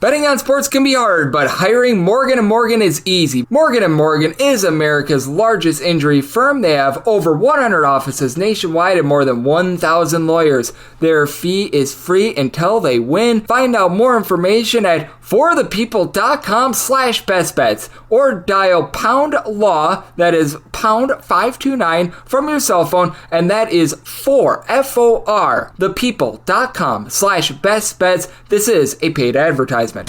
Betting on sports can be hard, but hiring Morgan & Morgan is easy. Morgan & Morgan is America's largest injury firm. They have over 100 offices nationwide and more than 1,000 lawyers. Their fee is free until they win. Find out more information at forthepeople.com/bestbets or dial #law, that is #529 from your cell phone, and that is FOR, thepeople.com/bestbets. This is a paid advertisement. Hey,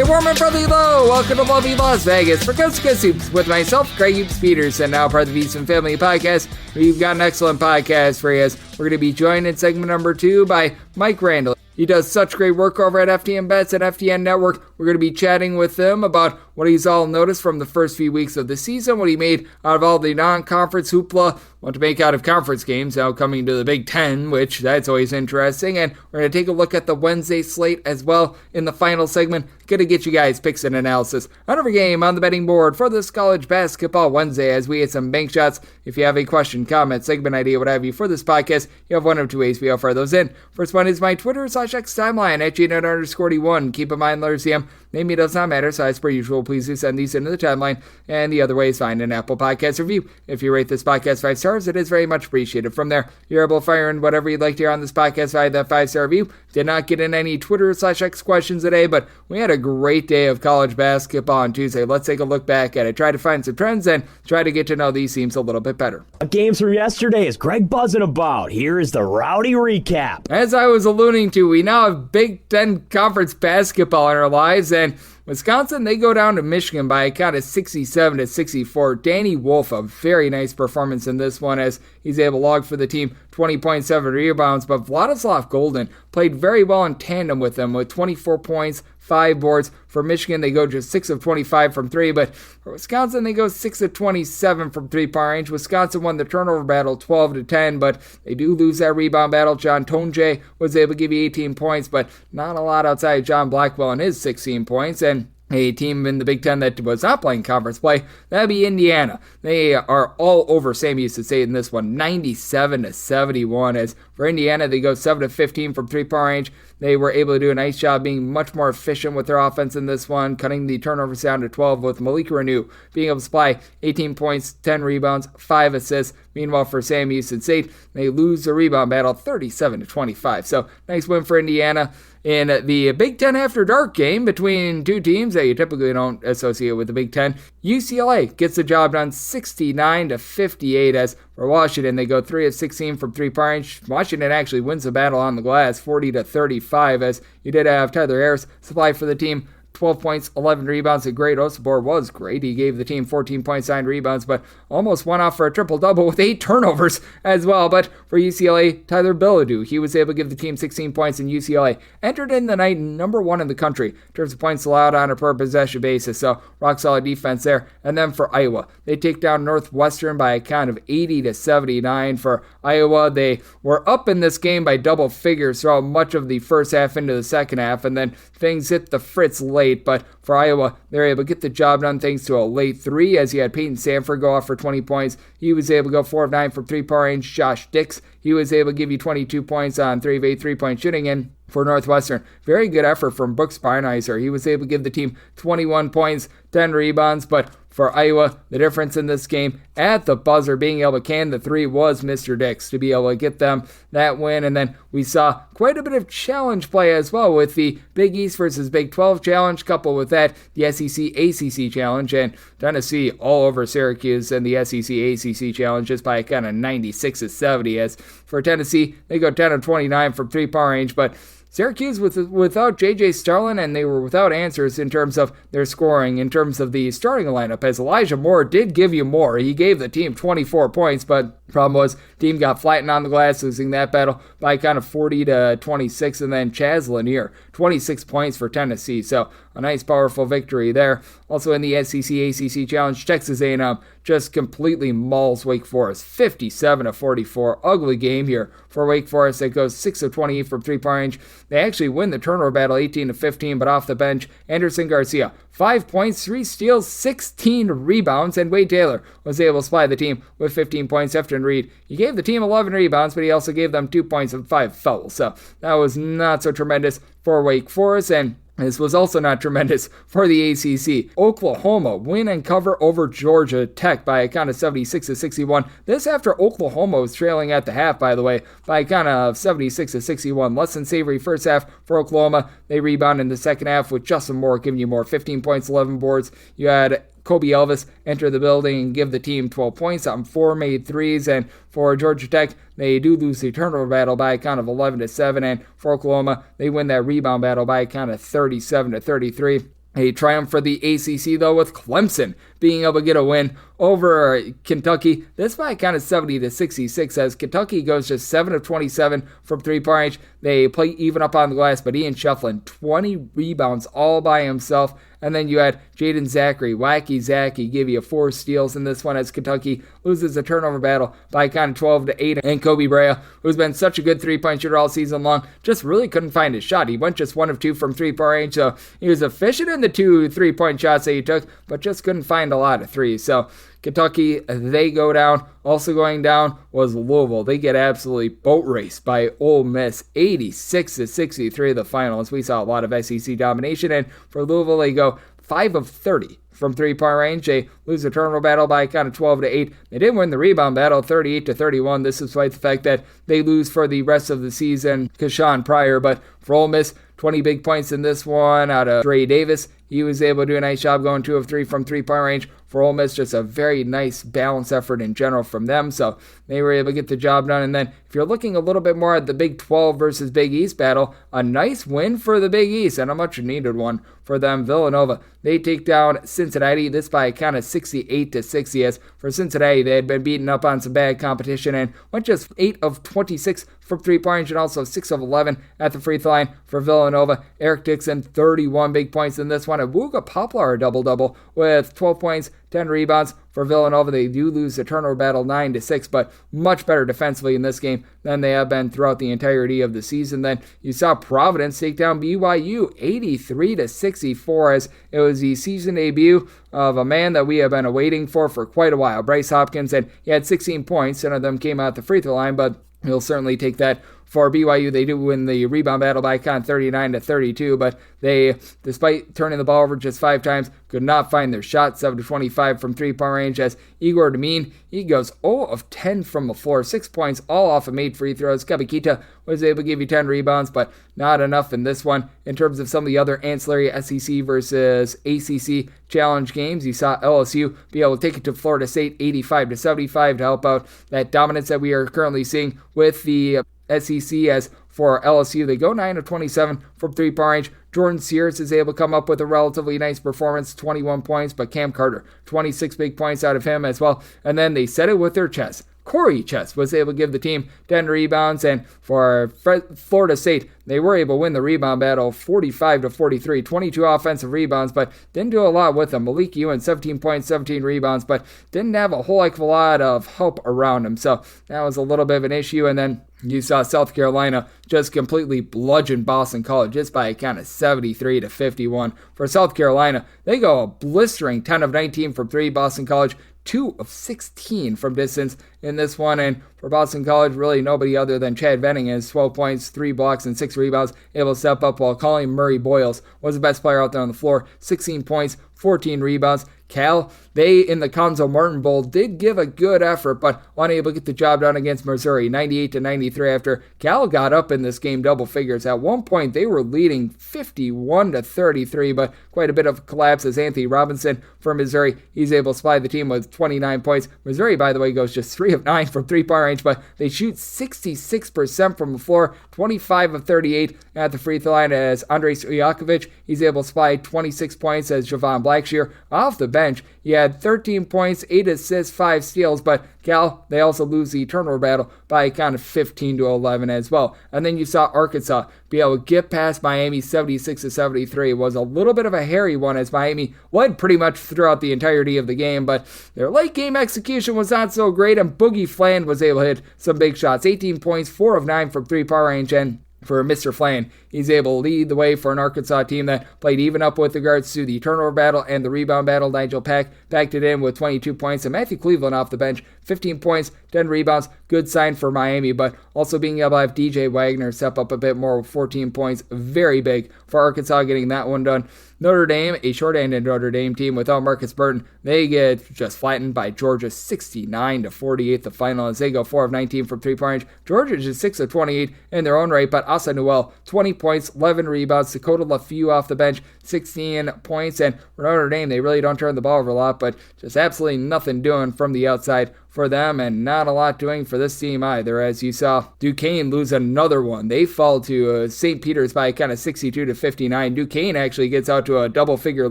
warm and brotherly hello. Welcome to lovely Las Vegas for Coast to Coast Hoops with myself, Craig Hoops Peterson, now part of the VSiN Family Podcast. We've got an excellent podcast for you. We're going to be joined in segment number 2 by Mike Randell. He does such great work over at FTN Bets and FTN Network. We're going to be chatting with him about what he's all noticed from the first few weeks of the season, what he made out of all the non-conference hoopla, what to make out of conference games now coming to the Big Ten, which that's always interesting. And we're going to take a look at the Wednesday slate as well in the final segment. Going to get you guys picks and analysis on every game on the betting board for this college basketball Wednesday as we hit some bank shots. If you have a question, comment, segment idea, what have you for this podcast, you have one of two ways we offer those in. First one is my Twitter/X timeline at @GNet_D1. Keep in mind, letters CM. Name me does not matter, so as per usual, please do send these into the timeline. And the other way is find an Apple Podcast review. If you rate this podcast 5 stars, it is very much appreciated. From there, you're able to fire in whatever you'd like to hear on this podcast via that 5-star review. Did not get in any Twitter/X questions today, but we had a great day of college basketball on Tuesday. Let's take a look back at it, try to find some trends, and try to get to know these teams a little bit better. Games from yesterday is Greg buzzing about. Here is the rowdy recap. As I was alluding to, we now have Big Ten Conference basketball in our lives, and Wisconsin, they go down to Michigan by a count of 67-64. Danny Wolf, a very nice performance in this one as he's able to log for the team 20.7 rebounds, but Vladislav Golden played very well in tandem with them with 24 points, 5 boards. For Michigan, they go just 6 of 25 from 3, but for Wisconsin, they go 6 of 27 from 3-point range. Wisconsin won the turnover battle 12-10, but they do lose that rebound battle. John Tonje was able to give you 18 points, but not a lot outside John Blackwell and his 16 points, and a team in the Big Ten that was not playing conference play, that'd be Indiana. They are all over Sam Houston State in this one, 97-71. As for Indiana, they go 7 of 15 from 3-point range. They were able to do a nice job being much more efficient with their offense in this one, cutting the turnovers down to 12 with Malika Renew being able to supply 18 points, 10 rebounds, 5 assists. Meanwhile, for Sam Houston State, they lose the rebound battle 37-25. So nice win for Indiana. In the Big Ten After Dark game between two teams that you typically don't associate with the Big Ten, UCLA gets the job done 69-58. As for Washington, they go 3 of 16 from 3-point range. Washington actually wins the battle on the glass 40-35, as you did have Tyler Harris supply for the team 12 points, 11 rebounds. A great Osibor was great. He gave the team 14 points, 9 rebounds, but almost went off for a triple-double with 8 turnovers as well. But for UCLA, Tyler Bilodeau, he was able to give the team 16 points, and UCLA entered in the night number 1 in the country in terms of points allowed on a per-possession basis. So rock-solid defense there. And then for Iowa, they take down Northwestern by a count of 80-79. For Iowa, they were up in this game by double figures throughout much of the first half into the second half, and then things hit the fritz late. But for Iowa, they're able to get the job done thanks to a late 3, as you had Peyton Sanford go off for 20 points. He was able to go 4 of 9 from 3-point range. Josh Dix, he was able to give you 22 points on 3 of 8 3-point shooting. And for Northwestern, very good effort from Brooks Barnheiser. He was able to give the team 21 points, 10 rebounds, but for Iowa, the difference in this game at the buzzer, being able to can the 3, was Mr. Dix to be able to get them that win. And then we saw quite a bit of challenge play as well with the Big East versus Big 12 challenge, coupled with that the SEC-ACC challenge, and Tennessee all over Syracuse and the SEC-ACC challenge just by a kind of 96-70. As for Tennessee, they go 10 of 29 from 3-point range, but Syracuse without J.J. Starlin, and they were without answers in terms of their scoring, in terms of the starting lineup, as Elijah Moore did give you more. He gave the team 24 points, but problem was team got flattened on the glass, losing that battle by kind of 40-26, and then Chaz Lanier, 26 points for Tennessee. So a nice, powerful victory there. Also in the SEC-ACC Challenge, Texas A&M just completely mauls Wake Forest, 57-44. Ugly game here for Wake Forest. That goes 6 of 28 from three-point range. They actually win the turnover battle 18-15, but off the bench, Anderson Garcia, 5 points, 3 steals, 16 rebounds, and Wade Taylor was able to supply the team with 15 points. Efton Reed, he gave the team 11 rebounds, but he also gave them 2 points and 5 fouls. So that was not so tremendous for Wake Forest, and this was also not tremendous for the ACC. Oklahoma win and cover over Georgia Tech by a count of 76-61. This after Oklahoma was trailing at the half, by the way, by a count of 76-61. Less than savory first half for Oklahoma. They rebound in the second half with Justin Moore giving you more. 15 points, 11 boards. You had Kobe Elvis enter the building and give the team 12 points on 4 made threes. And for Georgia Tech, they do lose the turnover battle by a count of 11-7. And for Oklahoma, they win that rebound battle by a count of 37-33. A triumph for the ACC, though, with Clemson being able to get a win over Kentucky. This by a count of 70-66 as Kentucky goes just 7 of 27 from three-point range. They play even up on the glass, but Ian Shefflin, 20 rebounds all by himself. And then you had Jaden Zachary, Wacky Zachy, give you 4 steals in this one as Kentucky loses the turnover battle by a count of 12-8. And Kobe Brea, who's been such a good three-point shooter all season long, just really couldn't find his shot. He went just 1 of 2 from three-point range, so he was efficient in the 2 3-point shots that he took, but just couldn't find a lot of threes. So Kentucky, they go down. Also going down was Louisville. They get absolutely boat raced by Ole Miss, 86-63 the finals. We saw a lot of SEC domination, and for Louisville, they go 5 of 30 from three-point range. They lose the turnover battle by a count of 12-8. They did win the rebound battle 38-31. This is despite the fact that they lose for the rest of the season Kashawn Pryor, but for Ole Miss, 20 big points in this one out of Dre Davis. He was able to do a nice job going 2 of 3 from three-point range. For Ole Miss, just a very nice balanced effort in general from them. So they were able to get the job done. And then if you're looking a little bit more at the Big 12 versus Big East battle, a nice win for the Big East and a much needed one for them. Villanova, they take down Cincinnati. This by a count of 68-60. As for Cincinnati, they had been beaten up on some bad competition and went just 8 of 26 from three-point range and also 6 of 11 at the free throw line for Villanova. Eric Dixon, 31 big points in this one. And Wooga Poplar, a double-double with 12 points, 10 rebounds for Villanova. They do lose the turnover battle 9-6, but much better defensively in this game than they have been throughout the entirety of the season. Then you saw Providence take down BYU 83-64 as it was the season debut of a man that we have been awaiting for quite a while, Bryce Hopkins, and he had 16 points. 10 of them came out the free throw line, but he'll certainly take that. For BYU, they do win the rebound battle by a count 39-32, but they, despite turning the ball over just 5 times, could not find their shot. 7 of 25 from three-point range as Igor Demine, he goes 0 of 10 from the floor, 6 points, all off of made free throws. Kabakita was able to give you 10 rebounds, but not enough in this one. In terms of some of the other ancillary SEC versus ACC challenge games, you saw LSU be able to take it to Florida State 85-75 to help out that dominance that we are currently seeing with the SEC. As for LSU, they go 9 of 27 from three-point range. Jordan Sears is able to come up with a relatively nice performance, 21 points, but Cam Carter, 26 big points out of him as well. And then they set it with their chest. Corey Chess was able to give the team 10 rebounds, and for Florida State, they were able to win the rebound battle 45-43, 22 offensive rebounds, but didn't do a lot with them. Malik Ewan, 17 points, 17 rebounds, but didn't have a whole heck of a lot of help around him, so that was a little bit of an issue. And then you saw South Carolina just completely bludgeon Boston College just by a count of 73-51. For South Carolina, they go a blistering 10 of 19 from 3. Boston College 2 of 16 from distance in this one. And for Boston College, really nobody other than Chad Venning has 12 points, 3 blocks, and 6 rebounds, able to step up, while Colin Murray Boyles was the best player out there on the floor, 16 points, 14 rebounds. Cal, they in the Conzo Martin Bowl did give a good effort, but unable to get the job done against Missouri, 98-93 after Cal got up in this game double figures. At one point, they were leading 51-33, but quite a bit of collapse as Anthony Robinson for Missouri, he's able to supply the team with 29 points. Missouri, by the way, goes just 3 3 of 9 from three-point range, but they shoot 66% from the floor, 25 of 38 at the free throw line as Andrej Stojakovic. He's able to supply 26 points as Javon Blackshear. Off the bench, he had 13 points, 8 assists, 5 steals, but Cal, they also lose the turnover battle by a count of 15 to 11 as well. And then you saw Arkansas be able to get past Miami 76 to 73. It was a little bit of a hairy one as Miami led pretty much throughout the entirety of the game, but their late game execution was not so great, and Boogie Flan was able to hit some big shots. 18 points, 4 of 9 from three-point range, and for Mr. Flan, he's able to lead the way for an Arkansas team that played even up with regards to the turnover battle and the rebound battle. Nigel Pack backed it in with 22 points, and Matthew Cleveland off the bench, 15 points, 10 rebounds. Good sign for Miami, but also being able to have DJ Wagner step up a bit more with 14 points. Very big for Arkansas getting that one done. Notre Dame, a short-handed Notre Dame team without Marcus Burton, they get just flattened by Georgia 69 to 48 the final as they go 4 of 19 from three-point range. Georgia is 6 of 28 in their own right, but Asa Newell, 20 points, 11 rebounds. Dakota LaFew off the bench, 16 points, and for Notre Dame, they really don't turn the ball over a lot, but just absolutely nothing doing from the outside for them, and not a lot doing for this team either, as you saw Duquesne lose another one. They fall to St. Peter's by kind of 62 to 59. Duquesne actually gets out to a double-figure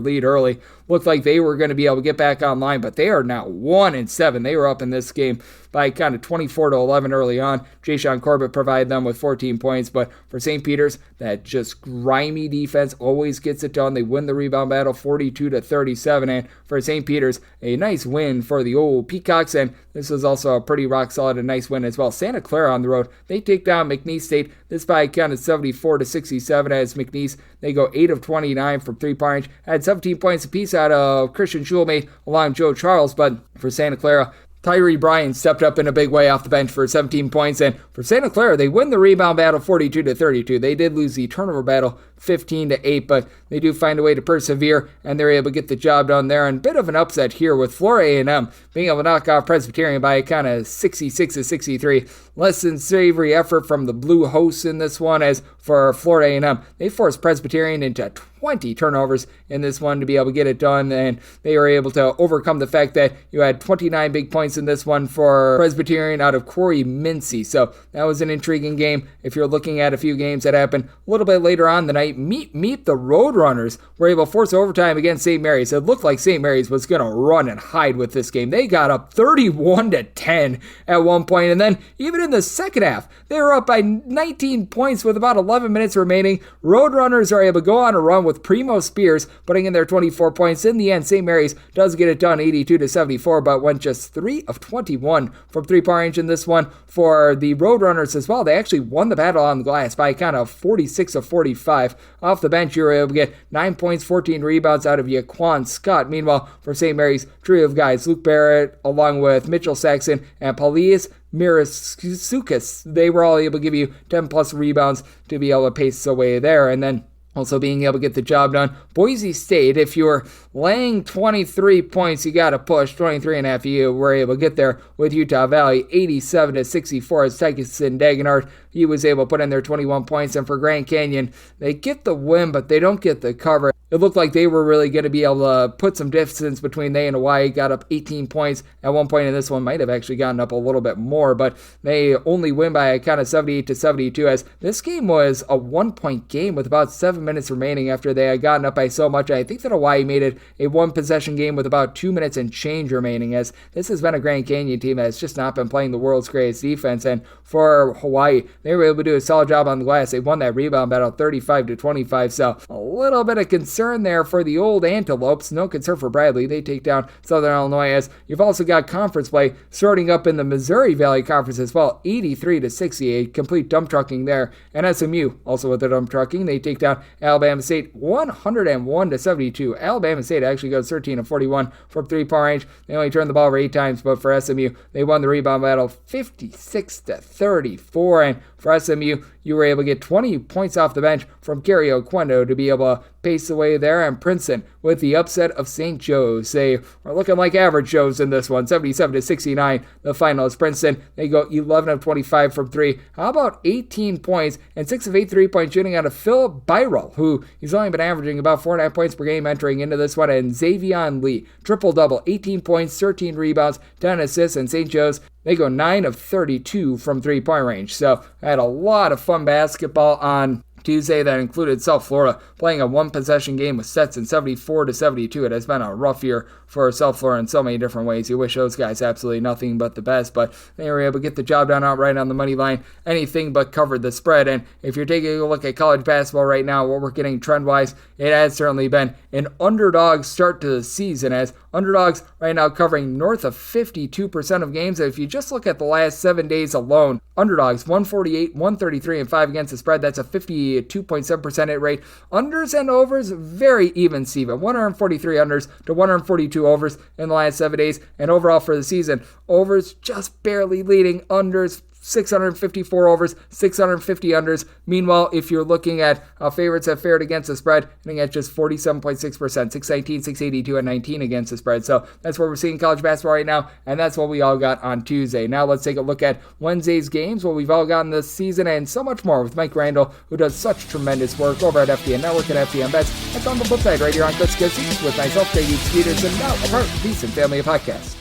lead early. Looked like they were going to be able to get back online, but they are now 1-7. They were up in this game by kind of 24 to 11 early on. Jayshon Corbett provided them with 14 points, but for St. Peter's, that just grimy defense always gets it done. They win the rebound battle 42 to 37, and for St. Peter's, a nice win for the old Peacocks, and this was also a pretty rock-solid and nice win as well. Santa Clara on the road, they take down McNeese State, this by a count of 74 to 67 as McNeese, they go 8 of 29 from three-point range, had 17 points apiece out of Christian Schulmate along with Joe Charles, but for Santa Clara, Tyree Bryan stepped up in a big way off the bench for 17 points, and for Santa Clara, they win the rebound battle 42 to 32. They did lose the turnover battle 15 to 8, but they do find a way to persevere, and they're able to get the job done there. And a bit of an upset here with Florida A&M being able to knock off Presbyterian by a kind of 66 to 63. Less than savory effort from the Blue hosts in this one, as for Florida A&M, they forced Presbyterian into 20 turnovers in this one to be able to get it done, and they were able to overcome the fact that you had 29 big points in this one for Presbyterian out of Corey Mincy. So that was an intriguing game. If you're looking at a few games that happened a little bit later on the night, meet the Roadrunners were able to force overtime against St. Mary's. It looked like St. Mary's was going to run and hide with this game. They got up 31 to 10 at one point, and then even in the second half, they were up by 19 points with about 11 minutes remaining. Roadrunners are able to go on a run with Primo Spears putting in their 24 points. In the end, St. Mary's does get it done 82 to 74, but went just 3 of 21 from three-point range in this one. For the Roadrunners as well, they actually won the battle on the glass by a count of 46 of 45. Off the bench, you were able to get 9 points, 14 rebounds out of Yaquan Scott. Meanwhile, for St. Mary's, trio of guys, Luke Barrett, along with Mitchell Saxon and Paulius Mirasukas, they were all able to give you 10 plus rebounds to be able to pace away there. And then also being able to get the job done. Boise State, if you were laying 23 points, you got to push 23.5. You were able to get there with Utah Valley, 87 to 64 as Tyson Dagenhart, he was able to put in their 21 points. And for Grand Canyon, they get the win, but they don't get the cover. It looked like they were really going to be able to put some distance between they and Hawaii. Got up 18 points at one point, and this one might have actually gotten up a little bit more, but they only win by a count of 78 to 72 as this game was a 1-point game with about 7 minutes remaining after they had gotten up by so much. I think that Hawaii made it a one-possession game with about 2 minutes and change remaining, as this has been a Grand Canyon team that has just not been playing the world's greatest defense. And for Hawaii, they were able to do a solid job on the glass. They won that rebound battle 35 to 25, so a little bit of concern there for the old Antelopes. No concern for Bradley. They take down Southern Illinois, as you've also got conference play starting up in the Missouri Valley Conference as well, 83 to 68, complete dump trucking there. And SMU, also with the dump trucking, they take down Alabama State 101 to 72. Alabama State actually goes 13 to 41 from three-point range. They only turned the ball over 8 times, but for SMU, they won the rebound battle 56 to 34. And for SMU, you were able to get 20 points off the bench from Gary Oquendo to be able to pace the way there, and Princeton with the upset of St. Joe's. They are looking like average Joes in this one, 77-69. The final is Princeton. They go 11 of 25 from three. How about 18 points and 6 of 8 3-point shooting out of Phil Byrell, who he's only been averaging about 4.5 points per game entering into this one, and Xavion Lee, triple-double, 18 points, 13 rebounds, 10 assists, and St. Joe's, they go 9 of 32 from three-point range. So I had a lot of fun basketball on Tuesday that included South Florida playing a one-possession game with Stetson 74-72. It has been a rough year for South Florida in so many different ways. You wish those guys absolutely nothing but the best, but they were able to get the job done outright on the money line, anything but covered the spread. And if you're taking a look at college basketball right now, what we're getting trend-wise, it has certainly been an underdog start to the season, as underdogs right now covering north of 52% of games. If you just look at the last 7 days alone, underdogs 148, 133, and 5 against the spread. That's a 52.7% hit rate. Unders and overs, very even Steven. 143 unders to 142 overs in the last 7 days. And overall for the season, overs just barely leading, unders 654 overs, 650 unders. Meanwhile, if you're looking at how favorites have fared against the spread, hitting at just 47.6%, 619, 682, and 19 against the spread. So that's what we're seeing in college basketball right now, and that's what we all got on Tuesday. Now let's take a look at Wednesday's games, what we've all gotten this season, and so much more with Mike Randell, who does such tremendous work over at FDN Network and FDN Bets. That's on the flip side right here on Clips Get Seats with myself, Greg Peterson, now a part of the Cen Family Podcast.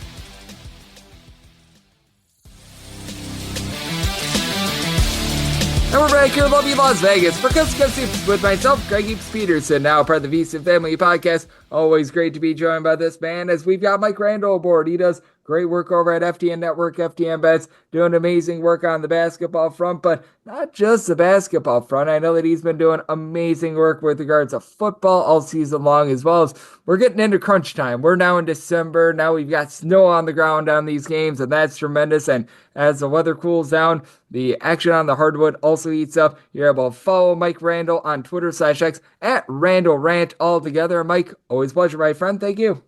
And we're back here in lovely Las Vegas for Clips Get Seats with myself, Greg Peterson, now part of the Cen Family Podcast. Always great to be joined by this man, as we've got Mike Randell aboard. He does great work over at FDN Network, FDN Bets, doing amazing work on the basketball front, but not just the basketball front. I know that he's been doing amazing work with regards to football all season long, as well as we're getting into crunch time. We're now in December. Now we've got snow on the ground on these games, and that's tremendous. And as the weather cools down, the action on the hardwood also heats up. You're able to follow Mike Randell on Twitter/X at RandellRant all together. Mike, always a pleasure, my friend. Thank you.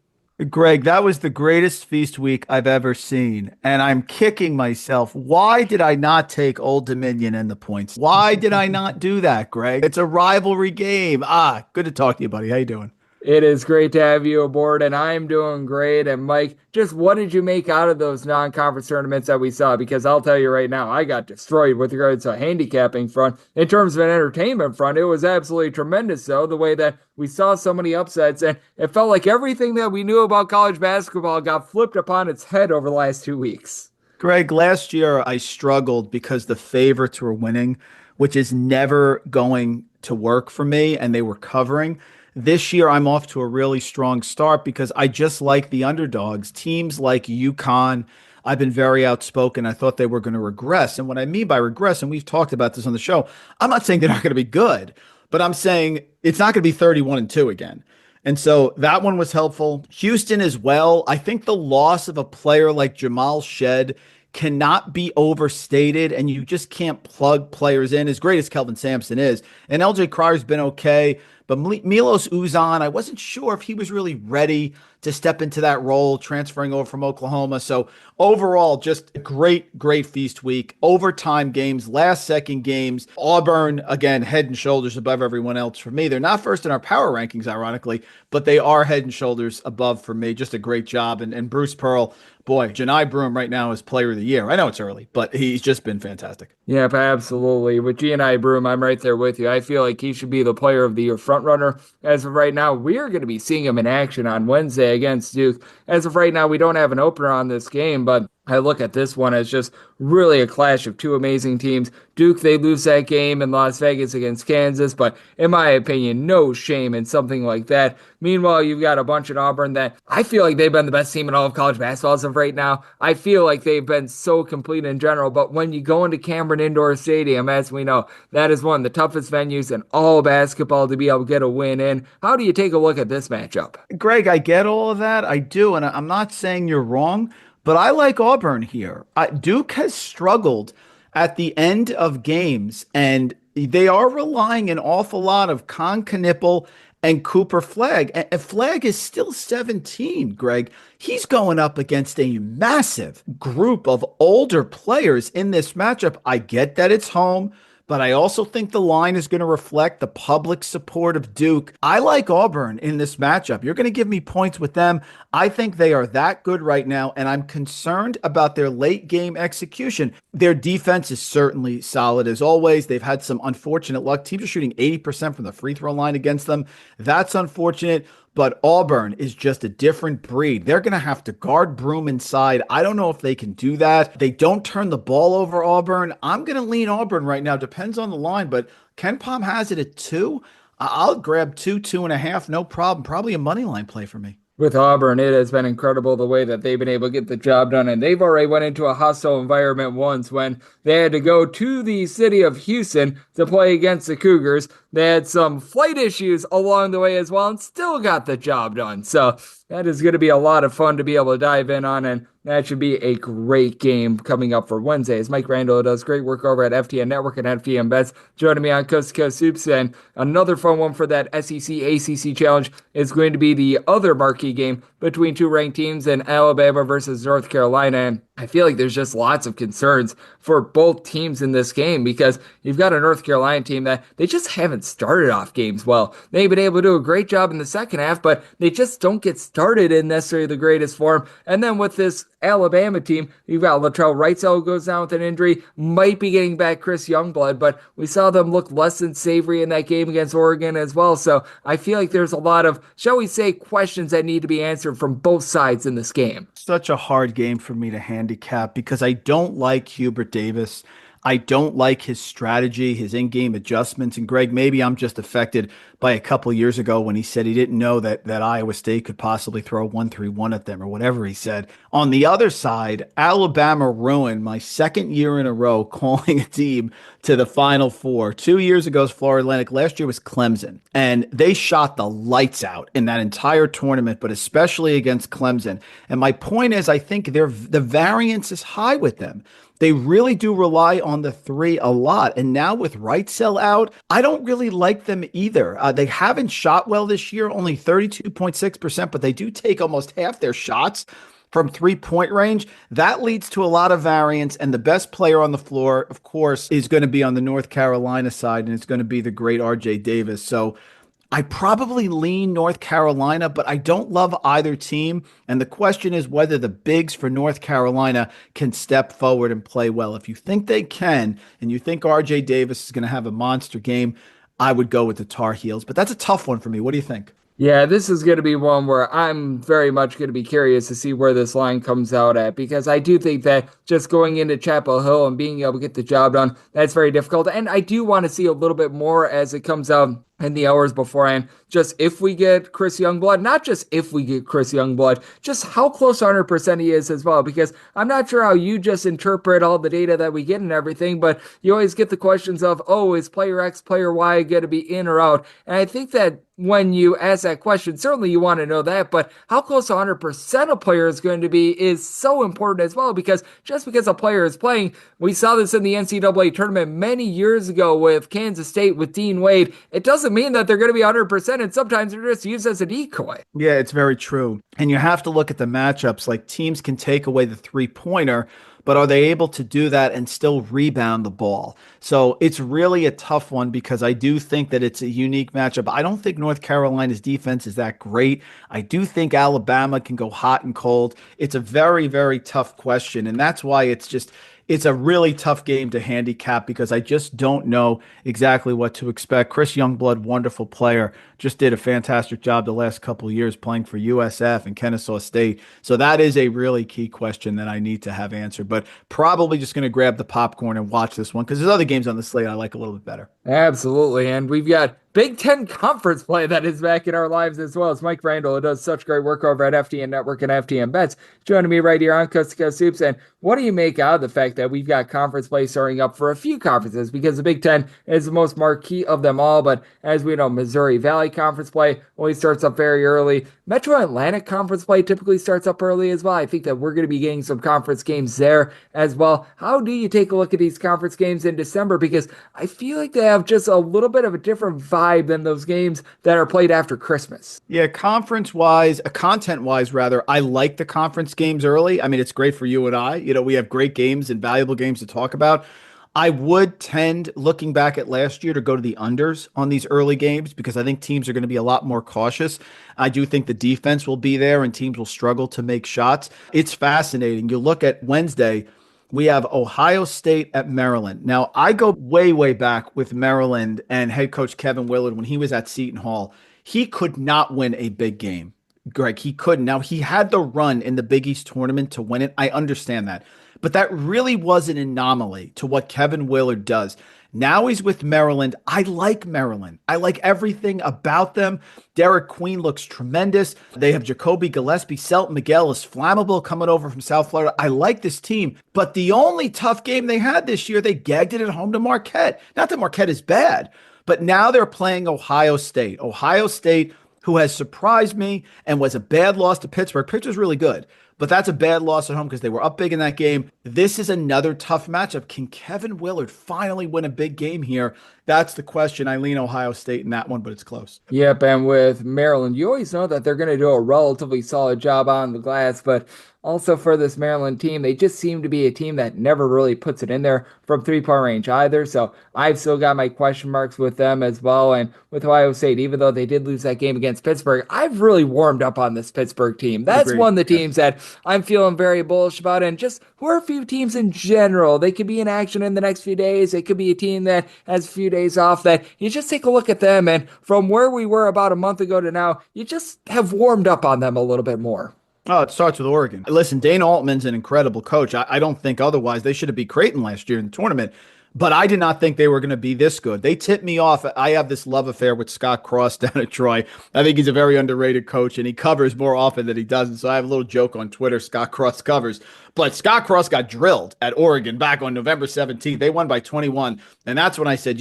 Greg, that was the greatest feast week I've ever seen, and I'm kicking myself. Why did I not take Old Dominion and the points? Why did I not do that, Greg? It's a rivalry game. Good to talk to you, buddy. How you doing? It is great to have you aboard, and I'm doing great. And Mike, just what did you make out of those non-conference tournaments that we saw? Because I'll tell you right now, I got destroyed with regards to a handicapping front. In terms of an entertainment front, it was absolutely tremendous, though, the way that we saw so many upsets, and it felt like everything that we knew about college basketball got flipped upon its head over the last 2 weeks. Greg, last year I struggled because the favorites were winning, which is never going to work for me, and they were covering. This year, I'm off to a really strong start because I just like the underdogs. Teams like UConn, I've been very outspoken. I thought they were going to regress. And what I mean by regress, and we've talked about this on the show, I'm not saying they're not going to be good, but I'm saying it's not going to be 31-2 again. And so that one was helpful. Houston as well. I think the loss of a player like Jamal Shed cannot be overstated, and you just can't plug players in, as great as Kelvin Sampson is. And LJ Cryer's been okay, but Milos Uzan, I wasn't sure if he was really ready to step into that role, transferring over from Oklahoma. So overall, just a great feast week. Overtime games, last second games. Auburn, again, head and shoulders above everyone else for me. They're not first in our power rankings, ironically, but they are head and shoulders above for me. Just a great job. And Bruce Pearl, boy, Janai Broom right now is player of the year. I know it's early, but he's just been fantastic. Yep, absolutely. With Janai Broom, I'm right there with you. I feel like he should be the player of the year front runner. As of right now, we're going to be seeing him in action on Wednesday against Duke. As of right now, we don't have an opener on this game, but I look at this one as just really a clash of two amazing teams. Duke, they lose that game in Las Vegas against Kansas, but in my opinion, no shame in something like that. Meanwhile, you've got a bunch at Auburn that I feel like they've been the best team in all of college basketball as of right now. I feel like they've been so complete in general, but when you go into Cameron Indoor Stadium, as we know, that is one of the toughest venues in all basketball to be able to get a win in. How do you take a look at this matchup? Greg, I get all of that. I do, and I'm not saying you're wrong, but I like Auburn here. Duke has struggled at the end of games, and they are relying an awful lot of Con Knippel and Cooper Flagg. And Flagg is still 17, Greg. He's going up against a massive group of older players in this matchup. I get that it's home, but I also think the line is going to reflect the public support of Duke. I like Auburn in this matchup. You're going to give me points with them. I think they are that good right now, and I'm concerned about their late game execution. Their defense is certainly solid as always. They've had some unfortunate luck. Teams are shooting 80% from the free throw line against them. That's unfortunate. But Auburn is just a different breed. They're going to have to guard Broom inside. I don't know if they can do that. They don't turn the ball over, Auburn. I'm going to lean Auburn right now. Depends on the line, but Ken Pom has it at 2. I'll grab 2, 2.5, no problem. Probably a money line play for me. With Auburn, it has been incredible the way that they've been able to get the job done, and they've already went into a hostile environment once when they had to go to the city of Houston to play against the Cougars. They had some flight issues along the way as well and still got the job done. So that is going to be a lot of fun to be able to dive in on, and that should be a great game coming up for Wednesday. As Mike Randell does great work over at FTN Network and FTN Bets, joining me on Coast to Coast Hoops. And another fun one for that SEC-ACC challenge is going to be the other marquee game between two ranked teams in Alabama versus North Carolina. And I feel like there's just lots of concerns for both teams in this game because you've got a North Carolina team that they just haven't started off games well. They've been able to do a great job in the second half, but they just don't get started in necessarily the greatest form. And then with this Alabama team, you've got Latrell Wrightsell who goes down with an injury, might be getting back Chris Youngblood, but we saw them look less than savory in that game against Oregon as well. So I feel like there's a lot of, shall we say, questions that need to be answered from both sides in this game. Such a hard game for me to handicap because I don't like Hubert Davis. I don't like his strategy, his in-game adjustments. And Greg, maybe I'm just affected by a couple years ago when he said he didn't know that Iowa State could possibly throw 1-3-1 at them or whatever he said. On the other side, Alabama ruined my second year in a row calling a team to the Final Four. 2 years ago was Florida Atlantic. Last year was Clemson. And they shot the lights out in that entire tournament, but especially against Clemson. And my point is, I think the variance is high with them. They really do rely on the three a lot. And now with Wrightsell out, I don't really like them either. They haven't shot well this year, only 32.6%, but they do take almost half their shots from 3-point range. That leads to a lot of variance. And the best player on the floor, of course, is going to be on the North Carolina side, and it's going to be the great RJ Davis. So I probably lean North Carolina, but I don't love either team. And the question is whether the bigs for North Carolina can step forward and play well. If you think they can, and you think RJ Davis is going to have a monster game, I would go with the Tar Heels. But that's a tough one for me. What do you think? Yeah, this is going to be one where I'm very much going to be curious to see where this line comes out at, because I do think that just going into Chapel Hill and being able to get the job done, that's very difficult. And I do want to see a little bit more as it comes out in the hours beforehand, just if we get Chris Youngblood, not just if we get Chris Youngblood, just how close to 100% he is as well, because I'm not sure how you just interpret all the data that we get and everything, but you always get the questions of, oh, is player X, player Y going to be in or out? And I think that when you ask that question, certainly you want to know that, but how close to 100% a player is going to be is so important as well, because just because a player is playing, we saw this in the NCAA tournament many years ago with Kansas State, with Dean Wade, it doesn't mean that they're going to be 100%, and sometimes they're just used as a decoy. Yeah, it's very true. And you have to look at the matchups. Like, teams can take away the three-pointer, but are they able to do that and still rebound the ball? So it's really a tough one because I do think that it's a unique matchup. I don't think North Carolina's defense is that great. I do think Alabama can go hot and cold. It's a very, very tough question, and that's why it's a really tough game to handicap because I just don't know exactly what to expect. Chris Youngblood, wonderful player, just did a fantastic job the last couple of years playing for USF and Kennesaw State. So that is a really key question that I need to have answered, but probably just going to grab the popcorn and watch this one because there's other games on the slate I like a little bit better. Absolutely. And we've got Big Ten Conference play that is back in our lives as well as Mike Randell, who does such great work over at FTN Network and FTN Bets, joining me right here on Coast to Coast Hoops. And what do you make out of the fact that we've got conference play starting up for a few conferences, because the Big Ten is the most marquee of them all? But as we know, Missouri Valley Conference play always starts up very early. Metro Atlantic Conference play typically starts up early as well. I think that we're going to be getting some conference games there as well. How do you take a look at these conference games in December? Because I feel like they have just a little bit of a different vibe than those games that are played after Christmas. Yeah, content-wise, rather, I like the conference games early. I mean, it's great for you and I. You know, we have great games and valuable games to talk about. I would tend, looking back at last year, to go to the unders on these early games because I think teams are going to be a lot more cautious. I do think the defense will be there and teams will struggle to make shots. It's fascinating. You look at Wednesday, we have Ohio State at Maryland. Now, I go way, way back with Maryland and head coach Kevin Willard when he was at Seton Hall. He could not win a big game, Greg. He couldn't. Now, he had the run in the Big East tournament to win it. I understand that. But that really was an anomaly to what Kevin Willard does. Now he's with Maryland. I like Maryland. I like everything about them. Derek Queen looks tremendous. They have Jacoby Gillespie. Selton Miguel is flammable coming over from South Florida. I like this team. But the only tough game they had this year, they gagged it at home to Marquette. Not that Marquette is bad, but now they're playing Ohio State. Ohio State, who has surprised me and was a bad loss to Pittsburgh. Pittsburgh's really good, but that's a bad loss at home because they were up big in that game. This is another tough matchup. Can Kevin Willard finally win a big game here? That's the question. I lean Ohio State in that one, but it's close. Yep, and with Maryland, you always know that they're going to do a relatively solid job on the glass, but also for this Maryland team, they just seem to be a team that never really puts it in there from three-point range either, so I've still got my question marks with them as well. And with Ohio State, even though they did lose that game against Pittsburgh, I've really warmed up on this Pittsburgh team. That's Agreed. one of the teams that I'm feeling very bullish about, and just who are a few teams in general. They could be in action in the next few days. It could be a team that has a few days off that you just take a look at them, and from where we were about a month ago to now, you just have warmed up on them a little bit more. Oh, it starts with Oregon. Listen, Dana Altman's an incredible coach. I don't think otherwise. They should have beat Creighton last year in the tournament, but I did not think they were going to be this good. They tipped me off. I have this love affair with Scott Cross down at Troy. I think he's a very underrated coach, and he covers more often than he doesn't. So I have a little joke on Twitter, Scott Cross covers. But Scott Cross got drilled at Oregon back on November 17th. They won by 21. And that's when I said,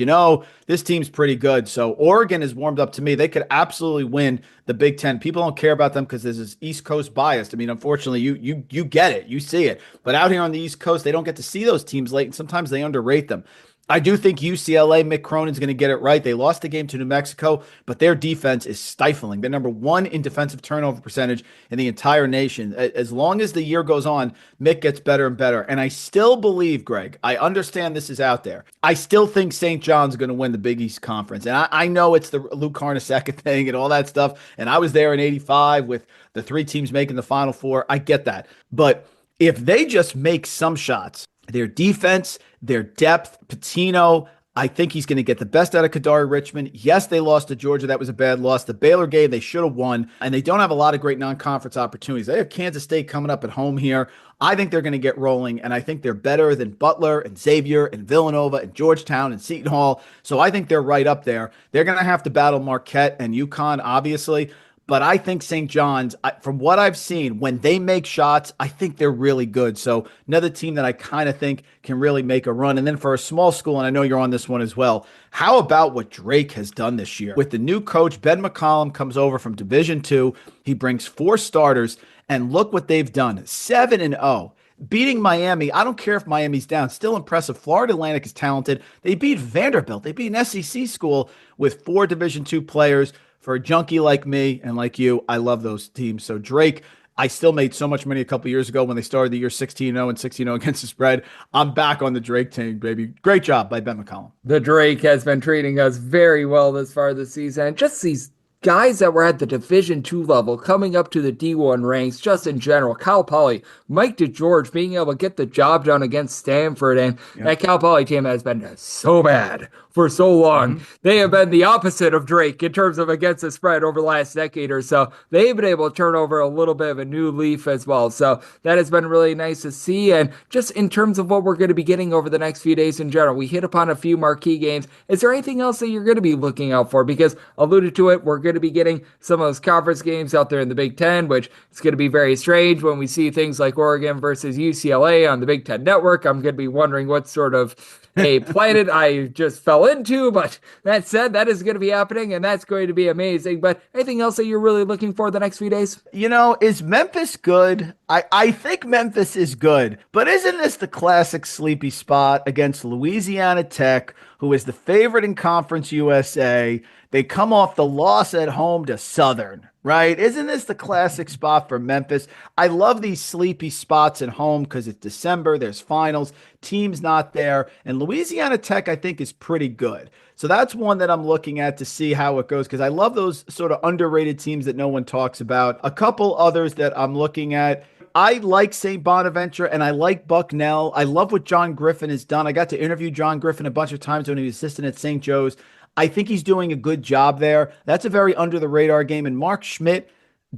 this team's pretty good. So Oregon is warmed up to me. They could absolutely win the Big Ten. People don't care about them because there's this East Coast bias. I mean, unfortunately, you get it. You see it. But out here on the East Coast, they don't get to see those teams late, and sometimes they underrate them. I do think UCLA, Mick Cronin's going to get it right. They lost the game to New Mexico, but their defense is stifling. They're number one in defensive turnover percentage in the entire nation. As long as the year goes on, Mick gets better and better. And I still believe, Greg, I understand this is out there. I still think St. John's going to win the Big East Conference. And I know it's the Luke Carnesecca thing and all that stuff. And I was there in 85 with the three teams making the Final Four. I get that. But if they just make some shots, their defense, their depth, Patino, I think he's going to get the best out of Kadari Richmond. Yes, they lost to Georgia. That was a bad loss. The Baylor game, they should have won. And they don't have a lot of great non-conference opportunities. They have Kansas State coming up at home here. I think they're going to get rolling, and I think they're better than Butler and Xavier and Villanova and Georgetown and Seton Hall. So I think they're right up there. They're going to have to battle Marquette and UConn, obviously. But I think St. John's, from what I've seen, when they make shots, I think they're really good. So another team that I kind of think can really make a run. And then for a small school, and I know you're on this one as well, how about what Drake has done this year? With the new coach, Ben McCollum comes over from Division II. He brings 4 starters, and look what they've done, 7-0. Beating Miami, I don't care if Miami's down, still impressive. Florida Atlantic is talented. They beat Vanderbilt. They beat an SEC school with 4 Division II players. For a junkie like me and like you, I love those teams. So Drake, I still made so much money a couple years ago when they started the year 16-0 and 16-0 against the spread. I'm back on the Drake team, baby. Great job by Ben McCollum. The Drake has been treating us very well this far this season. And just these guys that were at the Division II level coming up to the D1 ranks, just in general. Cal Poly, Mike DeGeorge being able to get the job done against Stanford. And that Cal Poly team has been so bad for so long. They have been the opposite of Drake in terms of against the spread over the last decade or so. They've been able to turn over a little bit of a new leaf as well. So that has been really nice to see. And just in terms of what we're going to be getting over the next few days in general, we hit upon a few marquee games. Is there anything else that you're going to be looking out for? Because alluded to it, we're going to be getting some of those conference games out there in the Big Ten, which is going to be very strange when we see things like Oregon versus UCLA on the Big Ten Network. I'm going to be wondering what sort of a planet I just fell into, but that said, that is going to be happening, and that's going to be amazing. But anything else that you're really looking for the next few days? Is Memphis good? I think Memphis is good, but isn't this the classic sleepy spot against Louisiana Tech, who is the favorite in Conference USA? They come off the loss at home to Southern. Right? Isn't this the classic spot for Memphis? I love these sleepy spots at home because it's December, there's finals, team's not there, and Louisiana Tech, I think, is pretty good. So that's one that I'm looking at to see how it goes because I love those sort of underrated teams that no one talks about. A couple others that I'm looking at. I like St. Bonaventure and I like Bucknell. I love what John Griffin has done. I got to interview John Griffin a bunch of times when he was assistant at St. Joe's. I think he's doing a good job there. That's a very under the radar game. And Mark Schmidt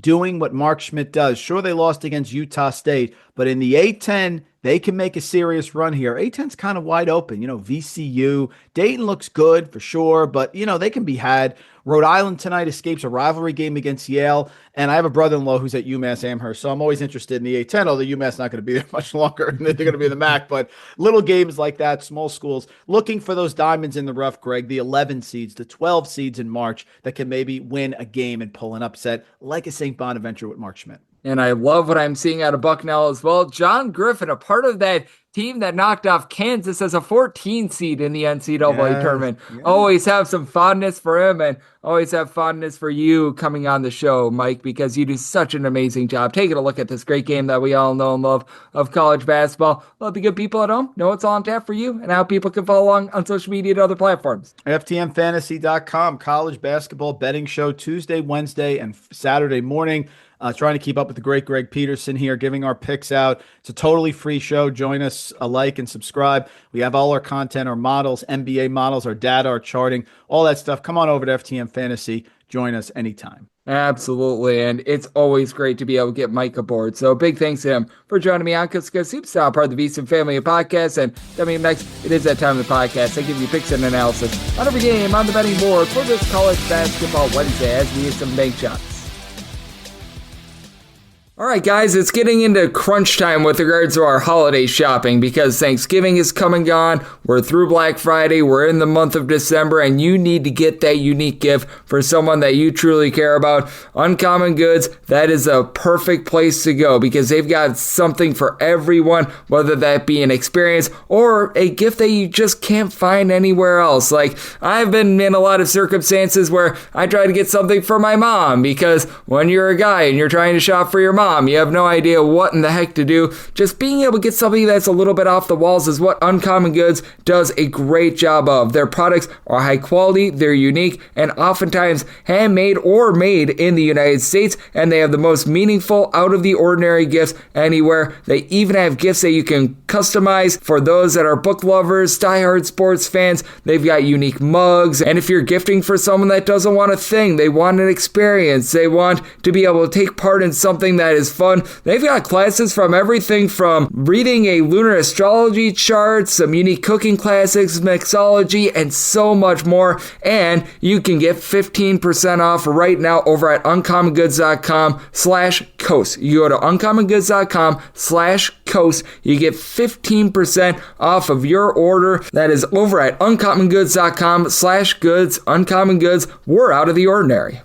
doing what Mark Schmidt does. Sure, they lost against Utah State, but in the A-10, they can make a serious run here. A-10's kind of wide open. VCU. Dayton looks good for sure, but, they can be had. Rhode Island tonight escapes a rivalry game against Yale, and I have a brother-in-law who's at UMass Amherst, so I'm always interested in the A-10, although UMass not going to be there much longer. They're going to be in the MAC, but little games like that, small schools, looking for those diamonds in the rough, Greg, the 11 seeds, the 12 seeds in March that can maybe win a game and pull an upset like a St. Bonaventure with Mark Schmidt. And I love what I'm seeing out of Bucknell as well. John Griffin, a part of that team that knocked off Kansas as a 14 seed in the NCAA tournament. Yeah. Always have some fondness for him and always have fondness for you coming on the show, Mike, because you do such an amazing job. Taking a look at this great game that we all know and love of college basketball. Let the good people at home know what's on tap for you and how people can follow along on social media and other platforms. FTNFantasy.com, college basketball betting show Tuesday, Wednesday, and Saturday morning. Trying to keep up with the great Greg Peterson here, giving our picks out. It's a totally free show. Join us, like and subscribe. We have all our content, our models, NBA models, our data, our charting, all that stuff. Come on over to FTN Fantasy. Join us anytime. Absolutely, and it's always great to be able to get Mike aboard. So big thanks to him for joining me on Cusco Superstar, part of the VSiN family of podcasts. And coming up next, it is that time of the podcast. I give you picks and analysis on every game on the betting board for this college basketball Wednesday as we hit some bank shots. All right, guys, it's getting into crunch time with regards to our holiday shopping because Thanksgiving is come and gone. We're through Black Friday. We're in the month of December, and you need to get that unique gift for someone that you truly care about. Uncommon Goods, that is a perfect place to go because they've got something for everyone, whether that be an experience or a gift that you just can't find anywhere else. Like, I've been in a lot of circumstances where I try to get something for my mom because when you're a guy and you're trying to shop for your mom, you have no idea what in the heck to do. Just being able to get something that's a little bit off the walls is what Uncommon Goods does a great job of. Their products are high quality, they're unique, and oftentimes handmade or made in the United States, and they have the most meaningful, out-of-the-ordinary gifts anywhere. They even have gifts that you can customize for those that are book lovers, diehard sports fans. They've got unique mugs, and if you're gifting for someone that doesn't want a thing, they want an experience, they want to be able to take part in something that is fun. They've got classes from everything from reading a lunar astrology chart, some unique cooking classics, mixology, and so much more. And you can get 15% off right now over at uncommongoods.com/coast. You go to uncommongoods.com/coast. You get 15% off of your order. That is over at uncommongoods.com/goods. Uncommon Goods, we're out of the ordinary.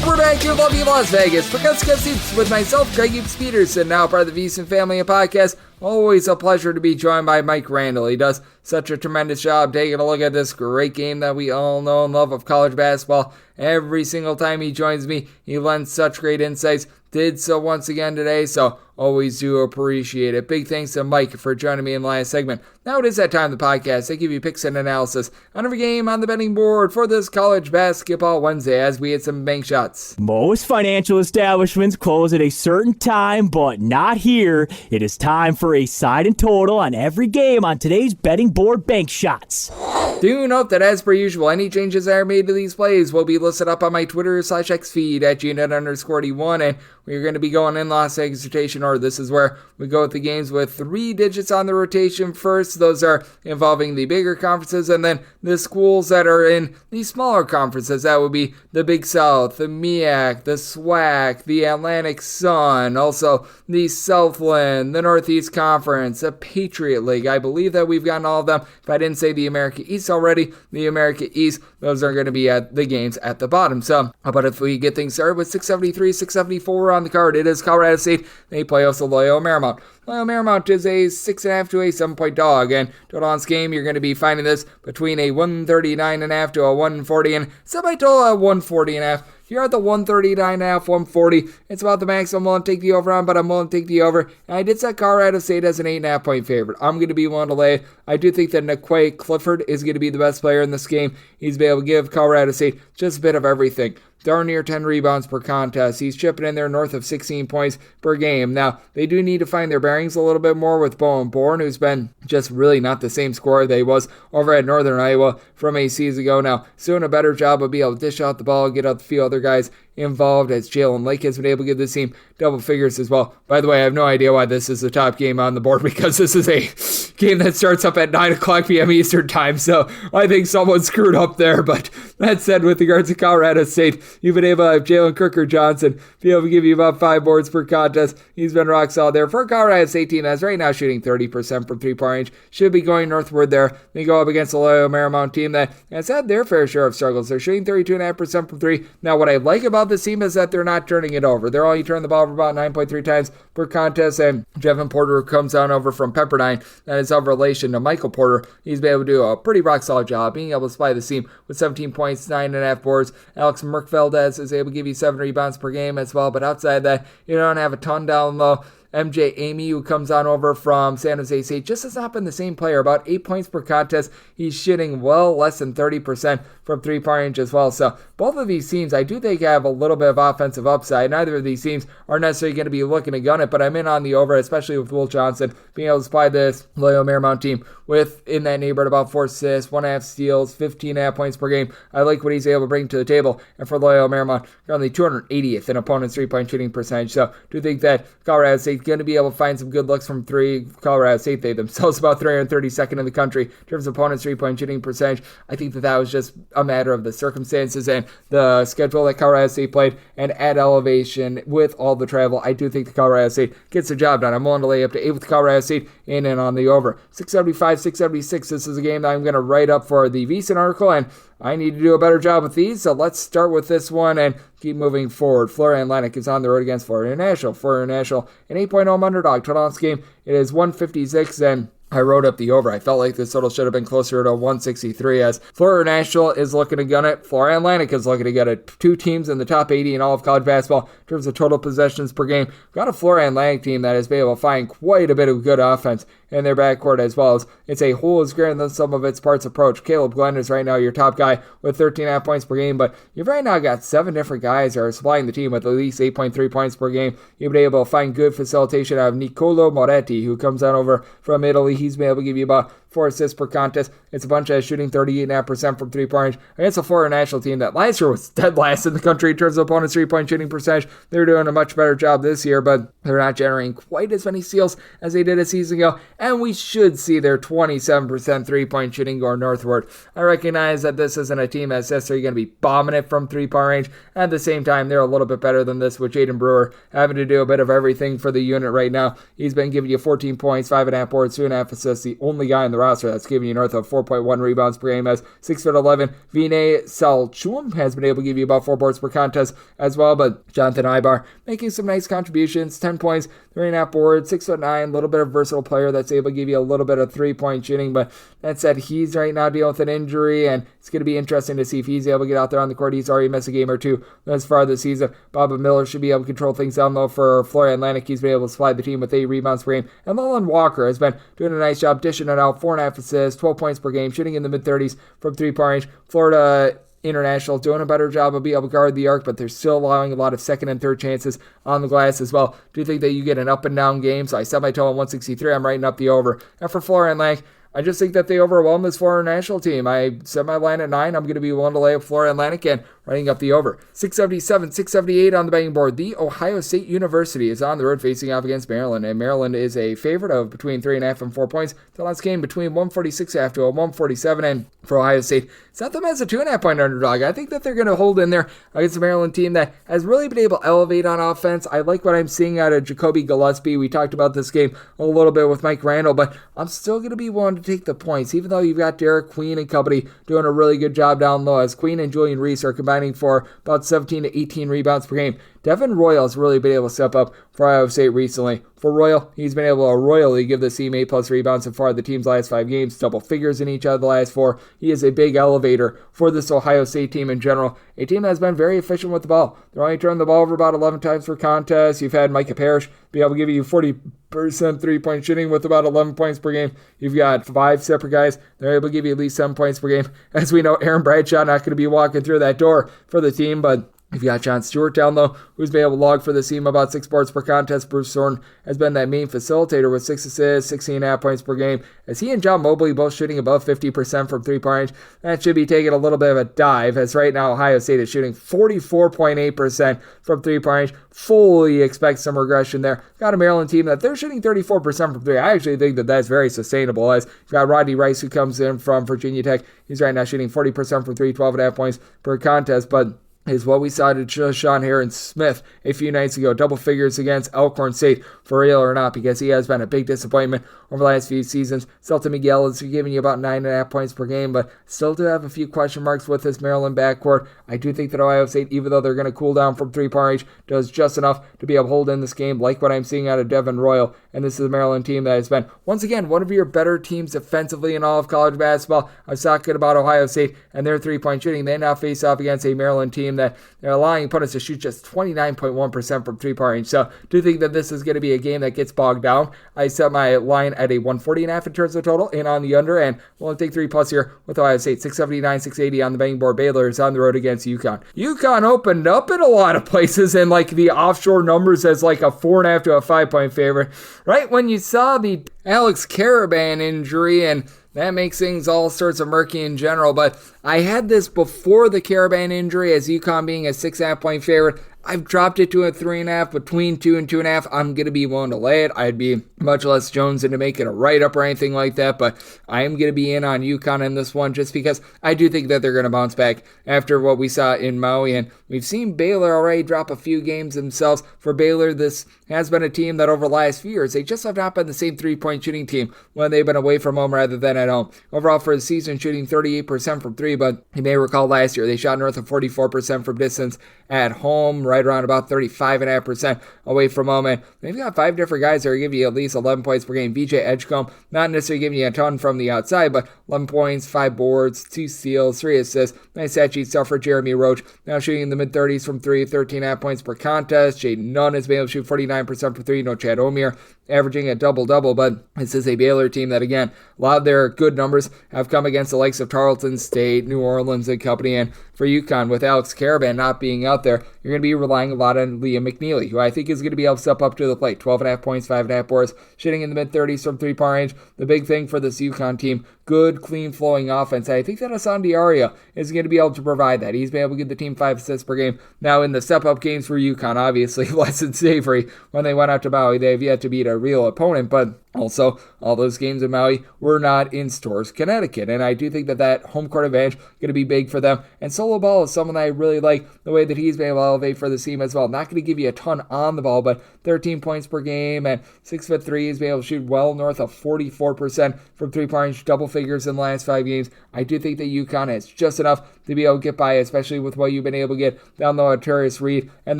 We're back here in lovely Las Vegas for Cusco Seats with myself, Greg Peterson, now part of the VSiN family of podcasts. Always a pleasure to be joined by Mike Randell. He does such a tremendous job taking a look at this great game that we all know and love of college basketball. Every single time he joins me, he lends such great insights. Did so once again today, so always do appreciate it. Big thanks to Mike for joining me in the last segment. Now it is that time of the podcast. I give you picks and analysis on every game on the betting board for this college basketball Wednesday as we hit some bank shots. Most financial establishments close at a certain time, but not here. It is time for a side and total on every game on today's betting board bank shots. Do note that as per usual, any changes that are made to these plays will be listed up on my Twitter/X feed at GNet_D1, and we're going to be going in Las Vegas rotation order. This is where we go with the games with 3 digits on the rotation first. Those are involving the bigger conferences, and then the schools that are in the smaller conferences. That would be the Big South, the MEAC, the SWAC, the Atlantic Sun, also the Southland, the Northeast Conference, the Patriot League. I believe that we've gotten all of them. If I didn't say the America East already, the America East, those are going to be at the games at the bottom. So how about if we get things started with 673, 674 on the card. It is Colorado State. They play also Loyola Marymount. Loyola Marymount is a 6.5 to a 7-point dog, and total on this game, you're going to be finding this between a 139.5 to a 140, and semi-total at 140.5. You're at the 139.5, 140. It's about the max I'm willing to take the over on, but I'm willing to take the over. And I did set Colorado State as an 8.5 point favorite. I'm going to be willing to lay. I do think that Naquay Clifford is going to be the best player in this game. He's been able to give Colorado State just a bit of everything. Darn near 10 rebounds per contest. He's chipping in there north of 16 points per game. Now, they do need to find their bearings a little bit more with Bowen Bourne, who's been just really not the same scorer that he was over at Northern Iowa from a season ago. Now, doing a better job of being able to dish out the ball, get out the field, other guys involved, as Jalen Lake has been able to give this team double figures as well. By the way, I have no idea why this is the top game on the board, because this is a game that starts up at 9 o'clock p.m. Eastern time, so I think someone screwed up there. But that said, with regards to Colorado State, you've been able to have Jalen Crooker Johnson be able to give you about 5 boards per contest. He's been rock solid there for a Colorado State team that's right now shooting 30% from 3-point range. Should be going northward there. They go up against the Loyola Marymount team that has had their fair share of struggles. They're shooting 32.5% from 3. Now, what I like about this team is that they're not turning it over. They're only turning the ball over about 9.3 times per contest, and Jevin Porter, who comes down over from Pepperdine, that is of relation to Michael Porter. He's been able to do a pretty rock solid job being able to supply the team with 17 points, 9.5 boards. Alex Merkveldez is able to give you 7 rebounds per game as well, but outside that, you don't have a ton down low. MJ Amy, who comes on over from San Jose State, just has not been the same player. About 8 points per contest. He's shooting well less than 30% from 3-point range as well. So both of these teams, I do think, have a little bit of offensive upside. Neither of these teams are necessarily going to be looking to gun it, but I'm in on the over, especially with Will Johnson being able to supply this Loyola Marymount team with, in that neighborhood, about 4 assists, 1.5 steals, 15.5 points per game. I like what he's able to bring to the table. And for Loyola Marymount, currently 280th in opponent's 3-point shooting percentage. So do think that Colorado State going to be able to find some good looks from 3. Colorado State, they themselves about 332nd in the country in terms of opponent's 3-point shooting percentage. I think that was just a matter of the circumstances and the schedule that Colorado State played, and at elevation with all the travel, I do think the Colorado State gets the job done. I'm willing to lay up to 8 with Colorado State in and on the over. 675, 676. This is a game that I'm going to write up for the VSiN article, and I need to do a better job with these, so let's start with this one and keep moving forward. Florida Atlantic is on the road against Florida International. Florida International, an 8-point home underdog. Total on this game, it is 156, and I wrote up the over. I felt like this total should have been closer to 163, as Florida International is looking to gun it. Florida Atlantic is looking to get it. 2 teams in the top 80 in all of college basketball in terms of total possessions per game. We've got a Florida Atlantic team that has been able to find quite a bit of good offense in their backcourt, as well as it's a whole is greater than some of its parts approach. Caleb Glenn is right now your top guy with 13.5 points per game, but you've right now got 7 different guys that are supplying the team with at least 8.3 points per game. You've been able to find good facilitation out of Nicolo Moretti, who comes on over from Italy. He's been able to give you about 4 assists per contest. It's a bunch of shooting 38.5% from 3-point range against a Florida national team that last year was dead last in the country in terms of opponent's 3-point shooting percentage. They're doing a much better job this year, but they're not generating quite as many steals as they did a season ago, and we should see their 27% 3-point shooting go northward. I recognize that this isn't a team that's necessarily going to be bombing it from 3-point range. At the same time, they're a little bit better than this, with Jaden Brewer having to do a bit of everything for the unit right now. He's been giving you 14 points, 5.5 boards, 2.5 assists, the only guy in the roster that's giving you north of 4.1 rebounds per game, as 6'11" Vinay Salchum has been able to give you about 4 boards per contest as well. But Jonathan Ibar making some nice contributions, 10 points, 3.5 boards, 6'9", a little bit of versatile player that's able to give you a little bit of 3-point shooting. But that said, he's right now dealing with an injury, and it's going to be interesting to see if he's able to get out there on the court. He's already missed a game or 2 thus far this season. Bobby Miller should be able to control things down low for Florida Atlantic. He's been able to supply the team with 8 rebounds per game. And Leland Walker has been doing a nice job dishing it out, 4.5 assists, 12 points per game, shooting in the mid-30s from 3-point range. Florida International doing a better job of being able to guard the arc, but they're still allowing a lot of second and third chances on the glass as well. Do you think that you get an up and down game? So I set my total on 163. I'm writing up the over. And for Florida Atlantic, I just think that they overwhelm this Florida national team. I set my line at 9. I'm going to be willing to lay up Florida Atlantic and writing up the over. 677, 678 on the betting board. The Ohio State University is on the road facing off against Maryland, and Maryland is a favorite of between 3.5 and 4 points. The last game between 146.5 to a 147, and for Ohio State, set them as a 2.5 point underdog. I think that they're going to hold in there against a Maryland team that has really been able to elevate on offense. I like what I'm seeing out of Jacoby Gillespie. We talked about this game a little bit with Mike Randell, but I'm still going to be willing to take the points, even though you've got Derek Queen and company doing a really good job down low, as Queen and Julian Reese are combining for about 17 to 18 rebounds per game. Devin Royal's really been able to step up for Iowa State recently. For Royal, he's been able to royally give the team 8+ rebounds so far the team's last 5 games, double figures in each of the last 4. He is a big elevator for this Ohio State team in general, a team that has been very efficient with the ball. They're only turned the ball over about 11 times per contest. You've had Micah Parrish be able to give you 40% three-point shooting with about 11 points per game. You've got 5 separate guys. They're able to give you at least 7 points per game. As we know, Aaron Bradshaw not going to be walking through that door for the team, but you've got John Stewart down low, who's been able to log for the team about 6 boards per contest. Bruce Thornton has been that main facilitator with 6 assists, 16.5 points per game. As he and John Mobley both shooting above 50% from three-point range, that should be taking a little bit of a dive, as right now Ohio State is shooting 44.8% from three-point range. Fully expect some regression there. Got a Maryland team that they're shooting 34% from 3. I actually think that that's very sustainable, as you've got Rodney Rice, who comes in from Virginia Tech. He's right now shooting 40% from 3, 12.5 points per contest, but is what we saw to Sean Heron Smith a few nights ago. Double figures against Alcorn St, for real or not, because he has been a big disappointment over the last few seasons. Celton Miguel is giving you about 9.5 points per game, but still do have a few question marks with this Maryland backcourt. I do think that Ohio State, even though they're going to cool down from three-point range, does just enough to be able to hold in this game, like what I'm seeing out of Devin Royal. And this is a Maryland team that has been, once again, one of your better teams defensively in all of college basketball. I was talking about Ohio State and their three-point shooting. They now face off against a Maryland team that they're allowing opponents to shoot just 29.1% from three-point range. So do think that this is going to be a game that gets bogged down. I set my line at a 140.5 in terms of total and on the under, and we'll take 3+ here with Ohio State. 679, 680 on the betting board. Baylor is on the road against UConn. UConn opened up in a lot of places and like the offshore numbers as like a 4.5 to a 5-point favorite. Right when you saw the Alex Caravan injury, and that makes things all sorts of murky in general, but I had this before the Caravan injury as UConn being a 6.5 point favorite. I've dropped it to a 3.5, between 2 and 2.5. I'm going to be willing to lay it. I'd be much less jonesing to make it a write-up or anything like that, but I am going to be in on UConn in this one just because I do think that they're going to bounce back after what we saw in Maui, and we've seen Baylor already drop a few games themselves. For Baylor, this has been a team that over the last few years, they just have not been the same three-point shooting team when they've been away from home rather than at home. Overall for the season, shooting 38% from 3, but you may recall last year, they shot north of 44% from distance at home, right around about 35.5% away from home. And they've got 5 different guys that are giving you at least 11 points per game. VJ Edgecombe, not necessarily giving you a ton from the outside, but 11 points, 5 boards, 2 steals, 3 assists. Nice stat sheet stuff for Jeremy Roach. Now shooting in the mid-30s from 3, 13.5 points per contest. Jaden Nunn has been able to shoot 49% for 3. No Chad Omier, averaging a double-double, but this is a Baylor team that, again, a lot of their good numbers have come against the likes of Tarleton State, New Orleans, and company, and for UConn, with Alex Caravan not being out there, you're going to be relying a lot on Liam McNeely, who I think is going to be able to step up to the plate. 12.5 points, 5.5 boards, shooting in the mid-30s from three-point range. The big thing for this UConn team, good, clean, flowing offense. I think that Hassan Diaria is going to be able to provide that. He's been able to give the team 5 assists per game. Now, in the step-up games for UConn, obviously, less than savory when they went out to Maui. They've yet to beat a real opponent, but also, all those games in Maui were not in Stores, Connecticut, and I do think that that home court advantage is going to be big for them. And Solo Ball is someone that I really like, the way that he's been able to elevate for the team as well. Not going to give you a ton on the ball, but 13 points per game and 6'3". He's been able to shoot well north of 44% from three-point range, double figures in the last 5 games. I do think that UConn has just enough to be able to get by, especially with what you've been able to get down low at Tarius Reed. And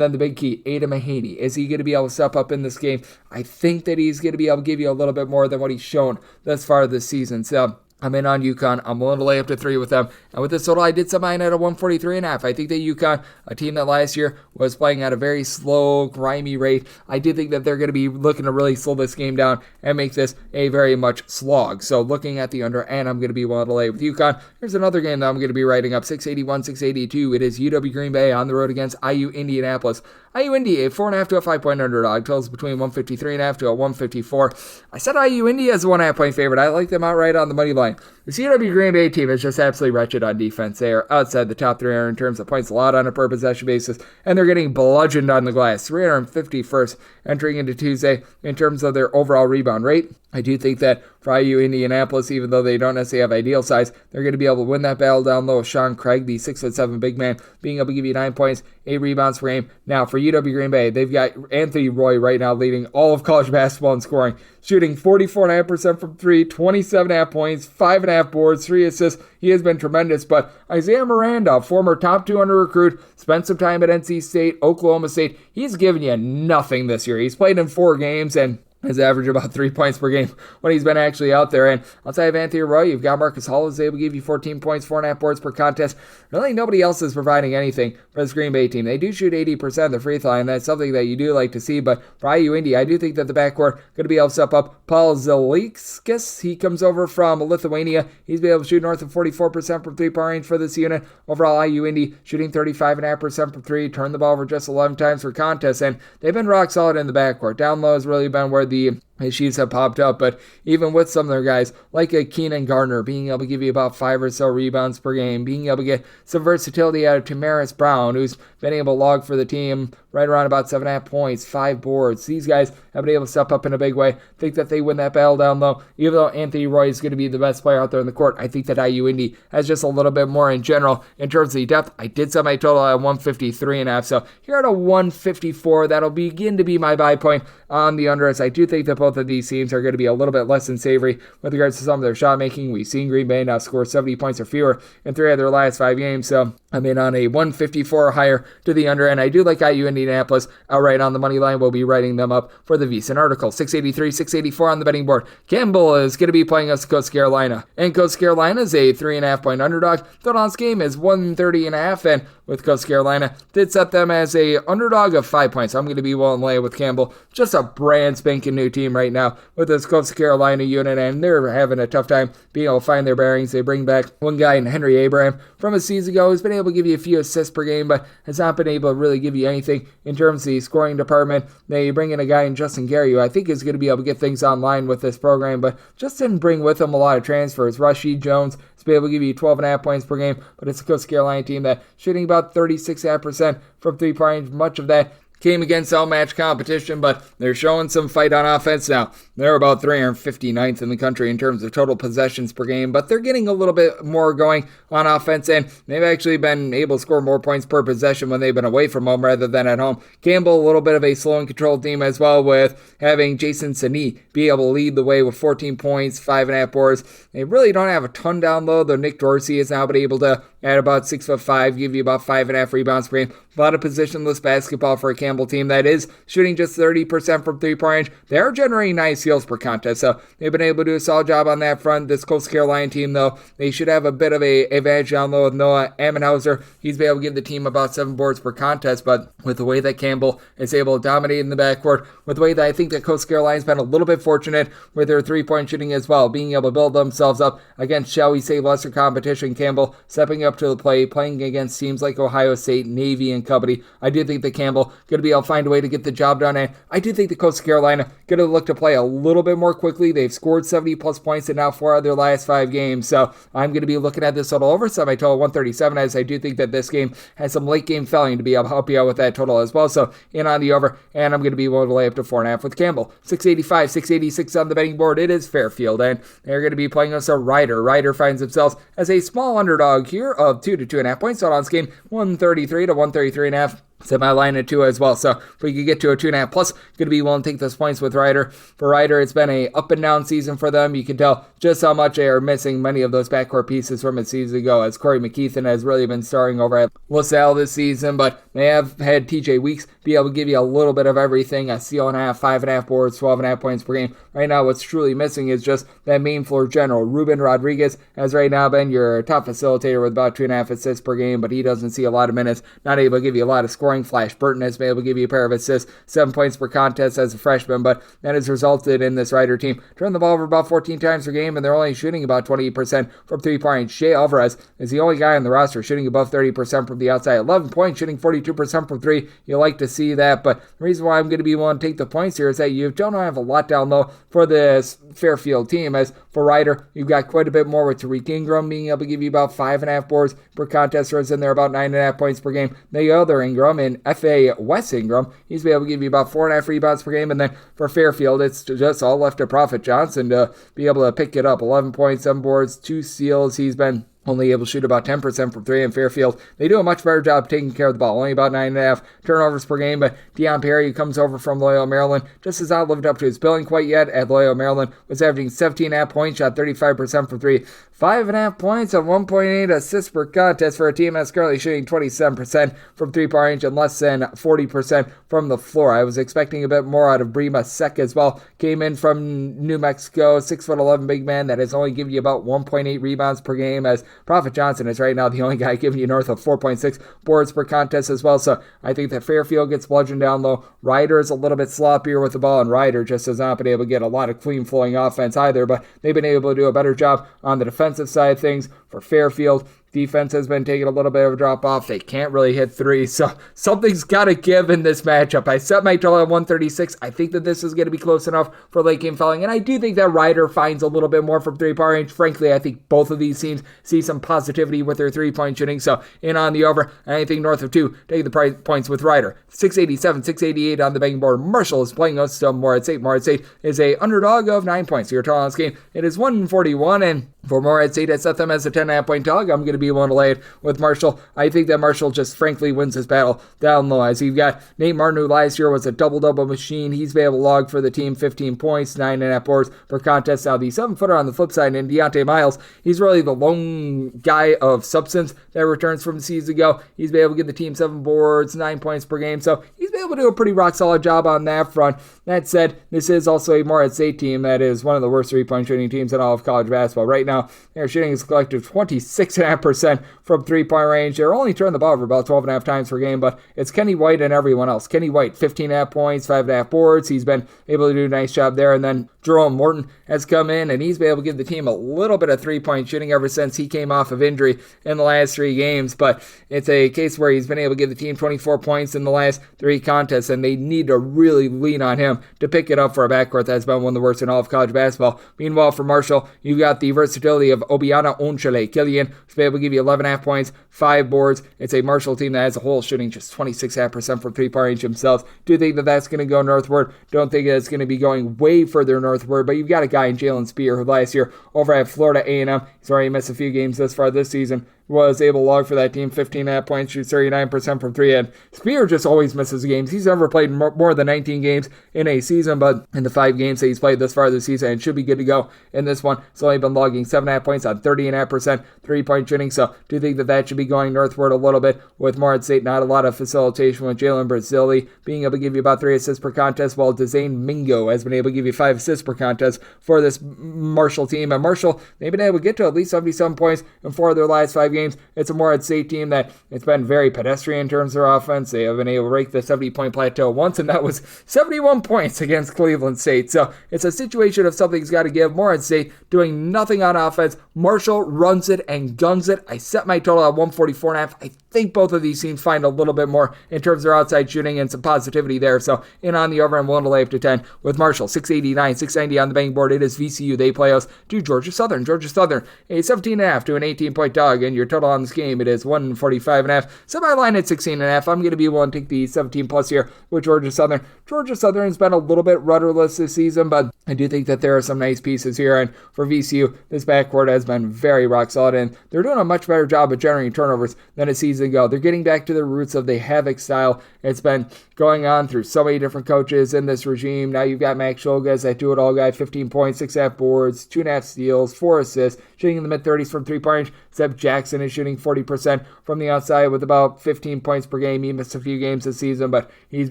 then the big key, Adam Mahaney. Is he going to be able to step up in this game? I think that he's going to be able to give you a little bit more than what he's shown thus far this season. So I'm in on UConn. I'm willing to lay up to 3 with them. And with this total, I did set mine at a 143.5. I think that UConn, a team that last year was playing at a very slow, grimy rate, I do think that they're going to be looking to really slow this game down and make this a very much slog. So looking at the under, and I'm going to be willing to lay with UConn. Here's another game that I'm going to be writing up, 681, 682. It is UW Green Bay on the road against IU Indianapolis. IU Indy, a 4.5 to a 5-point underdog. Totals between 153.5 to a 154. I said IU Indy as a 1.5 point favorite. I like them outright on the money line. The UW Green Bay team is just absolutely wretched on defense. They are outside the top 300 in terms of points allowed on a per possession basis, and they're getting bludgeoned on the glass. 351st entering into Tuesday in terms of their overall rebound rate. I do think that for IU Indianapolis, even though they don't necessarily have ideal size, they're going to be able to win that battle down low with Sean Craig, the 6'7" big man, being able to give you 9 points, 8 rebounds per game. Now, for for UW Green Bay, they've got Anthony Roy right now leading all of college basketball in scoring, shooting 44.5% from three, 27.5 points, 5.5 boards, 3 assists. He has been tremendous. But Isaiah Miranda, former top 200 recruit, spent some time at NC State, Oklahoma State. He's given you nothing this year. He's played in 4 games and has averaged about 3 points per game when he's been actually out there. And outside of Anthony Roy, you've got Marcus Hall, who's able to give you 14 points, 4.5 boards per contest. Really, nobody else is providing anything for this Green Bay team. They do shoot 80% of the free throw, and that's something that you do like to see. But for IU Indy, I do think that the backcourt going to be able to step up. Paul Zelikskis, he comes over from Lithuania. He's been able to shoot north of 44% from three-point range for this unit. Overall, IU Indy shooting 35.5% from three, turned the ball over just 11 times per contest, and they've been rock solid in the backcourt. Down low has really been where the issues have popped up, but even with some of their guys, like a Keenan Gardner, being able to give you about 5 or so rebounds per game, being able to get some versatility out of Tamaris Brown, who's been able to log for the team right around about 7.5 points, 5 boards. These guys have been able to step up in a big way. Think that they win that battle down low. Even though Anthony Roy is going to be the best player out there in the court, I think that IU Indy has just a little bit more in general. In terms of the depth, I did set my total at 153.5, so here at a 154, that'll begin to be my buy point on the under, as I do think that both of these teams are going to be a little bit less than savory with regards to some of their shot making. We've seen Green Bay now score 70 points or fewer in 3 of their last 5 games, so I'm in on a 154 or higher to the under, and I do like IU Indianapolis outright on the money line. We'll be writing them up for the VSiN article. 683, 684 on the betting board. Campbell is going to be playing us Coastal Carolina, and Coastal Carolina is a 3.5 point underdog. Total on this game is 130.5, and with Coastal Carolina, did set them as a underdog of 5 points. I'm going to be willing to lay with Campbell. Just a brand spanking new team right now with this Coastal Carolina unit, and they're having a tough time being able to find their bearings. They bring back one guy in Henry Abraham from a season ago who's been able to give you a few assists per game, but has not been able to really give you anything in terms of the scoring department. They bring in a guy in Justin Gary, who I think is going to be able to get things online with this program, but just didn't bring with him a lot of transfers. Rashid Jones to be able to give you 12.5 points per game, but it's a Coastal Carolina team that shooting about 36.5% from three-point range. Much of that came against outmatched competition, but they're showing some fight on offense now. They're about 359th in the country in terms of total possessions per game, but they're getting a little bit more going on offense, and they've actually been able to score more points per possession when they've been away from home rather than at home. Campbell, a little bit of a slow and controlled team as well, with having Jason Sani be able to lead the way with 14 points, 5.5 boards. They really don't have a ton down low, though Nick Dorsey has now been able to add about 6'5", give you about 5.5 rebounds per game. A lot of positionless basketball for a Campbell team that is shooting just 30% from three-point range. They are generating nice steals per contest, so they've been able to do a solid job on that front. This Coastal Carolina team, though, they should have a bit of a advantage down low with Noah Ammenhauser. He's been able to give the team about 7 boards per contest, but with the way that Campbell is able to dominate in the backcourt, with the way that I think that Coastal Carolina's been a little bit fortunate with their three-point shooting as well, being able to build themselves up against, shall we say, lesser competition. Campbell stepping up to the plate, playing against teams like Ohio State, Navy, and Company. I do think that Campbell going to be able to find a way to get the job done, and I do think that Coastal Carolina going to look to play a little bit more quickly. They've scored 70-plus points in now 4 of their last 5 games, so I'm going to be looking at this total over, so my total 137, as I do think that this game has some late-game fouling to be able to help you out with that total as well, so in on the over, and I'm going to be willing to lay up to 4.5 with Campbell. 685, 686 on the betting board. It is Fairfield, and they're going to be playing us a Ryder. Ryder finds themselves as a small underdog here of 2 to 2.5 points. Total on this game, 133 to 133.5. Set my line at 2 as well, so if we could get to a 2.5 plus, going to be willing to take those points with Ryder. For Ryder, it's been a up and down season for them. You can tell just how much they are missing many of those backcourt pieces from a season ago, as Corey McKeithen has really been starring over at LaSalle this season, but they have had TJ Weeks be able to give you a little bit of everything, a steal and a half, 5.5 boards, 12.5 points per game. Right now, what's truly missing is just that main floor general. Ruben Rodriguez has right now been your top facilitator with about 2.5 assists per game, but he doesn't see a lot of minutes, not able to give you a lot of scoring. Flash Burton has been able to give you a pair of assists, 7 points per contest as a freshman, but that has resulted in this Ryder team turning the ball over about 14 times per game, and they're only shooting about 28% from three-point range. Shea Alvarez is the only guy on the roster shooting above 30% from the outside. 11 points, shooting 42% from three. You like to see that, but the reason why I'm going to be willing to take the points here is that you don't have a lot down low for this Fairfield team. As for Ryder, you've got quite a bit more with Tariq Ingram being able to give you about 5.5 boards per contest, runs in there about 9.5 points per game. The other Ingram in F.A. Wes Ingram, he's been able to give you about 4.5 rebounds per game, and then for Fairfield, it's just all left to Prophet Johnson to be able to pick it up. 11 points, 7 boards, 2 steals. He's been only able to shoot about 10% from three. In Fairfield, they do a much better job taking care of the ball, only about 9.5 turnovers per game. But Deion Perry, who comes over from Loyola, Maryland, just has not lived up to his billing quite yet at Loyola, Maryland, was averaging 17.5 points, shot 35% from three, 5.5 points and 1.8 assists per contest for a team that's currently shooting 27% from three-point range and less than 40% from the floor. I was expecting a bit more out of Brima Sek as well. Came in from New Mexico, 6'11" big man that has only given you about 1.8 rebounds per game, as Prophet Johnson is right now the only guy giving you north of 4.6 boards per contest as well. So I think that Fairfield gets bludgeoned down low. Ryder is a little bit sloppier with the ball, and Ryder just has not been able to get a lot of clean flowing offense either, but they've been able to do a better job on the defensive side of things for Fairfield. Defense has been taking a little bit of a drop off. They can't really hit three, so something's got to give in this matchup. I set my total at 136. I think that this is going to be close enough for late game fouling, and I do think that Ryder finds a little bit more from three-point range. Frankly, I think both of these teams see some positivity with their three-point shooting, so in on the over, anything north of 2, take the points with Ryder. 687, 688 on the betting board. Marshall is playing us to Morehead St. Morehead St is a underdog of 9 points. So your total on this game, it is 141, and for Morehead St, I set them as a 10.5 point dog. I'm going to be willing to lay it with Marshall. I think that Marshall just frankly wins this battle down low, as you've got Nate Martin, who last year was a double-double machine. He's been able to log for the team 15 points, 9.5 boards per contest. Now, the 7-footer on the flip side, and Deontay Miles, he's really the lone guy of substance that returns from the season ago. He's been able to give the team 7 boards, 9 points per game, so he's been able to do a pretty rock-solid job on that front. That said, this is also a Morehead State team that is one of the worst three-point shooting teams in all of college basketball. Right now, they're shooting a collective 26.5% from three-point range. They're only turning the ball over about 12.5 times per game, but it's Kenny White and everyone else. Kenny White, 15.5 points, 5.5 boards. He's been able to do a nice job there. And then Jerome Morton has come in, and he's been able to give the team a little bit of three-point shooting ever since he came off of injury in the last 3 games. But it's a case where he's been able to give the team 24 points in the last 3 contests, and they need to really lean on him to pick it up for a backcourt that's been one of the worst in all of college basketball. Meanwhile, for Marshall, you've got the versatility of Obiana Onchele Killian, who's been able to give you 11.5 points, 5 boards. It's a Marshall team that as a whole shooting just 26.5% from three-point range themselves. Do think that that's going to go northward. Don't think that it's going to be going way further northward, but you've got a guy in Jalen Spear who last year over at Florida A&M, he's already missed a few games thus far this season, was able to log for that team 15.5 points, shoots 39% from three, and Spear just always misses games. He's never played more than 19 games in a season, but in the 5 games that he's played thus far this season, it should be good to go in this one. He's only been logging 7.5 points on 30.5% three-point shooting, so do think that that should be going northward a little bit with Morehead State. Not a lot of facilitation with Jalen Brazili being able to give you about 3 assists per contest, while Dezane Mingo has been able to give you 5 assists per contest for this Marshall team. And Marshall, they've been able to get to at least 77 points in 4 of their last 5 games. It's a Morehead State team that it's been very pedestrian in terms of their offense. They have been able to break the 70-point plateau once, and that was 71 points against Cleveland State. So it's a situation of something's got to give. Morehead State doing nothing on offense. Marshall runs it and guns it. I set my total at 144.5. I think both of these teams find a little bit more in terms of their outside shooting and some positivity there. So in on the over, I'm willing to lay up to 10 with Marshall. 689, 690 on the betting board. It is VCU. They play us to Georgia Southern. Georgia Southern, a 17.5 to an 18-point dog, and your total on this game, it is 145.5. Set my line at 16.5. I'm going to be willing to take the 17 plus here with Georgia Southern. Georgia Southern has been a little bit rudderless this season, but I do think that there are some nice pieces here. And for VCU, this backcourt has been very rock solid, and they're doing a much better job of generating turnovers than a season ago. They're getting back to the roots of the Havoc style. It's been going on through so many different coaches in this regime. Now you've got Max Shulga, that do-it-all guy, 15 points, 6.5 boards, 2.5 steals, 4 assists, shooting in the mid-30s from three-point range. Zeb Jackson is shooting 40% from the outside with about 15 points per game. He missed a few games this season, but he's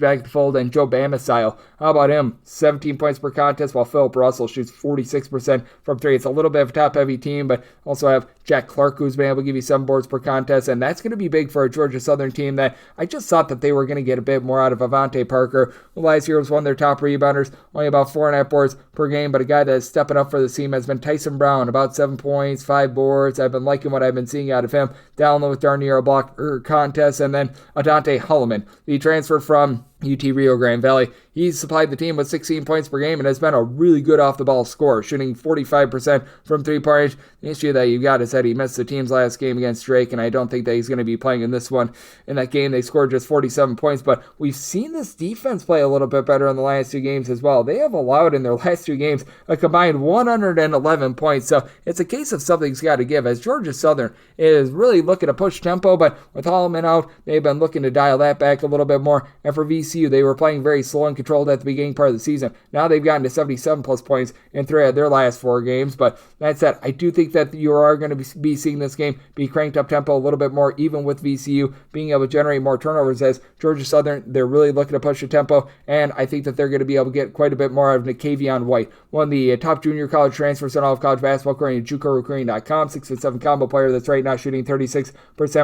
back to fold. And Joe Bama style, how about him? 17 points per contest, while Philip Russell shoots 46% from three. It's a little bit of a top-heavy team, but also have Jack Clark, who's been able to give you 7 boards per contest, and that's going to be big for a Georgia Southern team that I just thought that they were going to get a bit more out of Avante Parker, who last year was one of their top rebounders, only about 4.5 boards per game, but a guy that is stepping up for the team has been Tyson Brown, about 7 points, 5 boards. I've been liking what I've been seeing out of him down low with darn near a block contest. And then Adante Hulliman, the transfer from UT Rio Grande Valley. He's supplied the team with 16 points per game and has been a really good off-the-ball scorer, shooting 45% from three-point range. The issue that you've got is that he missed the team's last game against Drake, and I don't think that he's going to be playing in this one. In that game, they scored just 47 points, but we've seen this defense play a little bit better in the last two games as well. They have allowed in their last two games a combined 111 points, so it's a case of something's got to give, as Georgia Southern is really looking to push tempo, but with Holloman out, they've been looking to dial that back a little bit more, and for VCU, they were playing very slow and controlled at the beginning part of the season. Now they've gotten to 77 plus points in 3 of their last 4 games, but that said, I do think that you are going to be seeing this game be cranked up tempo a little bit more, even with VCU being able to generate more turnovers, as Georgia Southern, they're really looking to push the tempo, and I think that they're going to be able to get quite a bit more out of Nicavion White, one of the top junior college transfers in all of college basketball, according to JUCOrecruiting.com, 6'7" combo player that's right now shooting 36%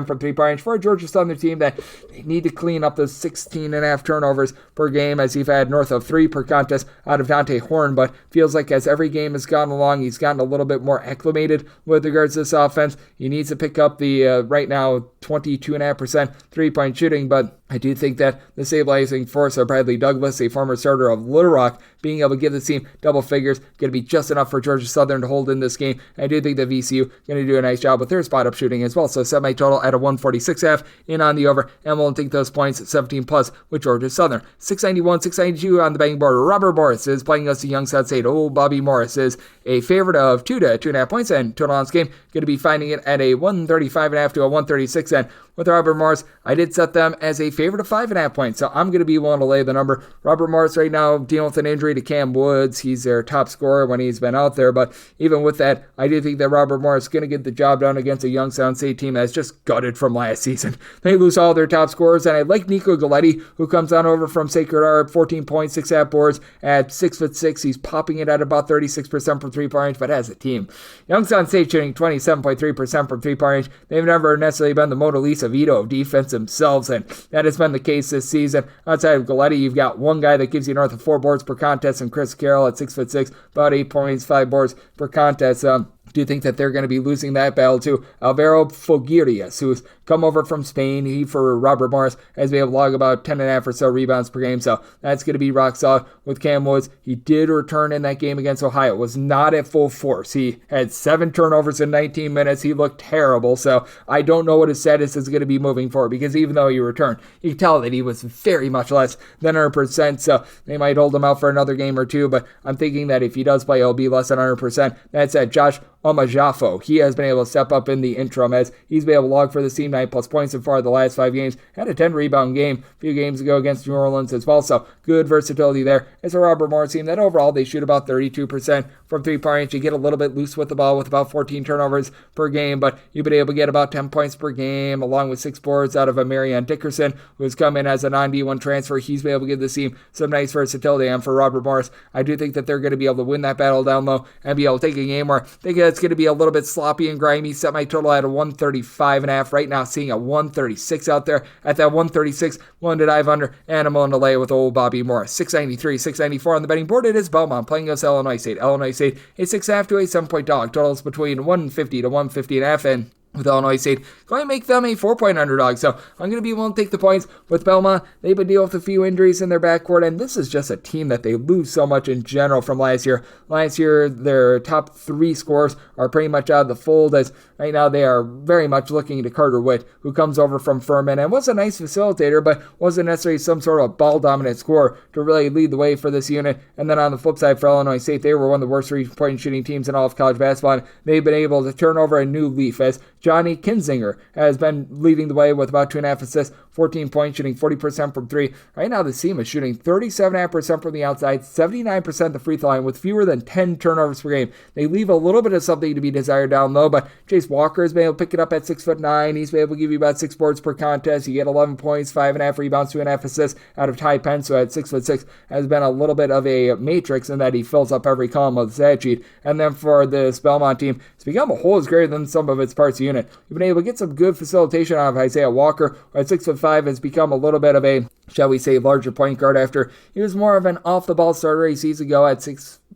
from three-point range for a Georgia Southern team that they need to clean up those 16.5 turnovers per game, as he's had north of 3 per contest out of Dante Horn, but feels like as every game has gone along, he's gotten a little bit more acclimated with regards to this offense. He needs to pick up the, right now, 22.5% three-point shooting, but I do think that the stabilizing force of Bradley Douglas, a former starter of Little Rock, being able to give the team double figures, going to be just enough for Georgia Southern to hold in this game. I do think that VCU going to do a nice job with their spot-up shooting as well. So semi-total at a 146.5 in on the over, and we'll take those points at 17 plus with Georgia Southern. 691, 692 on the betting board. Robert Morris is playing us to Youngstown State. Bobby Morris is a favorite of 2 to 2.5 points, and total on this game going to be finding it at a 135.5 to a 136. And with Robert Morris, I did set them as a favorite of 5.5 points, so I'm going to be willing to lay the number. Robert Morris right now dealing with an injury to Cam Woods. He's their top scorer when he's been out there, but even with that, I do think that Robert Morris is going to get the job done against a Youngstown State team that's just gutted from last season. They lose all their top scorers, and I like Nico Galletti, who comes on over from Sacred Heart, 14 points, 6 half boards at 6'6". He's popping it at about 36% from three-point range, but as a team, Youngstown State shooting 27.3% from three-point range. They've never necessarily been the Mona Lisa Vito of defense themselves, and that has been the case this season. Outside of Galletti, you've got one guy that gives you north of 4 boards per contest, and Chris Carroll at 6'6", about 8 points, 5 boards per contest. Do you think that they're going to be losing that battle to Alvaro Fogirias, who's come over from Spain? He, for Robert Morris, has been able to log about 10.5 or so rebounds per game, so that's going to be rock solid with Cam Woods. He did return in that game against Ohio. It was not at full force. He had 7 turnovers in 19 minutes. He looked terrible, so I don't know what his status is going to be moving forward, because even though he returned, you can tell that he was very much less than 100%, so they might hold him out for another game or two, but I'm thinking that if he does play, it'll be less than 100%. That said, Josh Omajafo, he has been able to step up in the interim, as he's been able to log for the team 9+ points so far the last 5 games. Had a 10 rebound game a few games ago against New Orleans as well, so good versatility there. It's a Robert Morris team that overall they shoot about 32% from three-point range. You get a little bit loose with the ball with about 14 turnovers per game, but you've been able to get about 10 points per game, along with 6 boards out of a Marianne Dickerson, who has come in as a non-D1 transfer. He's been able to give the team some nice versatility, and for Robert Morris, I do think that they're going to be able to win that battle down low and be able to take a game where I think it's going to be a little bit sloppy and grimy. Set my total at a 135.5. Right now, seeing a 136 out there. At that 136, one to dive under, and I'm willing to lay with old Bobby Morris. 693, 694 on the betting board. It is Belmont playing us Illinois State. Illinois State, a 6.5 to a 7-point dog. Totals between 150 to 150.5, and with Illinois State, going to make them a 4-point underdog. So I'm going to be willing to take the points with Belmont. They've been dealing with a few injuries in their backcourt, and this is just a team that they lose so much in general from last year. Last year, their top 3 scorers are pretty much out of the fold, as right now they are very much looking to Carter Witt, who comes over from Furman and was a nice facilitator, but wasn't necessarily some sort of ball-dominant scorer to really lead the way for this unit. And then on the flip side for Illinois State, they were one of the worst 3-point shooting teams in all of college basketball, and they've been able to turn over a new leaf, as Johnny Kinzinger has been leading the way with about 2.5 assists, 14 points, shooting 40% from 3. Right now, the team is shooting 37.5% from the outside, 79% the free throw line, with fewer than 10 turnovers per game. They leave a little bit of something to be desired down low, but Chase Walker has been able to pick it up at 6'9". He's been able to give you about 6 boards per contest. You get 11 points, 5.5 rebounds, 2.5 assists out of Ty Pence, who at 6'6" has been a little bit of a matrix in that he fills up every column of the stat sheet. And then for this Belmont team, it's become a whole is greater than some of its parts unit. You've been able to get some good facilitation out of Isaiah Walker, who at 6'5" has become a little bit of a, shall we say, larger point guard after he was more of an off-the-ball starter a season ago at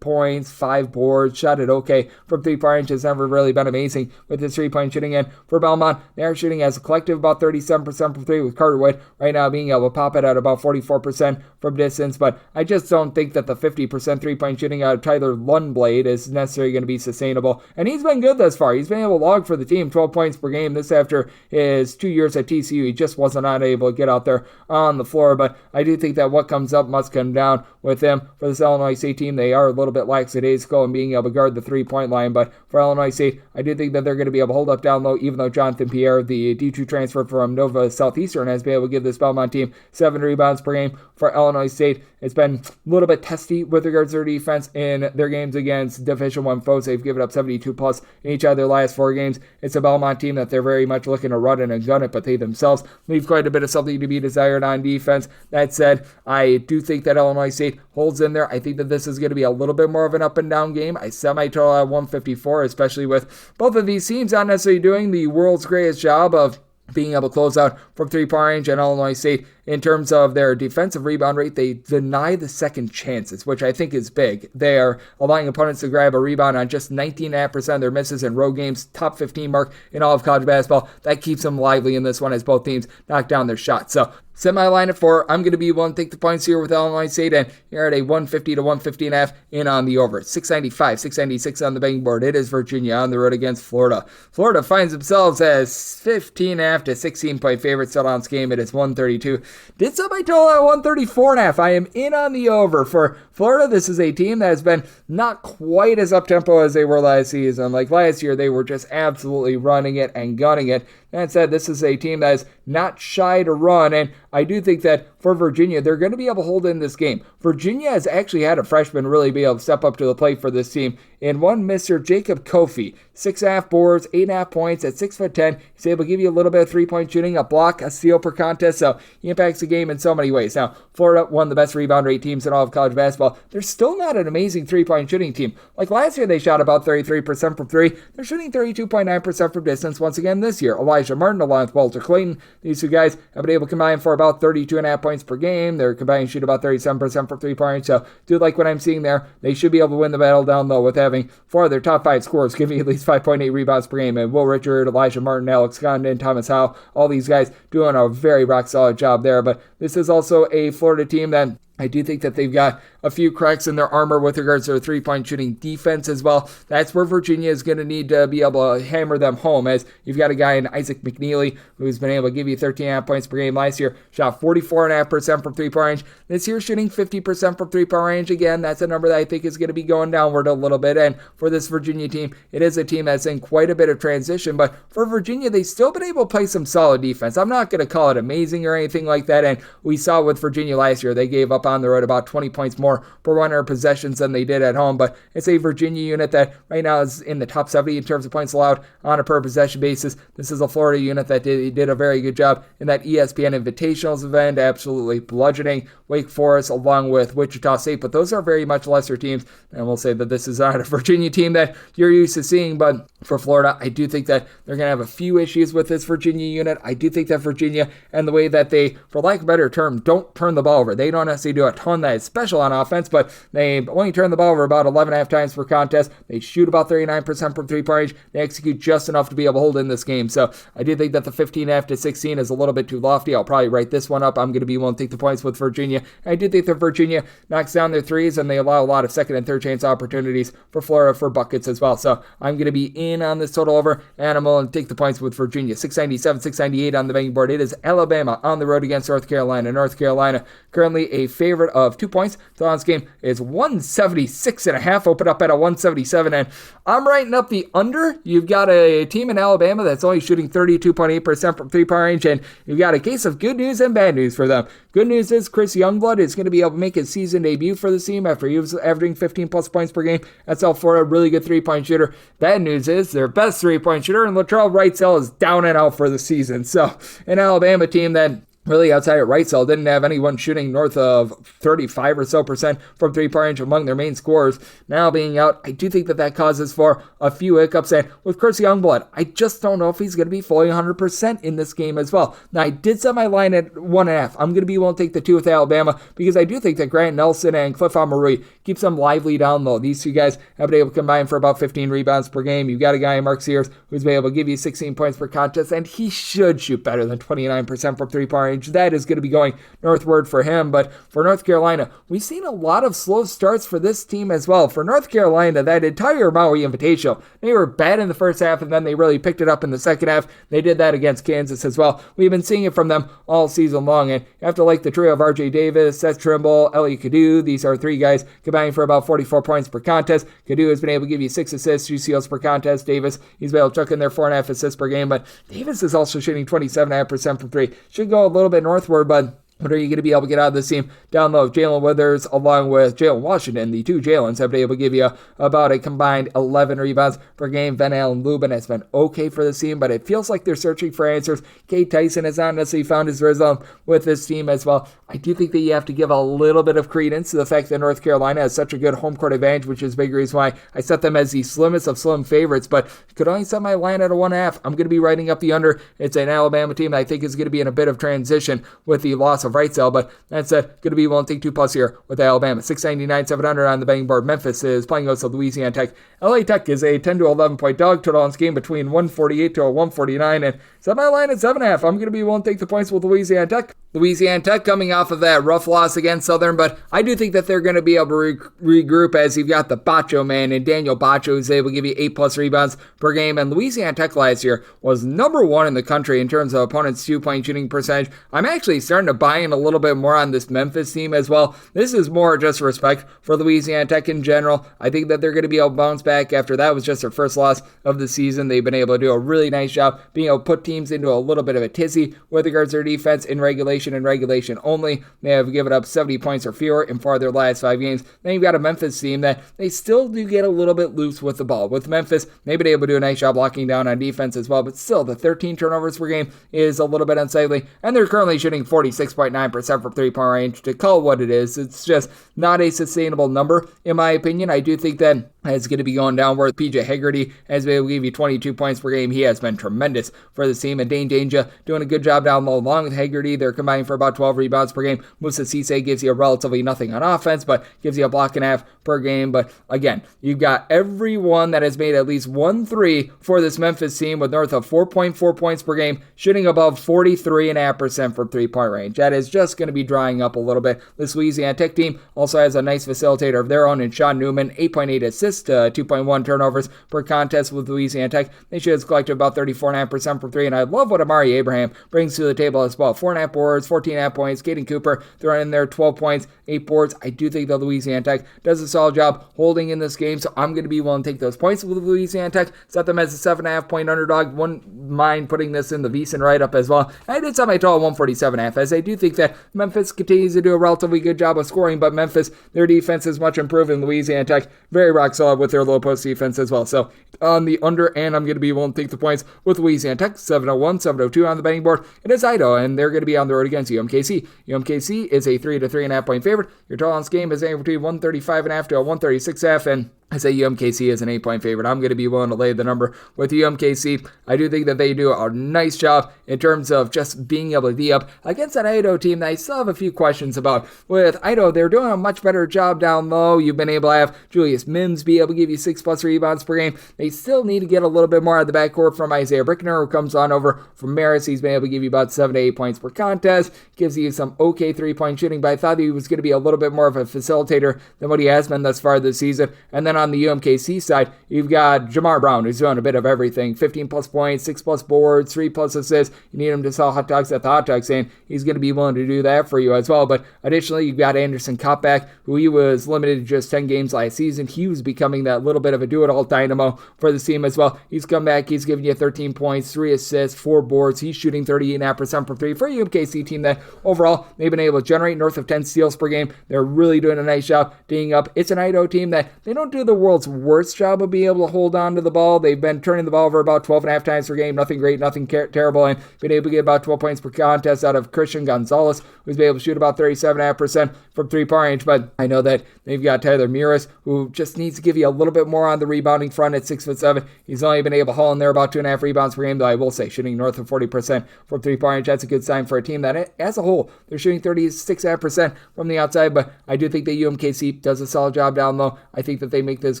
points, 5 boards, shot it okay from 3-point range. Has never really been amazing with his 3-point shooting. And for Belmont, they are shooting as a collective about 37% from 3, with Carter Wood right now being able to pop it at about 44% from distance. But I just don't think that the 50% 3-point shooting out of Tyler Lundblade is necessarily going to be sustainable. And he's been good thus far. He's been able to log for the team 12 points per game. This after his 2 years at TCU. He just wasn't able to get out there on the floor. But I do think that what comes up must come down with him. For this Illinois State team, they are a little bit lackadaisical in being able to guard the 3-point line. But for Illinois State, I do think that they're going to be able to hold up down low, even though Jonathan Pierre, the D2 transfer from Nova Southeastern, has been able to give this Belmont team 7 rebounds per game. For Illinois State, it's been a little bit testy with regards to their defense in their games against Division I foes. They've given up 72 plus in each of their last 4 games. It's a Belmont team that they're very much looking to run it and gun it, but they themselves leave quite a bit of something to be desired on defense. That said, I do think that Illinois State holds in there. I think that this is going to be a little bit more of an up and down game. I set my total at 154, especially with both of these teams not necessarily doing the world's greatest job of being able to close out from 3-point range. And Illinois State, in terms of their defensive rebound rate, they deny the second chances, which I think is big. They are allowing opponents to grab a rebound on just 19.5% of their misses in road games, top 15 mark in all of college basketball. That keeps them lively in this one as both teams knock down their shots. So set my line at 4. I'm going to be willing to take the points here with Illinois State, and you're at a 150 to 150.5 in on the over. 695, 696 on the betting board. It is Virginia on the road against Florida. Florida finds themselves as 15.5 to 16-point favorites still on this game. It is 132. Did set my total at 134.5. I am in on the over for Florida. This is a team that has been not quite as up-tempo as they were last season. Like last year, they were just absolutely running it and gunning it. That said, this is a team that is not shy to run, and I do think that for Virginia, they're going to be able to hold in this game. Virginia has actually had a freshman really be able to step up to the plate for this team. In one, Mr. Jacob Kofi, 6.5 boards, 8.5 points at 6'10". He's able to give you a little bit of 3-point shooting, a block, a steal per contest, so he impacts the game in so many ways. Now, Florida, one of the best rebound rate teams in all of college basketball. They're still not an amazing 3-point shooting team. Like last year, they shot about 33% from 3. They're shooting 32.9% from distance once again this year. Elijah Martin along with Walter Clayton. These two guys have been able to combine for about 32.5 points per game. They're combining shoot about 37% from 3-point range. So do like what I'm seeing there. They should be able to win the battle down low with having 4 of their top 5 scorers giving at least 5.8 rebounds per game. And Will Richard, Elijah Martin, Alex Condon, Thomas Howe, all these guys doing a very rock solid job there. But this is also a Florida team that I do think that they've got a few cracks in their armor with regards to their 3-point shooting defense as well. That's where Virginia is going to need to be able to hammer them home, as you've got a guy in Isaac McNeely who's been able to give you 13.5 points per game last year, shot 44.5% from 3-point range. This year shooting 50% from 3-point range. Again, that's a number that I think is going to be going downward a little bit. And for this Virginia team, it is a team that's in quite a bit of transition, but for Virginia, they've still been able to play some solid defense. I'm not going to call it amazing or anything like that, and we saw with Virginia last year, they gave up on the road about 20 points more per 100 possessions than they did at home. But it's a Virginia unit that right now is in the top 70 in terms of points allowed on a per possession basis. This is a Florida unit that did a very good job in that ESPN Invitationals event, absolutely bludgeoning Wake Forest along with Wichita State. But those are very much lesser teams, and we'll say that this is not a Virginia team that you're used to seeing. But for Florida, I do think that they're going to have a few issues with this Virginia unit. I do think that Virginia, and the way that they, for lack of a better term, don't turn the ball over. They don't necessarily do a ton that is special on offense, but they only turn the ball over about 11.5 times per contest. They shoot about 39% from 3-point range. They execute just enough to be able to hold in this game. So I do think that the 15.5 to 16 is a little bit too lofty. I'll probably write this one up. I'm going to be willing to take the points with Virginia. I do think that Virginia knocks down their threes, and they allow a lot of second and third chance opportunities for Florida for buckets as well. So I'm going to be in on this total over, and I'm willing to take the points with Virginia. 697, 698 on the betting board. It is Alabama on the road against North Carolina. North Carolina currently a favorite of 2 points. The last game is 176.5, open up at a 177, and I'm writing up the under. You've got a team in Alabama that's only shooting 32.8% from 3-point range, and you've got a case of good news and bad news for them. Good news is Chris Youngblood is going to be able to make his season debut for the team after he was averaging 15 plus points per game at South Florida, really good 3-point shooter. Bad news is their best 3-point shooter, and Latrell Wrightsell, is down and out for the season. So an Alabama team that really outside of Wrightsell, didn't have anyone shooting north of 35 or so percent from three-point range among their main scorers. Now being out, I do think that causes for a few hiccups. And with Chris Youngblood, I just don't know if he's going to be fully 100% in this game as well. Now, I did set my line at 1.5. I'm going to be willing to take the 2 with Alabama because I do think that Grant Nelson and Cliff Amarui keeps them lively down low. These two guys have been able to combine for about 15 rebounds per game. You've got a guy in Mark Sears who's been able to give you 16 points per contest, and he should shoot better than 29% from three-point range. That is going to be going northward for him. But for North Carolina, we've seen a lot of slow starts for this team as well. For North Carolina, that entire Maui Invitational, they were bad in the first half, and then they really picked it up in the second half. They did that against Kansas as well. We've been seeing it from them all season long, and you have to like the trio of R.J. Davis, Seth Trimble, Elliot Kadu. These are three guys combining for about 44 points per contest. Kadu has been able to give you 6 assists, 2 steals per contest. Davis, he's been able to chuck in there 4.5 assists per game, but Davis is also shooting 27.5% from three. Should go a little bit northward, but what are you going to be able to get out of this team down low? Jalen Withers along with Jalen Washington, the two Jalens, have been able to give you about a combined 11 rebounds per game. Van Allen Lubin has been okay for this team, but it feels like they're searching for answers. Cade Tyson has not necessarily found his rhythm with this team as well. I do think that you have to give a little bit of credence to the fact that North Carolina has such a good home court advantage, which is a big reason why I set them as the slimmest of slim favorites, but could only set my line at a 1.5. I'm going to be writing up the under. It's an Alabama team that I think is going to be in a bit of transition with the loss of Wrightsell, but that said, going to be willing to take 2+ here with Alabama. 699, 700 on the betting board. Memphis is playing against Louisiana Tech. LA Tech is a 10 to 11 point dog total on this game between 148 to 149, and set my line at 7.5. I'm going to be willing to take the points with Louisiana Tech. Louisiana Tech coming off of that rough loss against Southern, but I do think that they're going to be able to regroup as you've got the Bacho man and Daniel Bacho who's able to give you 8+ rebounds per game. And Louisiana Tech last year was number 1 in the country in terms of opponents' 2-point shooting percentage. I'm actually starting to buy in a little bit more on this Memphis team as well. This is more just respect for Louisiana Tech in general. I think that they're going to be able to bounce back after that was just their first loss of the season. They've been able to do a really nice job being able to put teams into a little bit of a tizzy with regards to their defense in regulation and regulation only. They have given up 70 points or fewer in 4 of their last 5 games. Then you've got a Memphis team that they still do get a little bit loose with the ball. With Memphis, they've been able to do a nice job locking down on defense as well, but still the 13 turnovers per game is a little bit unsightly, and they're currently shooting 46.9% from three-point range. To call what it is, it's just not a sustainable number in my opinion. I do think that it's going to be going downward. PJ Hegarty has been able to give you 22 points per game. He has been tremendous for this team, and Dane Danger doing a good job down low along with Hegarty. They're combining for about 12 rebounds per game. Musa Cisse gives you relatively nothing on offense, but gives you a block and a half per game. But again, you've got everyone that has made at least 1 3 for this Memphis team with north of 4.4 points per game, shooting above 43.5% from three-point range. That is just going to be drying up a little bit. This Louisiana Tech team also has a nice facilitator of their own in Sean Newman, 8.8 assists, 2.1 turnovers per contest with Louisiana Tech. They should have collected about 34.5% from 3, and I love what Amari Abraham brings to the table as well. 4.5 boards, 14.5 points. Caden Cooper throwing in there 12 points, 8 boards. I do think that Louisiana Tech does a solid job holding in this game, so I'm going to be willing to take those points with Louisiana Tech, set them as a 7.5 point underdog. Wouldn't mind putting this in the VEASAN write-up as well. I did set my total 147.5, as I do think that Memphis continues to do a relatively good job of scoring, but Memphis, their defense is much improved, and Louisiana Tech very rock solid with their low post defense as well. So on the under, and I'm going to be willing to take the points with Louisiana Tech. 701, 702 on the betting board. It is Idaho, and they're going to be on the road against UMKC. UMKC is a 3 to 3.5 point favorite. Your total on this game is anywhere between 135.5 to 136.5, and I say UMKC is an 8-point favorite. I'm going to be willing to lay the number with UMKC. I do think that they do a nice job in terms of just being able to D up against that Idaho team that I still have a few questions about. With Idaho, they're doing a much better job down low. You've been able to have Julius Mims be able to give you 6+ rebounds per game. They still need to get a little bit more out of the backcourt from Isaiah Brickner, who comes on over from Marist. He's been able to give you about 7 to 8 points per contest. Gives you some okay 3-point shooting, but I thought he was going to be a little bit more of a facilitator than what he has been thus far this season. And then on the UMKC side, you've got Jamar Brown, who's doing a bit of everything. 15+ points, 6+ boards, 3+ assists. You need him to sell hot dogs at the hot dog stand. He's going to be willing to do that for you as well. But additionally, you've got Anderson Koppak, who he was limited to just 10 games last season. He was becoming that little bit of a do-it-all dynamo for the team as well. He's come back. He's given you 13 points, 3 assists, assists, 4 boards. He's shooting 38.5% from 3 for a UMKC team that overall they've been able to generate north of 10 steals per game. They're really doing a nice job digging up. It's an Idaho team that they don't do the world's worst job of being able to hold on to the ball. They've been turning the ball over about 12.5 times per game. Nothing great, nothing terrible, and been able to get about 12 points per contest out of Christian Gonzalez, who's been able to shoot about 37.5% from 3-point range. But I know that they've got Tyler Miras, who just needs to give you a little bit more on the rebounding front at 6'7". He's only been able to haul in there about 2.5 rebounds per game, though I will say shooting north of 40% from 3-point range. That's a good sign for a team that, as a whole, they're shooting 36.5% from the outside. But I do think that UMKC does a solid job down low. I think that they make this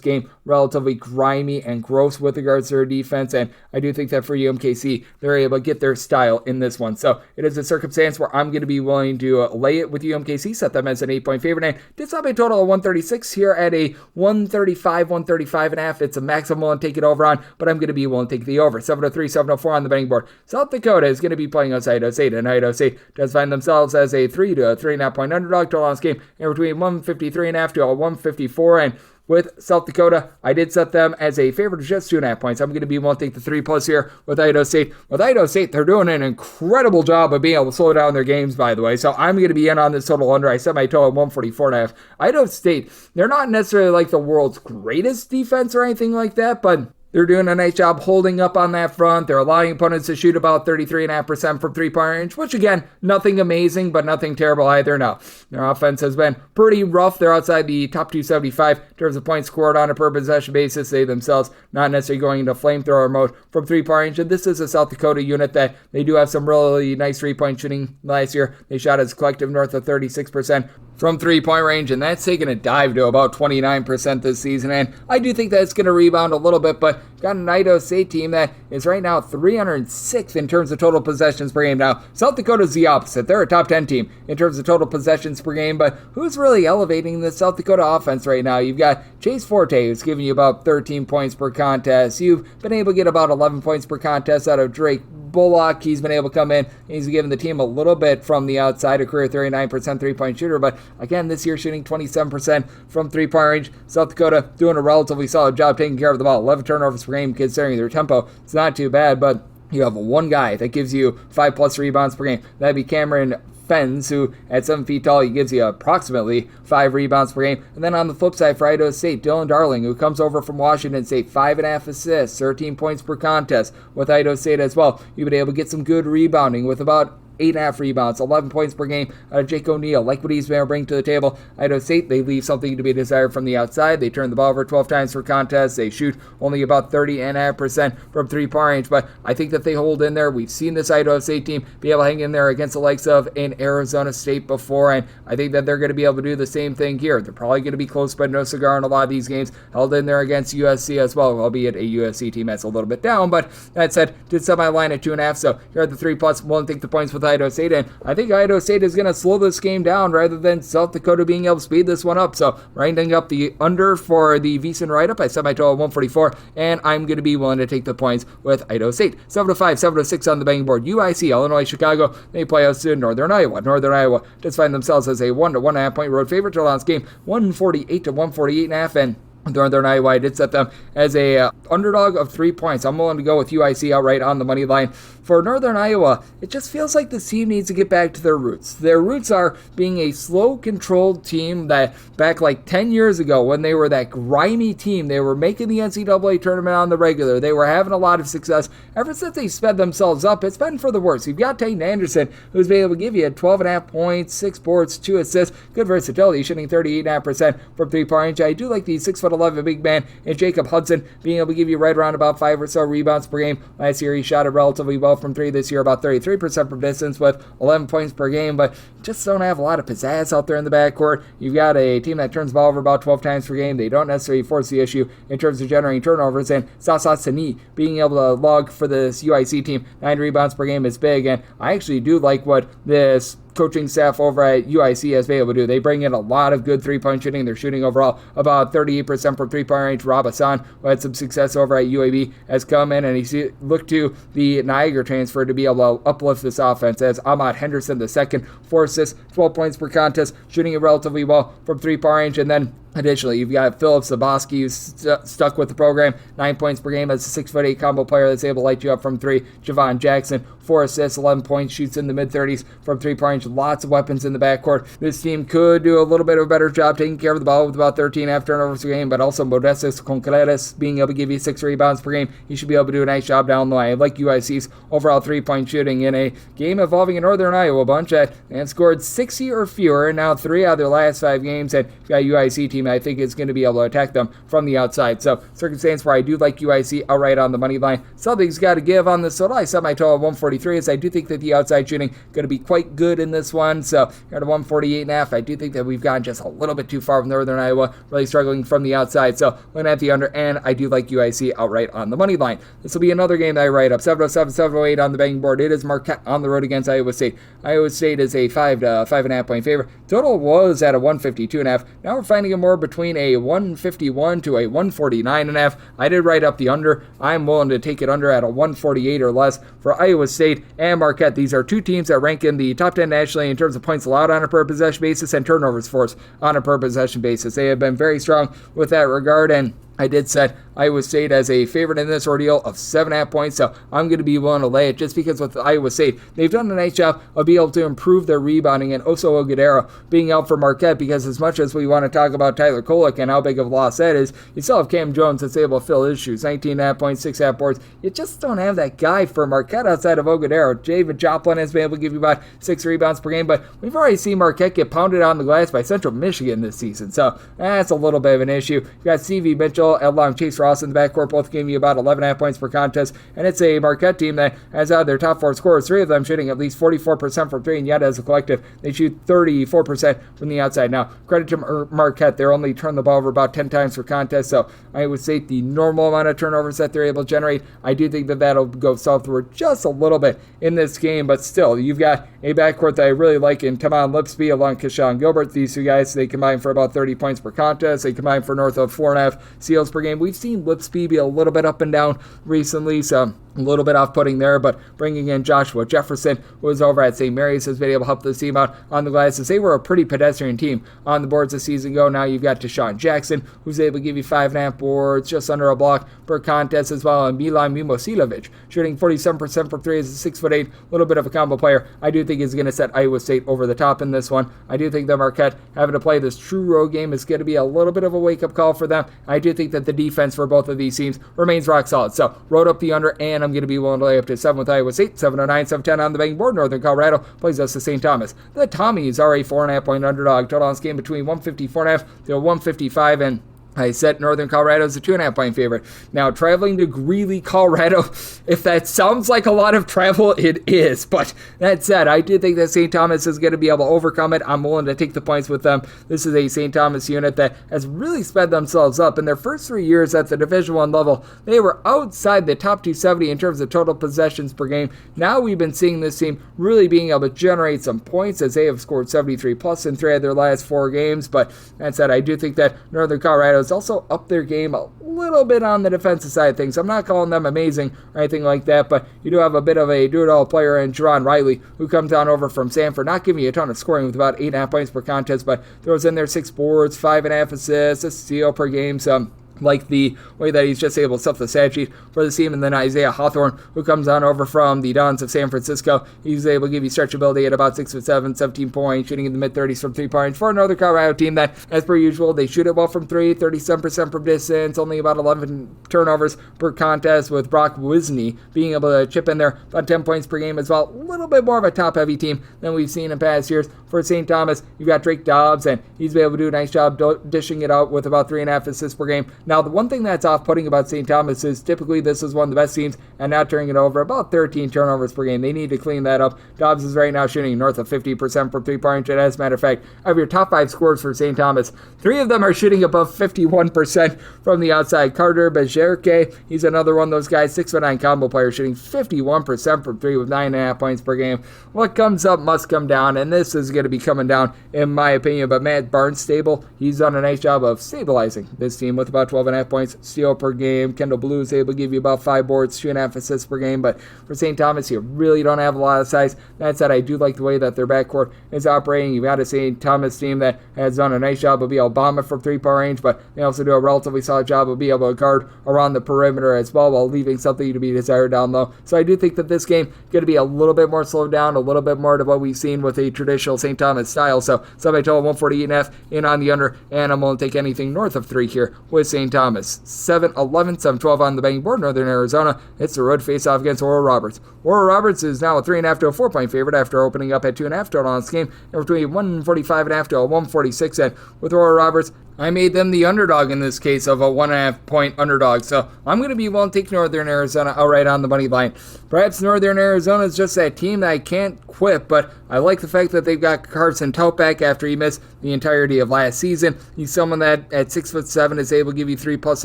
game relatively grimy and gross with regards to their defense, and I do think that for UMKC, they're able to get their style in this one. So it is a circumstance where I'm going to be willing to lay it with UMKC, set them as an 8-point favorite, and did stop a total of 136 here at a 135.5. It's a maximum and take it over on, but I'm going to be willing to take the over. 703, 704 on the betting board. South Dakota is going to be playing against Idaho State, and Idaho State does find themselves as a 3 to a 3.5 point underdog. Total on this game in between 153.5 to a 154, and with South Dakota, I did set them as a favorite of just 2.5 points. I'm going to be willing to take the 3+ here with Idaho State. With Idaho State, they're doing an incredible job of being able to slow down their games, by the way. So I'm going to be in on this total under. I set my total at 144.5. Idaho State, they're not necessarily like the world's greatest defense or anything like that, but they're doing a nice job holding up on that front. They're allowing opponents to shoot about 33.5% from 3-point range, which again, nothing amazing, but nothing terrible either. No, their offense has been pretty rough. They're outside the top 275 in terms of points scored on a per possession basis. They themselves not necessarily going into flamethrower mode from 3-point range. And this is a South Dakota unit that they do have some really nice 3-point shooting last year. They shot as a collective north of 36% from 3-point range, and that's taken a dive to about 29% this season. And I do think that it's going to rebound a little bit, but got an Idaho State team that is right now 306th in terms of total possessions per game. Now, South Dakota's the opposite. They're a top 10 team in terms of total possessions per game, but who's really elevating the South Dakota offense right now? You've got Chase Forte, who's giving you about 13 points per contest. You've been able to get about 11 points per contest out of Drake Bullock. He's been able to come in. He's given the team a little bit from the outside, a career 39% 3-point shooter, but again, this year shooting 27% from 3-point range. South Dakota doing a relatively solid job taking care of the ball. 11 turnovers per game considering their tempo. It's not too bad, but you have one guy that gives you 5+ rebounds per game. That'd be Cameron Fens, who at 7 feet tall, he gives you approximately 5 rebounds per game. And then on the flip side for Idaho State, Dylan Darling, who comes over from Washington State, 5.5 assists, 13 points per contest with Idaho State as well. You've been able to get some good rebounding with about 8.5 rebounds, 11 points per game out of Jake O'Neal. Like what he's been able to bring to the table. Idaho State, they leave something to be desired from the outside. They turn the ball over 12 times per contest. They shoot only about 30.5% from 3-point range, but I think that they hold in there. We've seen this Idaho State team be able to hang in there against the likes of an Arizona State before, and I think that they're going to be able to do the same thing here. They're probably going to be close, but no cigar in a lot of these games. Held in there against USC as well, albeit a USC team that's a little bit down, but that said, did set my line at 2.5, so here are the 3+. Won't take the points with Idaho State, and I think Idaho State is going to slow this game down rather than South Dakota being able to speed this one up. So rounding up the under for the VEASAN write-up, I set my total at 144, and I'm going to be willing to take the points with Idaho State. 705, 706 on the betting board. UIC, Illinois, Chicago, they play out to Northern Iowa. Northern Iowa just find themselves as a 1 to 1.5 point road favorite. Total on this game, 148 to 148.5, and Northern Iowa, I did set them as a underdog of 3 points. I'm willing to go with UIC outright on the money line. For Northern Iowa, it just feels like the team needs to get back to their roots. Their roots are being a slow, controlled team that back like 10 years ago when they were that grimy team, they were making the NCAA tournament on the regular. They were having a lot of success. Ever since they sped themselves up, it's been for the worse. You've got Tayton Anderson, who's been able to give you 12.5 points, 6 boards, 2 assists, good versatility, shooting 38.5% from 3-point range. I do like the 6'11" big man and Jacob Hudson being able to give you right around about 5 or so rebounds per game. Last year, he shot it relatively well from 3. This year, about 33% from distance with 11 points per game, but just don't have a lot of pizzazz out there in the backcourt. You've got a team that turns the ball over about 12 times per game. They don't necessarily force the issue in terms of generating turnovers, and Sasa Sani being able to log for this UIC team 9 rebounds per game is big, and I actually do like what this coaching staff over at UIC has been able to do. They bring in a lot of good 3-point shooting. They're shooting overall about 38% from 3-point range. Rob Hassan, who had some success over at UAB, has come in and he's looked to the Niagara transfer to be able to uplift this offense as Ahmad Henderson II, 4 assists, 12 points per contest, shooting it relatively well from 3-point range. And then Additionally, you've got Philip Zaboski, who's stuck with the program, 9 points per game as a 6'8" combo player that's able to light you up from three. Javon Jackson, 4 assists, 11 points, shoots in the mid-30s from three-point range. Lots of weapons in the backcourt. This team could do a little bit of a better job taking care of the ball with about 13.5 turnovers per game, but also Modestas Concreras being able to give you 6 rebounds per game. You should be able to do a nice job down low. I like UIC's overall three-point shooting in a game involving a Northern Iowa bunch that have scored 60 or fewer, now 3 out of their last 5 games, and you've got a UIC team I think is going to be able to attack them from the outside. So, circumstance where I do like UIC outright on the money line. Something's got to give on this total. I set my total at 143 as I do think that the outside shooting going to be quite good in this one. So, you're at a 148.5. I do think that we've gone just a little bit too far from Northern Iowa, really struggling from the outside. So, looking at the under, and I do like UIC outright on the money line. This will be another game that I write up. 707, 708 on the betting board. It is Marquette on the road against Iowa State. Iowa State is a 5 to 5.5 point favorite. Total was at a 152.5. Now we're finding it more between a 151 to a 149.5. I did write up the under. I'm willing to take it under at a 148 or less for Iowa State and Marquette. These are two teams that rank in the top 10 nationally in terms of points allowed on a per possession basis and turnovers forced on a per possession basis. They have been very strong with that regard, and I did set Iowa State as a favorite in this ordeal of 7.5 points, so I'm going to be willing to lay it just because with Iowa State, they've done a nice job of being able to improve their rebounding, and Oso Ogudero being out for Marquette, because as much as we want to talk about Tyler Kolek and how big of a loss that is, you still have Cam Jones that's able to fill his shoes, 19.5 points, 6.5 boards. You just don't have that guy for Marquette outside of Ogudero. David Joplin has been able to give you about 6 rebounds per game, but we've already seen Marquette get pounded on the glass by Central Michigan this season, so that's a little bit of an issue. You got Stevie Mitchell along Chase Ross in the backcourt, both giving you about 11.5 points per contest, and it's a Marquette team that has out of their top 4 scorers, 3 of them shooting at least 44% from 3, and yet as a collective, they shoot 34% from the outside. Now, credit to Marquette, they're only turned the ball over about 10 times per contest, so I would say the normal amount of turnovers that they're able to generate, I do think that that'll go southward just a little bit in this game, but still, you've got a backcourt that I really like in Tamon Lipsby along Keshawn Gilbert. These two guys, they combine for about 30 points per contest. They combine for north of 4.5 steals per game. We've seen Lipsby be a little bit up and down recently, so a little bit off-putting there, but bringing in Joshua Jefferson, who was over at St. Mary's, has been able to help this team out on the glass, as they were a pretty pedestrian team on the boards a season ago. Now you've got Deshaun Jackson, who's able to give you 5.5 boards, just under a block per contest as well, and Milan Mimosilovic, shooting 47% from 3 as a 6'8", little bit of a combo player. I do think is going to set Iowa State over the top in this one. I do think that Marquette having to play this true road game is going to be a little bit of a wake-up call for them. I do think that the defense for both of these teams remains rock solid. So, wrote up the under, and I'm going to be willing to lay up to 7 with Iowa State. 709, 710 on the betting board. Northern Colorado plays us to St. Thomas. The Tommies are a 4.5 point underdog. Total on this game between 154.5 to 155, and I set Northern Colorado as a 2.5 point favorite. Now, traveling to Greeley, Colorado, if that sounds like a lot of travel, it is. But that said, I do think that St. Thomas is going to be able to overcome it. I'm willing to take the points with them. This is a St. Thomas unit that has really sped themselves up. In their first 3 years at the Division I level, they were outside the top 270 in terms of total possessions per game. Now we've been seeing this team really being able to generate some points, as they have scored 73 plus in 3 of their last 4 games. But that said, I do think that Northern Colorado also up their game a little bit on the defensive side of things. I'm not calling them amazing or anything like that, but you do have a bit of a do-it-all player in Jerron Riley, who comes on over from Sanford, not giving you a ton of scoring with about 8.5 points per contest, but throws in there 6 boards, 5.5 assists, a steal per game, so like the way that he's just able to stuff the stat sheet for the team. And then Isaiah Hawthorne, who comes on over from the Dons of San Francisco. He's able to give you stretchability at about 6'7", 17 points, shooting in the mid-30s from 3-point for another Colorado team that, as per usual, they shoot it well from 3, 37% from distance, only about 11 turnovers per contest, with Brock Wisney being able to chip in there about 10 points per game as well. A little bit more of a top-heavy team than we've seen in past years. For St. Thomas, you've got Drake Dobbs, and he's been able to do a nice job dishing it out with about 3.5 assists per game. Now, the one thing that's off-putting about St. Thomas is typically this is one of the best teams, and now turning it over about 13 turnovers per game. They need to clean that up. Dobbs is right now shooting north of 50% from 3-point. And as a matter of fact, of your top 5 scorers for St. Thomas, 3 of them are shooting above 51% from the outside. Carter Bejerke, he's another one of those guys, 6'9" combo player, shooting 51% from 3 with 9.5 points per game. What comes up must come down, and this is going to be coming down, in my opinion. But Matt Barnstable, he's done a nice job of stabilizing this team with about 12.5 points, steal per game. Kendall Blue is able to give you about 5 boards, 2.5 assists per game. But for St. Thomas, you really don't have a lot of size. That said, I do like the way that their backcourt is operating. You've got a St. Thomas team that has done a nice job of being able to bomb it from 3-point range, but they also do a relatively solid job of being able to guard around the perimeter as well, while leaving something to be desired down low. So I do think that this game going to be a little bit more slowed down, a little bit more to what we've seen with a traditional St. Thomas style. So somebody told 148.5 in on the under, and I'm going to take anything north of 3 here with St. Thomas. 7-11, 7-12 on the betting board. Northern Arizona, it's the road face-off against Oral Roberts. Oral Roberts is now a 3.5 to a 4-point favorite after opening up at 2.5 total on this game, and between 145.5 to a 146. And with Oral Roberts, I made them the underdog in this case of a 1.5 point underdog. So I'm going to be willing to take Northern Arizona outright on the money line. Perhaps Northern Arizona is just that team that I can't quit, but I like the fact that they've got Carson Tout back after he missed the entirety of last season. He's someone that at 6'7" is able to give you 3+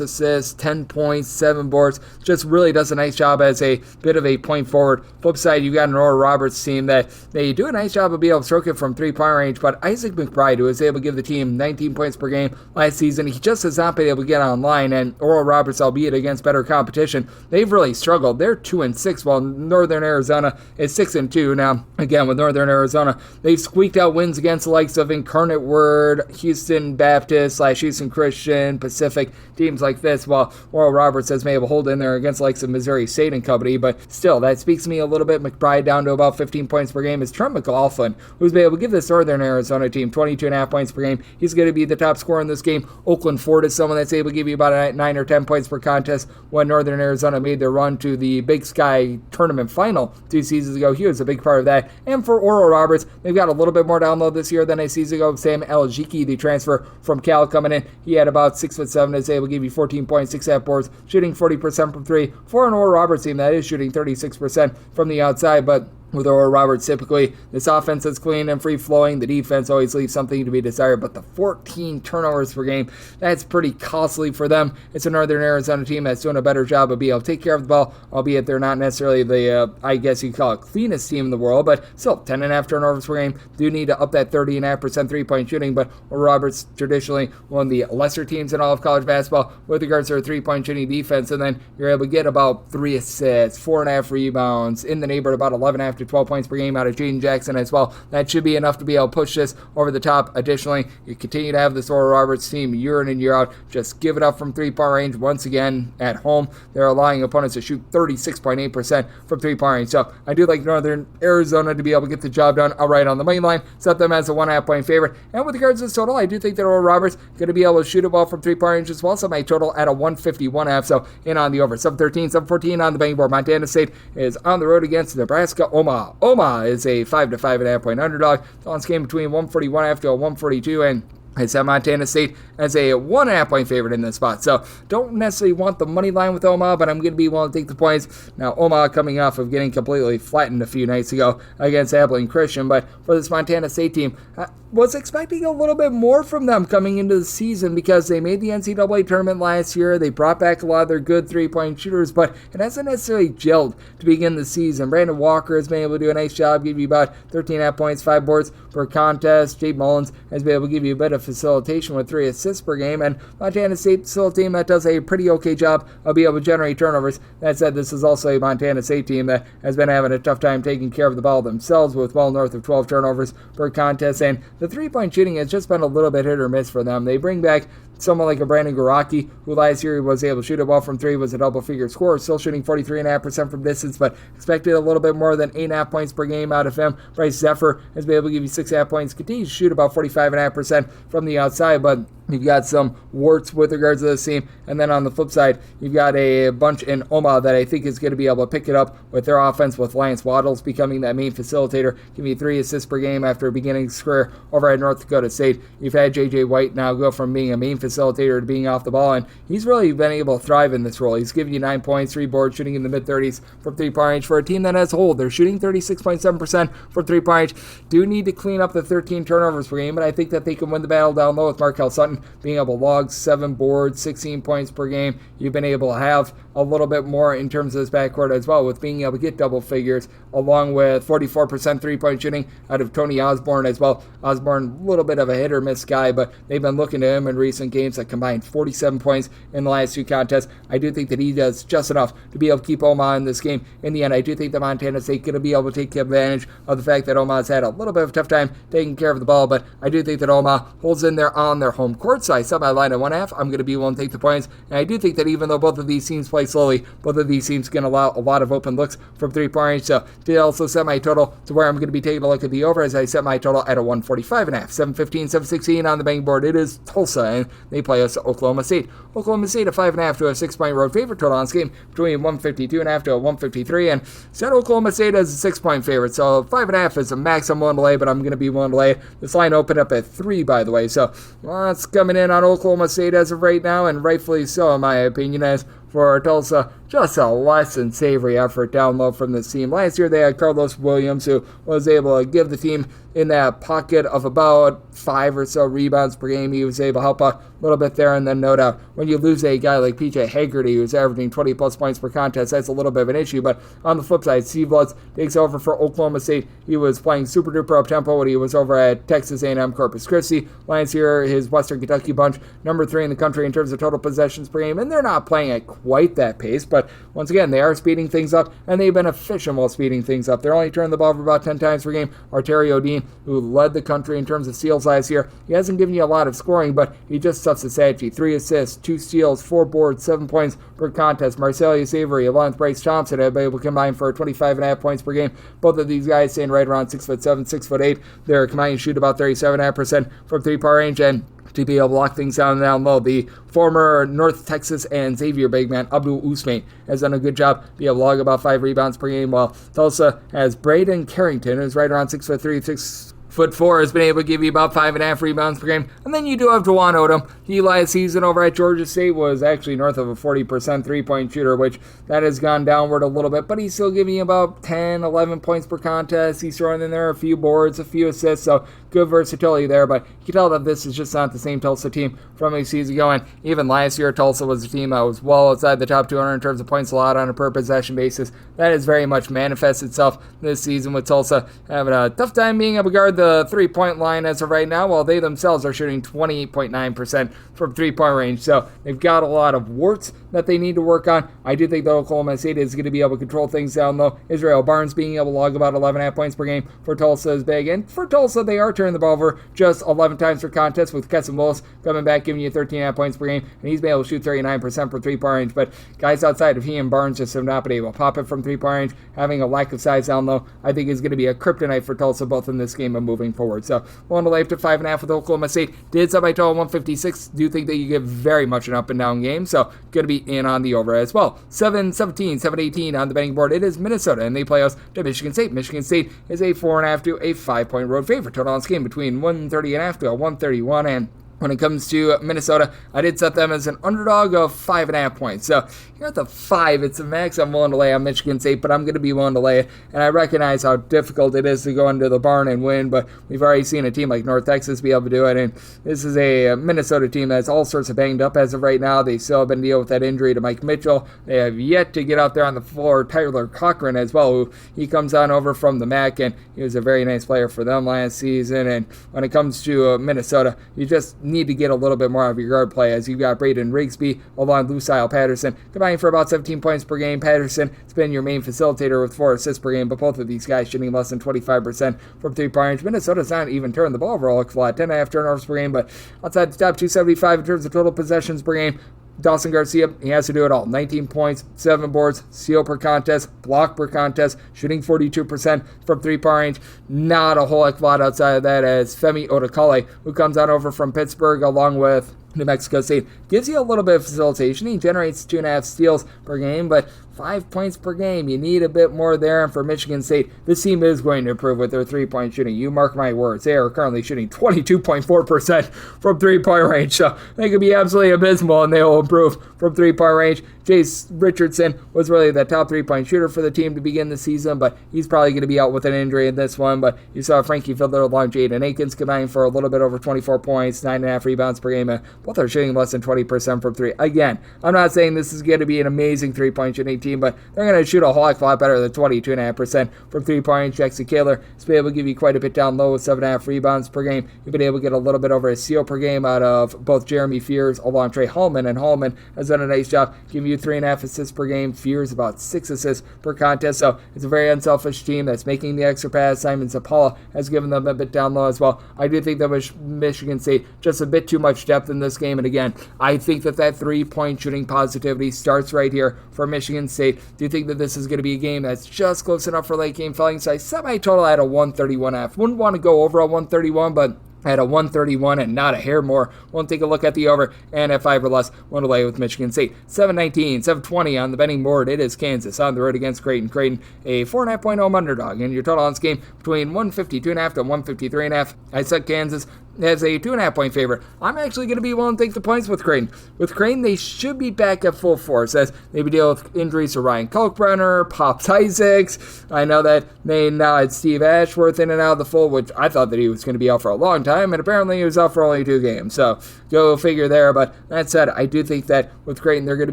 assists, 10 points, 7 boards. Just really does a nice job as a bit of a point forward. Flip side, you've got an Oral Roberts team that they do a nice job of being able to stroke it from 3-point range, but Isaac McBride, who was able to give the team 19 points per game last season, he just has not been able to get online, and Oral Roberts, albeit against better competition, they've really struggled. They're 2-6, while Northern Arizona is 6-2. Now, again, with Northern Arizona, they've squeaked out wins against the likes of Incarnate Word, Houston Baptist / Houston Christian, Pacific, teams like this, while Oral Roberts has been able to hold in there against the likes of Missouri State and company. But still, that speaks to me a little bit. McBride down to about 15 points per game is Trent McLaughlin, who's been able to give this Northern Arizona team 22.5 points per game. He's going to be the top scorer in this game. Oakland Ford is someone that's able to give you about 9 or 10 points per contest. When Northern Arizona made their run to the Big Sky tournament final 2 seasons ago, he was a big part of that. And for Oral Roberts, they've got a little bit more down low this year than a season ago. Sam Aljiki, the transfer from Cal, coming in. He had about 6'7", is able to give you 14 points, 6.5 boards, shooting 40% from 3. For an Oral Roberts team that is shooting 36% from the outside, but with Oral Roberts, typically, this offense is clean and free-flowing. The defense always leaves something to be desired, but the 14 turnovers per game, that's pretty costly for them. It's a Northern Arizona team that's doing a better job of being able to take care of the ball, albeit they're not necessarily the, I guess you'd call it, cleanest team in the world, but still, 10.5 turnovers per game. Do need to up that 30.5% three-point shooting, but Oral Roberts, traditionally one of the lesser teams in all of college basketball with regards to their three-point shooting defense, and then you're able to get about 3 assists, 4.5 rebounds, in the neighborhood about 11.5 to 12 points per game out of Jaden Jackson as well. That should be enough to be able to push this over the top. Additionally, you continue to have this Oral Roberts team year in and year out just give it up from 3-point range. Once again, at home, they're allowing opponents to shoot 36.8% from 3-point range. So I do like Northern Arizona to be able to get the job done outright on the money line. Set them as a 1.5 point favorite. And with regards to this total, I do think that Oral Roberts going to be able to shoot it well from 3-point range as well. So my total at a 151.5. So in on the over. 7-13, 7-14 on the betting board. Montana State is on the road against Nebraska Omaha. Omaha is a 5 to 5.5 point underdog. It's on this game between 141.5 to a 142, and I set Montana State as a 1.5 point favorite in this spot. So don't necessarily want the money line with Omaha, but I'm going to be willing to take the points. Now, Omaha coming off of getting completely flattened a few nights ago against Abilene Christian, but for this Montana State team, I was expecting a little bit more from them coming into the season because they made the NCAA tournament last year. They brought back a lot of their good 3-point shooters, but it hasn't necessarily gelled to begin the season. Brandon Walker has been able to do a nice job, give you about 13.5 points, 5 boards per contest. Jake Mullins has been able to give you a bit of facilitation with 3 assists per game, and Montana State still a team that does a pretty okay job of being able to generate turnovers. That said, this is also a Montana State team that has been having a tough time taking care of the ball themselves with well north of 12 turnovers per contest, and the 3-point shooting has just been a little bit hit or miss for them. They bring back someone like a Brandon Garaki, who last year was able to shoot a ball from 3, was a double-figure scorer, still shooting 43.5% from distance, but expected a little bit more than 8.5 points per game out of him. Bryce Zephyr has been able to give you 6.5 points, continues to shoot about 45.5% from the outside, but you've got some warts with regards to this team. And then on the flip side, you've got a bunch in Omaha that I think is going to be able to pick it up with their offense, with Lance Waddles becoming that main facilitator, giving you 3 assists per game after beginning his career over at North Dakota State. You've had J.J. White now go from being a main facilitator to being off the ball, and he's really been able to thrive in this role. He's giving you 9 points, 3 boards, shooting in the mid-30s from 3-point range. For a team that as a whole, they're shooting 36.7% from 3-point range. Do need to clean up the 13 turnovers per game, but I think that they can win the battle down low with Markel Sutton being able to log 7 boards, 16 points per game. You've been able to have a little bit more in terms of this backcourt as well, with being able to get double figures, along with 44% 3-point shooting out of Tony Osborne as well. Osborne, a little bit of a hit or miss guy, but they've been looking to him in recent games games that combined 47 points in the last 2 contests. I do think that he does just enough to be able to keep Omaha in this game. In the end, I do think that Montana State going to be able to take advantage of the fact that Omaha's had a little bit of a tough time taking care of the ball, but I do think that Omaha holds in there on their home court, so I set my line at 1.5. I'm going to be willing to take the points, and I do think that even though both of these teams play slowly, both of these teams can allow a lot of open looks from 3-point range, so did also set my total to where I'm going to be taking a look at the over as I set my total at a 145.5. 7:15, 7:16 on the betting board. It is Tulsa, and they play us Oklahoma State. Oklahoma State a 5.5 to a 6-point road favorite. Total on this game between 152.5 to a 153, and set Oklahoma State as a 6-point favorite. So 5.5 is a max I'm willing to lay, but I'm going to be willing to lay. This line opened up at 3, by the way, so lots coming in on Oklahoma State as of right now, and rightfully so in my opinion, as for Tulsa, just a less than savory effort down low from this team. Last year they had Carlos Williams, who was able to give the team in that pocket of about 5 or so rebounds per game. He was able to help a little bit there, and then no doubt when you lose a guy like PJ Haggerty, who's averaging 20 plus points per contest, that's a little bit of an issue. But on the flip side, Steve Lutz takes over for Oklahoma State. He was playing super duper up tempo when he was over at Texas A&M Corpus Christi. Lions here, his Western Kentucky bunch, number 3 in the country in terms of total possessions per game, and they're not playing at quite that pace, but once again, they are speeding things up, and they've been efficient while speeding things up. They're only turning the ball over about 10 times per game. Arterio Dean, who led the country in terms of steals last year, he hasn't given you a lot of scoring, but he just stuffs his at you. 3 assists, 2 steals, 4 boards, 7 points per contest. Marcellus Avery, along with Bryce Thompson, have been able to combine for 25.5 points per game. Both of these guys staying right around 6'7", 6'8". They're combining to shoot about 37.5% from 3-point range, and to be able to lock things down low. The former North Texas and Xavier big man, Abdul Usman, has done a good job be able to log about 5 rebounds per game, while Tulsa has Braden Carrington, who's right around 6'3", 6'4", has been able to give you about 5.5 rebounds per game. And then you do have Juwan Odom. He last season over at Georgia State was actually north of a 40% 3-point shooter, which that has gone downward a little bit, but he's still giving you about 10, 11 points per contest. He's throwing in there a few boards, a few assists, so good versatility there, but you can tell that this is just not the same Tulsa team from a season ago, and even last year Tulsa was a team that was well outside the top 200 in terms of points allowed on a per possession basis. That has very much manifested itself this season with Tulsa having a tough time being able to guard the 3-point line as of right now, while they themselves are shooting 28.9% from 3-point range, so they've got a lot of warts that they need to work on. I do think that Oklahoma State is going to be able to control things down low. Israel Barnes being able to log about 11.5 points per game for Tulsa is big, and for Tulsa they are turning the ball over just 11 times per contest, with Kesson Willis coming back giving you 13.5 points per game, and he's been able to shoot 39% from 3-point range, but guys outside of he and Barnes just have not been able to pop it from 3-point range. Having a lack of size down low, I think is going to be a kryptonite for Tulsa both in this game and moving forward. So one to lay up to 5.5 with Oklahoma State. Did set my total 156. Do think that you get very much an up and down game, so going to be in on the over as well. 7-17, 7-18 on the betting board. It is Minnesota, and they play us to Michigan State. Michigan State is a 4.5 to a 5-point road favorite. Total on this game between 130.5 to a 131, and when it comes to Minnesota, I did set them as an underdog of 5.5 points. So here at the 5, it's a max I'm willing to lay on Michigan State, but I'm going to be willing to lay it. And I recognize how difficult it is to go into the barn and win, but we've already seen a team like North Texas be able to do it. And this is a Minnesota team that's all sorts of banged up as of right now. They still have been dealing with that injury to Mike Mitchell. They have yet to get out there on the floor Tyler Cochran as well, who he comes on over from the MAC, and he was a very nice player for them last season. And when it comes to Minnesota, you just need to get a little bit more of your guard play, as you've got Braden Rigsby along Lucille Patterson combining for about 17 points per game. Patterson has been your main facilitator with 4 assists per game, but both of these guys shooting less than 25% from 3-point range. Minnesota's not even turning the ball over all flat, 10.5 turnovers per game, but outside the top 275 in terms of total possessions per game. Dawson Garcia, he has to do it all. 19 points, 7 boards, steal per contest, block per contest, shooting 42% from 3-point range. Not a whole heck of a lot outside of that, as Femi Odakale, who comes on over from Pittsburgh along with New Mexico State, gives you a little bit of facilitation. He generates 2.5 steals per game, but 5 points per game. You need a bit more there, and for Michigan State, this team is going to improve with their 3-point shooting. You mark my words. They are currently shooting 22.4% from 3-point range, so they could be absolutely abysmal, and they will improve from 3-point range. Jace Richardson was really the top 3-point shooter for the team to begin the season, but he's probably going to be out with an injury in this one. But you saw Frankie Fiddler along Jaden Akins combining for a little bit over 24 points, 9.5 rebounds per game, and both are shooting less than 20% from 3. Again, I'm not saying this is going to be an amazing 3-point shooting team, but they're going to shoot a whole heck of a lot better than 22.5% from three-point range. Jackson Kaler is able to give you quite a bit down low with 7.5 rebounds per game. You've been able to get a little bit over a steal per game out of both Jeremy Fears along Trey Hallman, and Hallman has done a nice job giving you 3.5 assists per game. Fears about 6 assists per contest, so it's a very unselfish team that's making the extra pass. Simon Zapala has given them a bit down low as well. I do think that Michigan State just a bit too much depth in this game, and again, I think that three-point shooting positivity starts right here for Michigan State. Do you think that this is going to be a game that's just close enough for late game filling? So I set my total at a 131.5. Wouldn't want to go over a 131, but at a 131 and not a hair more. We'll take a look at the over, and at 5 or less, one to lay with Michigan State. 719, 720 on the betting board. It is Kansas on the road against Creighton. Creighton, a 4.5-point home underdog, and your total on this game between 152.5 to 153.5. I set Kansas as a 2.5-point favorite. I'm actually going to be willing to take the points with Creighton. With Creighton, they should be back at full force as they deal with injuries to Ryan Kalkbrenner, Pops Isaacs. I know that they now had Steve Ashworth in and out of the fold, which I thought that he was going to be out for a long time, and apparently he was out for only 2 games. So go figure there. But that said, I do think that with Creighton, they're going to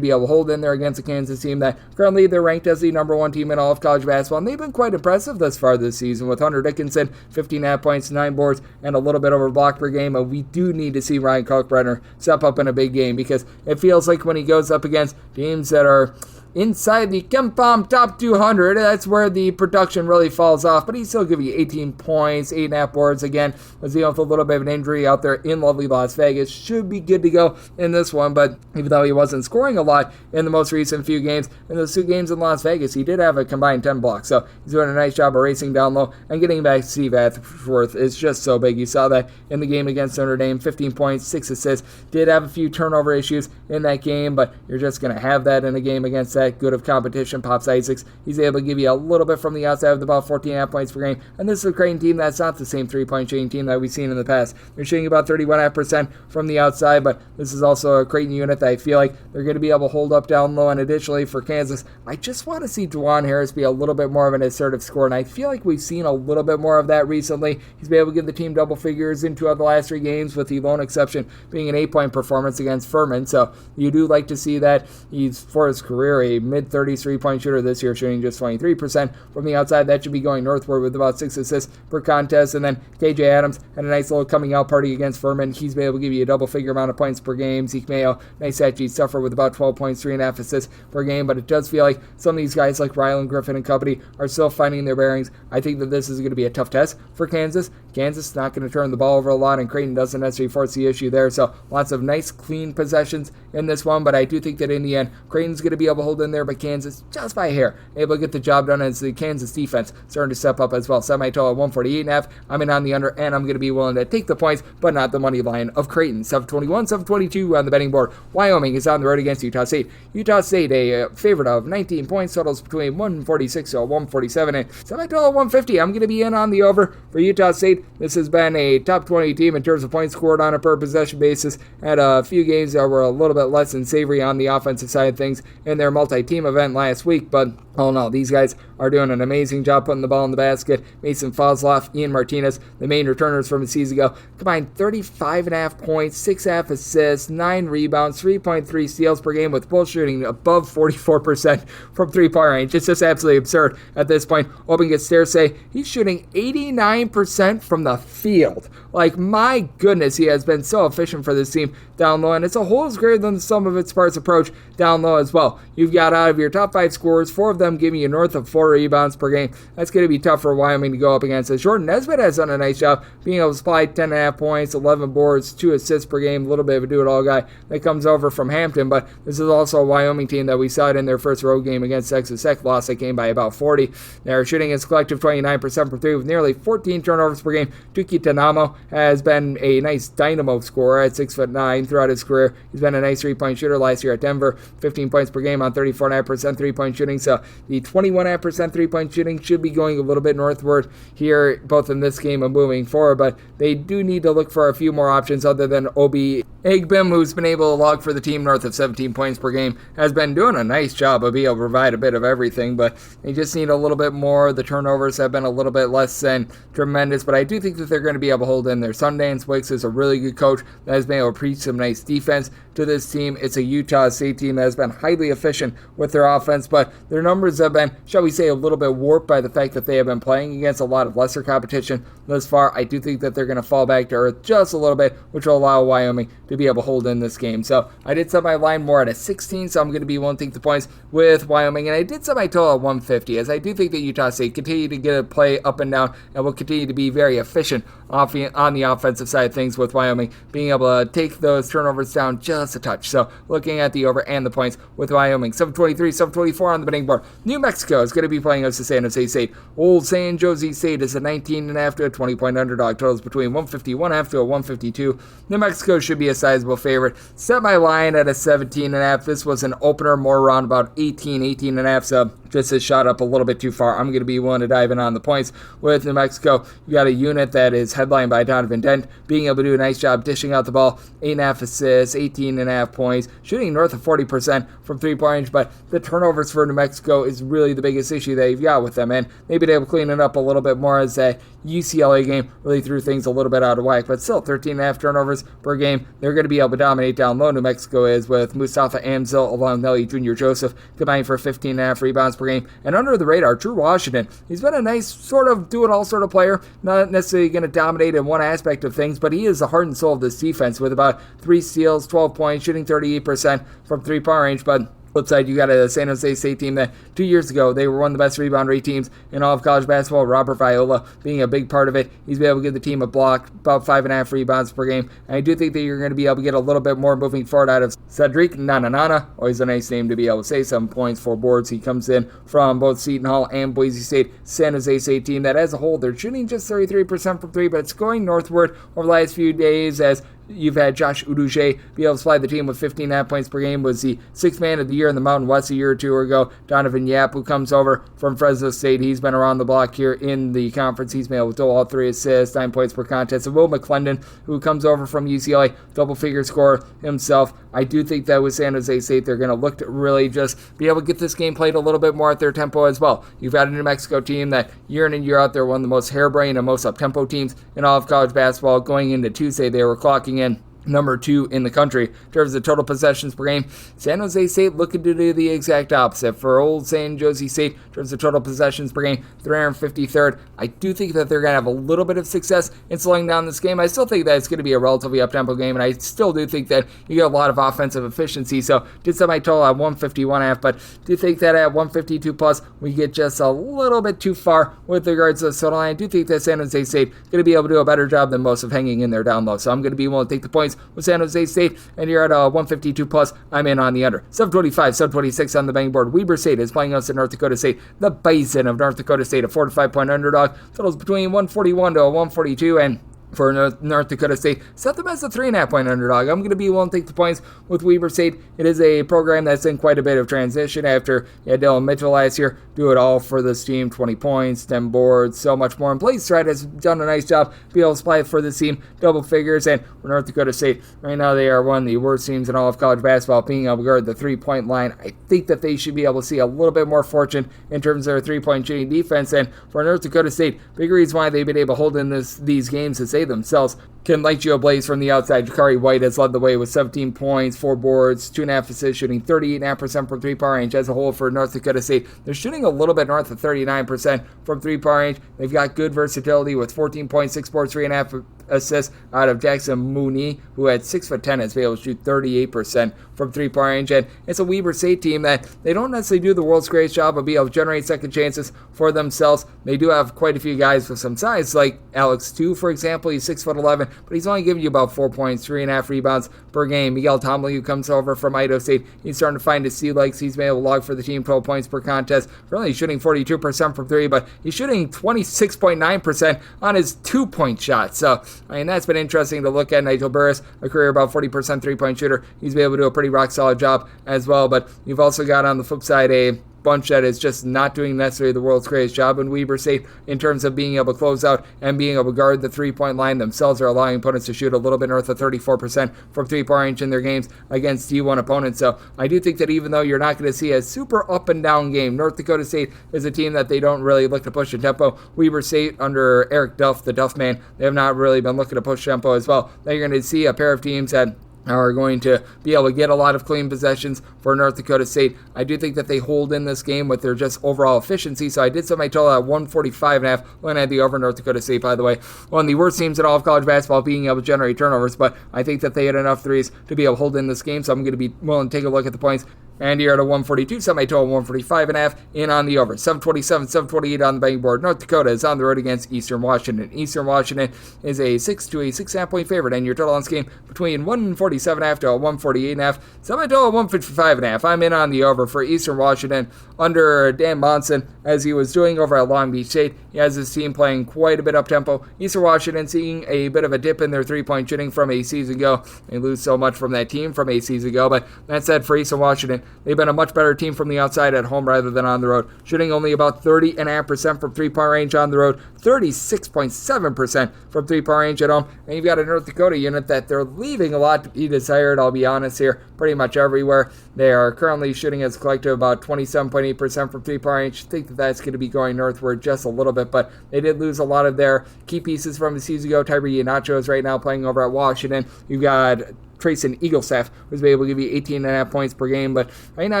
be able to hold in there against a Kansas team that currently they're ranked as the number 1 team in all of college basketball, and they've been quite impressive thus far this season with Hunter Dickinson, 15.5 points, 9 boards, and a little bit over block per game. And we do need to see Ryan Kalkbrenner step up in a big game, because it feels like when he goes up against teams that are inside the KenPom top 200, that's where the production really falls off, but he still give you 18 points, 8.5 boards. Again, was dealing with a little bit of an injury out there in lovely Las Vegas. Should be good to go in this one, but even though he wasn't scoring a lot in the most recent few games, in those 2 games in Las Vegas, he did have a combined 10 blocks, so he's doing a nice job of racing down low and getting back. Steve Ashworth is just so big. You saw that in the game against Notre Dame, 15 points, 6 assists, did have a few turnover issues in that game, but you're just going to have that in a game against that good of competition. Pops Isaacs, he's able to give you a little bit from the outside with about 14.5 points per game, and this is a Creighton team that's not the same three-point shooting team that we've seen in the past. They're shooting about 31.5% from the outside, but this is also a Creighton unit that I feel like they're going to be able to hold up down low. And additionally for Kansas, I just want to see Juwan Harris be a little bit more of an assertive scorer, and I feel like we've seen a little bit more of that recently. He's been able to give the team double figures in 2 of the last 3 games, with the lone exception being an 8-point performance against Furman, so you do like to see that. He's, for his career, a mid-30s three-point shooter this year, shooting just 23% from the outside. That should be going northward with about 6 assists per contest. And then KJ Adams had a nice little coming out party against Furman. He's been able to give you a double-figure amount of points per game. Zeke Mayo, nice at suffer with about 12 points, 3.5 assists per game, but it does feel like some of these guys like Rylan Griffin and company are still finding their bearings. I think that this is going to be a tough test for Kansas. Kansas not going to turn the ball over a lot, and Creighton doesn't necessarily force the issue there, so lots of nice, clean possessions in this one, but I do think that in the end, Creighton's going to be able to hold in there, but Kansas, just by a hair, able to get the job done as the Kansas defense starting to step up as well. Semi-total at 148.5. I'm in on the under, and I'm going to be willing to take the points, but not the money line of Creighton. 721, 722 on the betting board. Wyoming is on the road against Utah State. Utah State, a favorite of 19 points, totals between 146 to 147, and semi-total at 150. I'm going to be in on the over for Utah State. This has been a top 20 team in terms of points scored on a per possession basis. Had a few games that were a little bit less than savory on the offensive side of things in their multi-team event last week, but all in all, these guys are doing an amazing job putting the ball in the basket. Mason Fosloff, Ian Martinez, the main returners from a season ago, combined 35.5 points, 6.5 assists, 9 rebounds, 3.3 steals per game, with both shooting above 44% from three-point range. It's just absolutely absurd at this point. Open gets stairs say he's shooting 89% from the field. Like, my goodness, he has been so efficient for this team down low, and it's a whole is greater than the sum of its parts approach down low as well. You've got out of your top 5 scorers, 4 of them giving you north of 4 rebounds per game. That's going to be tough for Wyoming to go up against. As Jordan Nesbitt has done a nice job being able to supply 10.5 points, 11 boards, 2 assists per game, a little bit of a do-it-all guy that comes over from Hampton, but this is also a Wyoming team that we saw it in their first road game against Texas Tech, lost that game by about 40. They're shooting its collective 29% per 3 with nearly 14 turnovers per game. Tuki Tanamo has been a nice dynamo scorer at 6'9" throughout his career. He's been a nice 3-point shooter last year at Denver, 15 points per game on 34.5% 3-point shooting, so the 21.5% 3-point shooting should be going a little bit northward here, both in this game and moving forward, but they do need to look for a few more options other than Obi Egbim, who's been able to log for the team north of 17 points per game, has been doing a nice job of being able to provide a bit of everything, but they just need a little bit more. The turnovers have been a little bit less than tremendous, but I do think that they're going to be able to hold in there. Sundance Wicks is a really good coach that has been able to preach some nice defense to this team. It's a Utah State team that has been highly efficient with their offense, but their numbers have been, shall we say, a little bit warped by the fact that they have been playing against a lot of lesser competition thus far. I do think that they're going to fall back to earth just a little bit, which will allow Wyoming to be able to hold in this game. So I did set my line more at a 16, so I'm going to be willing to take the points with Wyoming, and I did set my total at 150, as I do think that Utah State continue to get a play up and down and will continue to be very efficient on the offensive side of things, with Wyoming being able to take those turnovers down just a touch. So looking at the over and the points with Wyoming, 723, 724 on the betting board. New Mexico is going to be playing us to San Jose State. Old San Jose State is a 19.5 to a 20-point underdog. Totals between 151.5 to a 152. New Mexico should be a sizable favorite. Set my line at a 17.5. This was an opener, more around about 18.5, so just has shot up a little bit too far. I'm going to be willing to dive in on the points with New Mexico. You got a unit that is headlined by Donovan Dent, being able to do a nice job dishing out the ball, 8.5 assists, 18.5 points, shooting north of 40% from three-point range, but the turnovers for New Mexico is really the biggest issue that you've got with them, and maybe they will clean it up a little bit more, as that UCLA game really threw things a little bit out of whack, but still 13.5 turnovers per game. They're going to be able to dominate down low. New Mexico is, with Mustafa Amzil along Nelly Jr. Joseph combining for 15.5 rebounds per game. And under the radar, Drew Washington, he's been a nice sort of do-it-all sort of player, not necessarily going to dominate in one aspect of things, but he is the heart and soul of this defense, with about 3 steals, 12 points, shooting 38% from three-point range. But flip side, you got a San Jose State team that 2 years ago, they were one of the best rebound rate teams in all of college basketball. Robert Viola being a big part of it. He's been able to give the team a block, about 5.5 rebounds per game. And I do think that you're going to be able to get a little bit more moving forward out of Cedric Nananana. Always a nice name to be able to say. 7 points, 4 boards. He comes in from both Seton Hall and Boise State. San Jose State team that as a whole, they're shooting just 33% from 3, but it's going northward over the last few days, as you've had Josh Uduje be able to supply the team with 15.5 points per game, was the 6th man of the year in the Mountain West a year or two ago. Donovan Yap, who comes over from Fresno State, he's been around the block here in the conference. He's been able to do all 3 assists, 9 points per contest. And Will McClendon, who comes over from UCLA, double-figure scorer himself. I do think that with San Jose State, they're going to look to really just be able to get this game played a little bit more at their tempo as well. You've got a New Mexico team that year in and year out, they're one of the most harebrained and most up-tempo teams in all of college basketball. Going into Tuesday, they were clocking in number 2 in the country in terms of total possessions per game. San Jose State looking to do the exact opposite. For old San Jose State, in terms of total possessions per game, 353rd. I do think that they're going to have a little bit of success in slowing down this game. I still think that it's going to be a relatively up-tempo game, and I still do think that you get a lot of offensive efficiency. So did set my total at 151.5, but do think that at 152 plus, we get just a little bit too far with regards to the total line. I do think that San Jose State is going to be able to do a better job than most of hanging in there down low. So I'm going to be willing to take the points with San Jose State, and you're at 152 plus. I'm in on the under. 725, 726 on the betting board. Weber State is playing us at North Dakota State. The Bison of North Dakota State, a 4 to 5 point underdog. Totals between 141 to a 142, and for North Dakota State, set them as a 3.5 point underdog. I'm going to be willing to take the points with Weber State. It is a program that's in quite a bit of transition after Dylan Mitchell last year. Do it all for this team, 20 points, 10 boards, so much more. And Blaze Strat has done a nice job being able to supply for this team, double figures. And for North Dakota State, right now they are one of the worst teams in all of college basketball, being able to guard the 3-point line. I think that they should be able to see a little bit more fortune in terms of their 3-point shooting defense. And for North Dakota State, big reason why they've been able to hold in these games is they themselves can light you ablaze from the outside. Jakari White has led the way with 17 points, 4 boards, 2.5 assists, shooting 38.5% from 3-point range as a whole for North Dakota State. They're shooting a little bit north of 39% from 3-point range. They've got good versatility with 14 points, 6 boards, 3.5 assists out of Jackson Mooney, who at 6'10" has been able to shoot 38% from 3-point range. And it's a Weber State team that they don't necessarily do the world's greatest job of being able to generate second chances for themselves. They do have quite a few guys with some size, like Alex Tu, for example. He's 6'11", but he's only giving you about 4 points, 3.5 rebounds per game. Miguel Tomlin, who comes over from Idaho State, he's starting to find his sea legs. He's been able to log for the team 12 points per contest. Currently shooting 42% from 3, but he's shooting 26.9% on his 2-point shot. So, I mean, that's been interesting to look at. Nigel Burris, a career about 40% 3-point shooter. He's been able to do a pretty rock-solid job as well. But you've also got on the flip side a bunch that is just not doing necessarily the world's greatest job in Weber State in terms of being able to close out and being able to guard the 3-point line themselves, are allowing opponents to shoot a little bit north of 34% from 3-point range in their games against D1 opponents. So I do think that even though you're not going to see a super up and down game, North Dakota State is a team that they don't really look to push the tempo. Weber State under Eric Duff, the Duff man, they have not really been looking to push tempo as well. Now you're going to see a pair of teams that are going to be able to get a lot of clean possessions for North Dakota State. I do think that they hold in this game with their just overall efficiency, so I did set my total at 145.5. When I had the over North Dakota State, by the way. One of the worst teams in all of college basketball being able to generate turnovers, but I think that they had enough threes to be able to hold in this game, so I'm going to be willing to take a look at the points. And here at a 142, set my total 145.5 in on the over. 727, 728 on the betting board. North Dakota is on the road against Eastern Washington. Eastern Washington is a 6.5 point favorite, and your total on this game between 147.5 to 148.5. Set my total 155.5. I'm in on the over for Eastern Washington under Dan Monson, as he was doing over at Long Beach State. He has his team playing quite a bit up-tempo. Eastern Washington seeing a bit of a dip in their three-point shooting from a season ago. They lose so much from that team from a season ago, but that said, for Eastern Washington, they've been a much better team from the outside at home rather than on the road, shooting only about 30.5% from three-point range on the road, 36.7% from three-point range at home. And you've got a North Dakota unit that they're leaving a lot to be desired, I'll be honest here, pretty much everywhere. They are currently shooting as a collective about 27.8% from three-point range. I think that that's going to be going northward just a little bit, but they did lose a lot of their key pieces from the season ago. Tyree Iheanacho is right now playing over at Washington. You've got Trayson Eaglestaff, who's been able to give you 18.5 points per game, but right now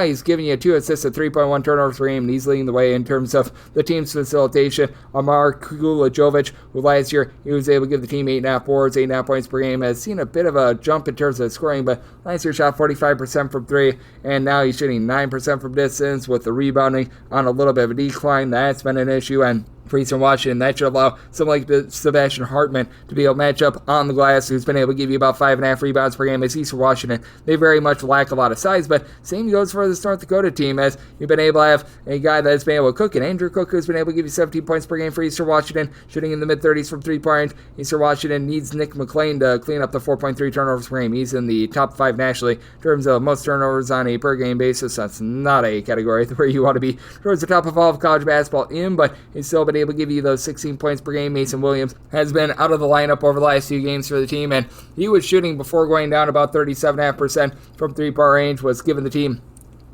he's giving you 2 assists at 3.1 turnovers per game, and he's leading the way in terms of the team's facilitation. Amar Kulajovic, who last year he was able to give the team 8.5 boards, 8.5 points per game, has seen a bit of a jump in terms of scoring, but last year shot 45% from 3, and now he's shooting 9% from distance with the rebounding on a little bit of a decline. That's been an issue, and for Eastern Washington, that should allow someone like Sebastian Hartman to be able to match up on the glass, who's been able to give you about 5.5 rebounds per game. As Eastern Washington, they very much lack a lot of size, but same goes for this North Dakota team, as you've been able to have a guy that's been able to cook it. Andrew Cook, who's been able to give you 17 points per game for Eastern Washington, shooting in the mid-30s from three-point range. Eastern Washington needs Nick McLean to clean up the 4.3 turnovers per game. He's in the top 5 nationally in terms of most turnovers on a per-game basis. That's not a category where you want to be towards the top of all of college basketball in, but he's still been able to give you those 16 points per game. Mason Williams has been out of the lineup over the last few games for the team, and he was shooting before going down about 37.5% from three-point range, was giving the team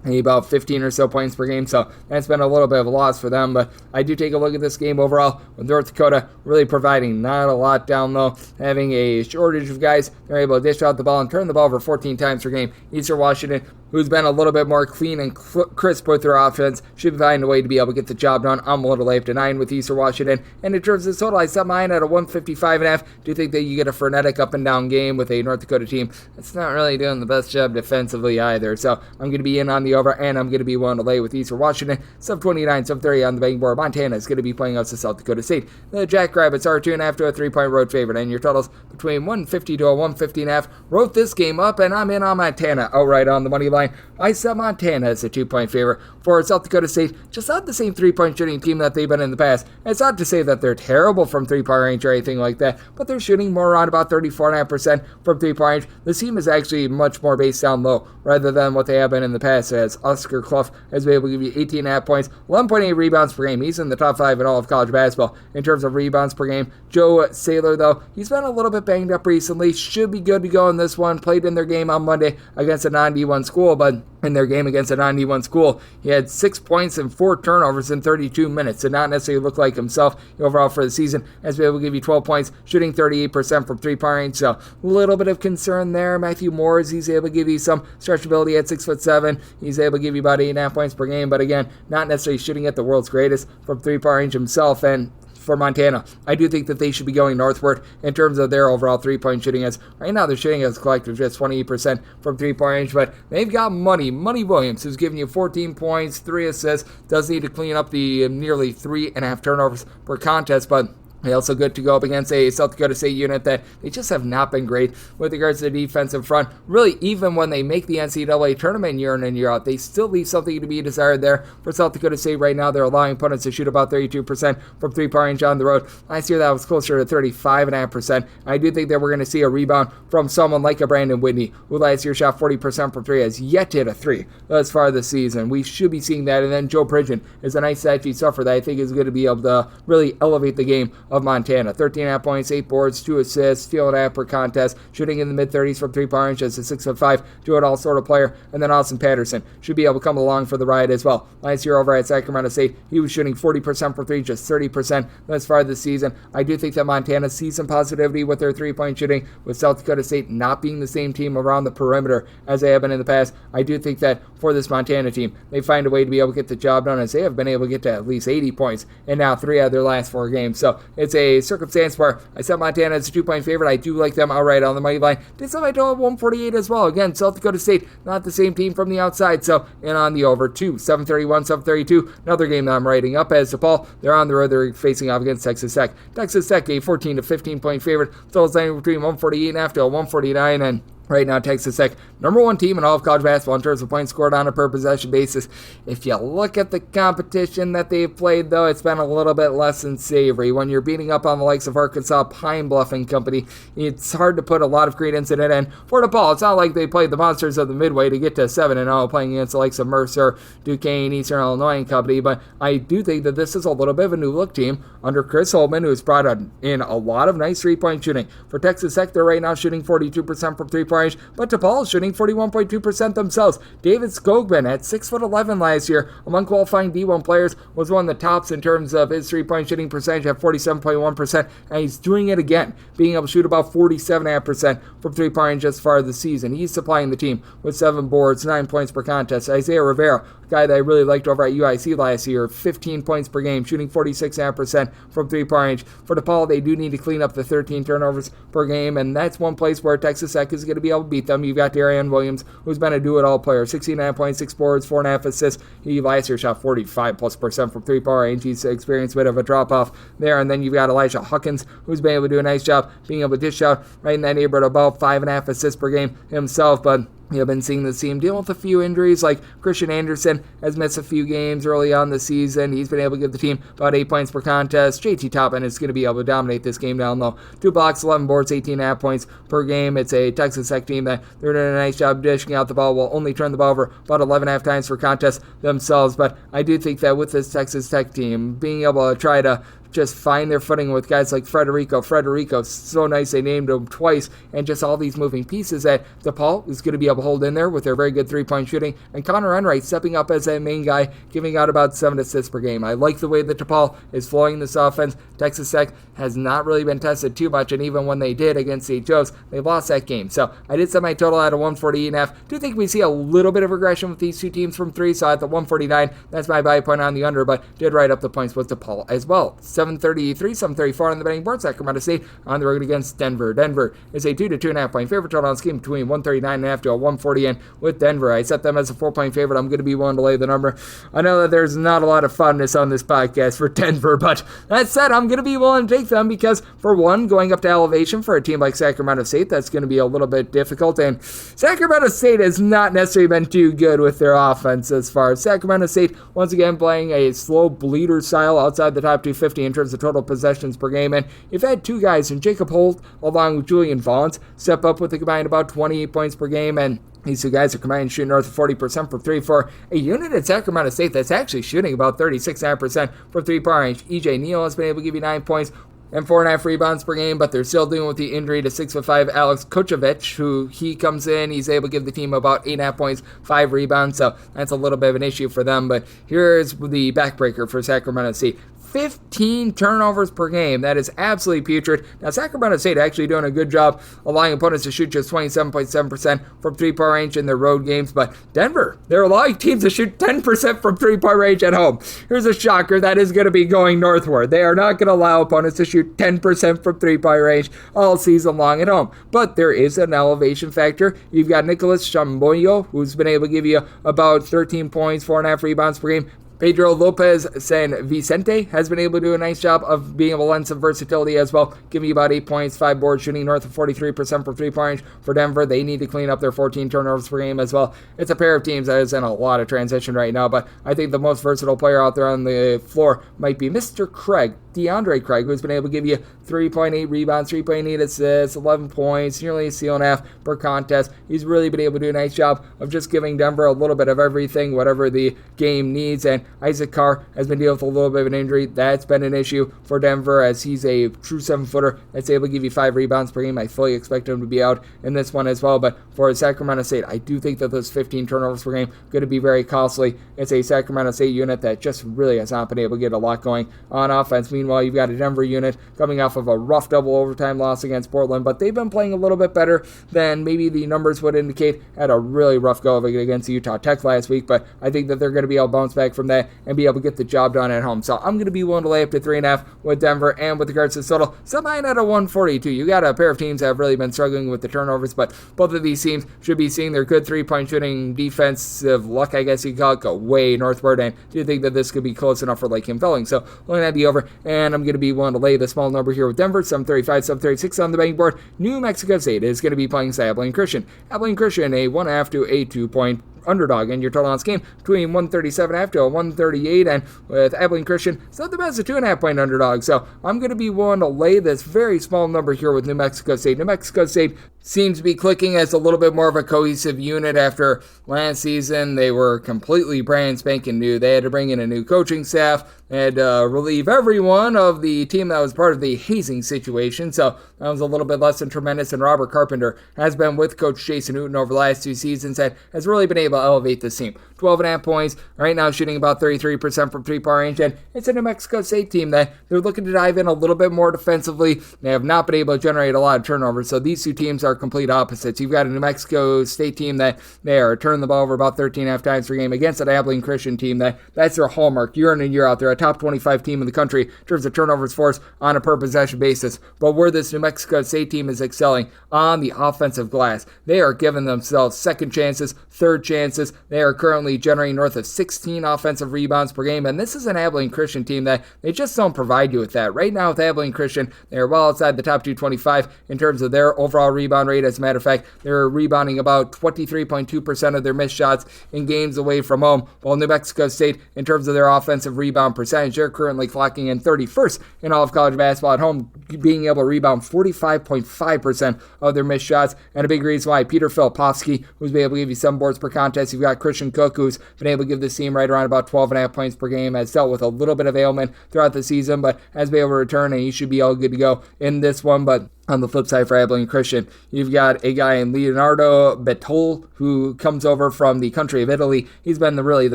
about 15 or so points per game, so that's been a little bit of a loss for them. But I do take a look at this game overall, with North Dakota really providing not a lot down low, having a shortage of guys. They're able to dish out the ball and turn the ball over 14 times per game. Eastern Washington, who's been a little bit more clean and crisp with their offense, should find a way to be able to get the job done. I'm a little late to 9 with Eastern Washington. And in terms of the total, I set mine at a 155.5. Do think that you get a frenetic up and down game with a North Dakota team that's not really doing the best job defensively either. So I'm going to be in on the over, and I'm going to be willing to lay with Eastern Washington. 729, 730 on the betting board. Montana is going to be playing us to South Dakota State. The Jackrabbits are 2.5 to a 3-point road favorite, and your totals between 150 to a 150.5. Wrote this game up, and I'm in on Montana outright on the money line. I set Montana as a 2-point favorite for South Dakota State. Just not the same 3-point shooting team that they've been in the past. It's not to say that they're terrible from 3-point range or anything like that, but they're shooting more around about 34.5% from 3-point range. This team is actually much more based down low rather than what they have been in the past, as Oscar Clough has been able to give you 18.5 points, 11.8 rebounds per game. He's in the top 5 in all of college basketball in terms of rebounds per game. Joe Saylor, though, he's been a little bit banged up recently. Should be good to go in this one. Played in their game on Monday against a non-D1 school, but in their game against a non-D1 school, he had 6 points and 4 turnovers in 32 minutes. Did not necessarily look like himself overall for the season. Has been able to give you 12 points, shooting 38% from 3-point range. So a little bit of concern there. Matthew Moores, he's able to give you some stretchability at 6'7". He's able to give you about 8.5 points per game, but again, not necessarily shooting at the world's greatest from 3-point range himself. And for Montana, I do think that they should be going northward in terms of their overall 3-point shooting, as right now they're shooting as a collective just 28% from 3-point range, but they've got Money Williams, who's giving you 14 points, 3 assists, does need to clean up the nearly 3.5 turnovers per contest, but they also good to go up against a South Dakota State unit that they just have not been great with regards to the defensive front. Really, even when they make the NCAA tournament year in and year out, they still leave something to be desired there. For South Dakota State right now, they're allowing opponents to shoot about 32% from 3-point range on the road. Last year, that was closer to 35.5%. I do think that we're going to see a rebound from someone like a Brandon Whitney, who last year shot 40% from 3, has yet to hit a 3 thus far this season. We should be seeing that. And then Joe Pridgeon is a nice statue suffer that I think is going to be able to really elevate the game of Montana. 13.5 points, 8 boards, 2 assists, steal and a half per contest, shooting in the mid-30s from three-point range as a 6'5", do-it-all sort of player. And then Austin Patterson should be able to come along for the ride as well. Last year over at Sacramento St, he was shooting 40% from three, just 30% thus far this season. I do think that Montana sees some positivity with their three-point shooting, with South Dakota State not being the same team around the perimeter as they have been in the past. I do think that for this Montana team, they find a way to be able to get the job done, as they have been able to get to at least 80 points in now 3 out of their last 4 games. So it's a circumstance where I set Montana as a 2-point favorite. I do like them outright on the money line. Did set my total at 148 as well. Again, South Dakota State, not the same team from the outside, so in on the over 2, 731, 732. Another game that I'm writing up as DePaul. They're on the road. They're facing off against Texas Tech. Texas Tech, a 14 to 15 point favorite. Total's landing between 148.5 to 149, and right now, Texas Tech, number 1 team in all of college basketball in terms of points scored on a per possession basis. If you look at the competition that they've played, though, it's been a little bit less than savory. When you're beating up on the likes of Arkansas, Pine Bluff and company, it's hard to put a lot of credence in it. And for DePaul, it's not like they played the monsters of the Midway to get to 7-0, playing against the likes of Mercer, Duquesne, Eastern Illinois and company. But I do think that this is a little bit of a new look team under Chris Holtmann, who has brought in a lot of nice three-point shooting. For Texas Tech, they're right now shooting 42% from three-point range, but DePaul is shooting 41.2% themselves. David Skogman at 6'11" last year among qualifying D1 players was one of the tops in terms of his three-point shooting percentage at 47.1%, and he's doing it again, being able to shoot about 47.5% from three-point range as far as the season. He's supplying the team with 7 boards, 9 points per contest. Isaiah Rivera, a guy that I really liked over at UIC last year, 15 points per game, shooting 46.5% from three-point range. For DePaul, they do need to clean up the 13 turnovers per game, and that's one place where Texas Tech is going to be able to beat them. You've got Darian Williams, who's been a do-it-all player, 16.5 points, 6 boards, 4.5 assists. He last year shot 45+% from three-point range. He's experienced a bit of a drop-off there. And then you've got Elijah Huckins, who's been able to do a nice job being able to dish out right in that neighborhood, about 5.5 assists per game himself. But you've been seeing this team deal with a few injuries, like Christian Anderson has missed a few games early on the season. He's been able to give the team about 8 points per contest. JT Toppin is going to be able to dominate this game down low. 2 blocks, 11 boards, 18.5 points per game. It's a Texas Tech team that they're doing a nice job dishing out the ball, will only turn the ball over about 11.5 times per contest themselves. But I do think that with this Texas Tech team, being able to try to just find their footing with guys like Frederico, so nice they named him twice, and just all these moving pieces that DePaul is going to be able to hold in there with their very good three-point shooting, and Connor Enright stepping up as that main guy, giving out about 7 assists per game. I like the way that DePaul is flowing this offense. Texas Tech has not really been tested too much, and even when they did against St. Joe's, they lost that game. So I did set my total at a 148.5. Do think we see a little bit of regression with these two teams from 3, so at the 149, that's my buy point on the under, but did write up the points with DePaul as well. 733, 734 on the betting board. Sacramento State on the road against Denver. Denver is a 2 to 2.5 point favorite. Total on this game between 139.5 to a 140. And with Denver, I set them as a 4-point favorite. I'm going to be willing to lay the number. I know that there's not a lot of funness on this podcast for Denver, but that said, I'm going to be willing to take them because, for one, going up to elevation for a team like Sacramento State, that's going to be a little bit difficult. And Sacramento State has not necessarily been too good with their offense as far as Sacramento State, once again, playing a slow bleeder style outside the top 250 in terms of total possessions per game. And you've had two guys in Jacob Holt along with Julian Vaughns step up with a combined about 28 points per game, and these two guys are combined shooting north of 40% from 3 for a unit at Sacramento State that's actually shooting about 36.5% from 3-point range. EJ Neal has been able to give you 9 points and 4.5 rebounds per game, but they're still dealing with the injury to 6'5" Alex Kochevich, who he comes in, he's able to give the team about 8.5 points, 5 rebounds, so that's a little bit of an issue for them. But here's the backbreaker for Sacramento State. 15 turnovers per game. That is absolutely putrid. Now, Sacramento State actually doing a good job allowing opponents to shoot just 27.7% from 3-point range in their road games, but Denver, they're allowing teams to shoot 10% from 3-point range at home. Here's a shocker that is going to be going northward. They are not going to allow opponents to shoot 10% from 3-point range all season long at home, but there is an elevation factor. You've got Nicholas Chamboyo, who's been able to give you about 13 points, 4.5 rebounds per game. Pedro Lopez San Vicente has been able to do a nice job of being able to lend some versatility as well, giving you about 8 points, 5 boards, shooting north of 43% from 3-point range. For Denver, they need to clean up their 14 turnovers per game as well. It's a pair of teams that is in a lot of transition right now, but I think the most versatile player out there on the floor might be Mr. Craig, DeAndre Craig, who's been able to give you 3.8 rebounds, 3.8 assists, 11 points, nearly a steal and a half per contest. He's really been able to do a nice job of just giving Denver a little bit of everything, whatever the game needs. And Isaac Carr has been dealing with a little bit of an injury. That's been an issue for Denver, as he's a true 7-footer that's able to give you 5 rebounds per game. I fully expect him to be out in this one as well. But for Sacramento State, I do think that those 15 turnovers per game going to be very costly. It's a Sacramento State unit that just really has not been able to get a lot going on offense. Meanwhile, you've got a Denver unit coming off of a rough double overtime loss against Portland, but they've been playing a little bit better than maybe the numbers would indicate. Had a really rough go of it against Utah Tech last week, but I think that they're going to be able to bounce back from that and be able to get the job done at home. So I'm going to be willing to lay up to 3.5 with Denver. And with regards to the total, so 9 out of 142. You got a pair of teams that have really been struggling with the turnovers, but both of these teams should be seeing their good 3-point shooting defensive luck, I guess you could call it, go way northward, and do think that this could be close enough for Lake Felling. So looking at the over, and I'm going to be willing to lay the small number here with Denver, 735, 736 on the betting board. New Mexico State is going to be playing Abilene Christian. Abilene Christian, a 1.5 to a 2-point underdog, and your total on this game between 137.5 to a 138, and with Abilene Christian, it's not the best, a 2.5-point underdog. So I'm going to be willing to lay this very small number here with New Mexico State. New Mexico State seems to be clicking as a little bit more of a cohesive unit after last season. They were completely brand spanking new. They had to bring in a new coaching staff. They had to relieve everyone of the team that was part of the hazing situation. So that was a little bit less than tremendous. And Robert Carpenter has been with Coach Jason Newton over the last 2 seasons and has really been able to elevate this team. 12.5 points, right now shooting about 33% from 3-point range, and it's a New Mexico State team that they're looking to dive in a little bit more defensively. They have not been able to generate a lot of turnovers, so these two teams are complete opposites. You've got a New Mexico State team that they are turning the ball over about 13.5 times per game against an Abilene Christian team that's their hallmark year in and year out. They're a top 25 team in the country in terms of turnovers forced on a per possession basis, but where this New Mexico State team is excelling on the offensive glass, they are giving themselves second chances, third chances. They are currently generating north of 16 offensive rebounds per game, and this is an Abilene Christian team that they just don't provide you with that. Right now with Abilene Christian, they're well outside the top 225 in terms of their overall rebound rate. As a matter of fact, they're rebounding about 23.2% of their missed shots in games away from home, while New Mexico State, in terms of their offensive rebound percentage, they're currently clocking in 31st in all of college basketball at home, being able to rebound 45.5% of their missed shots, and a big reason why Peter Filipovsky, who's been able to give you 7 boards per contest. You've got Christian Cook, who's been able to give this team right around about 12.5 points per game, has dealt with a little bit of ailment throughout the season, but has been able to return, and he should be all good to go in this one. But on the flip side for Abilene Christian, you've got a guy in Leonardo Bettol who comes over from the country of Italy. He's been really the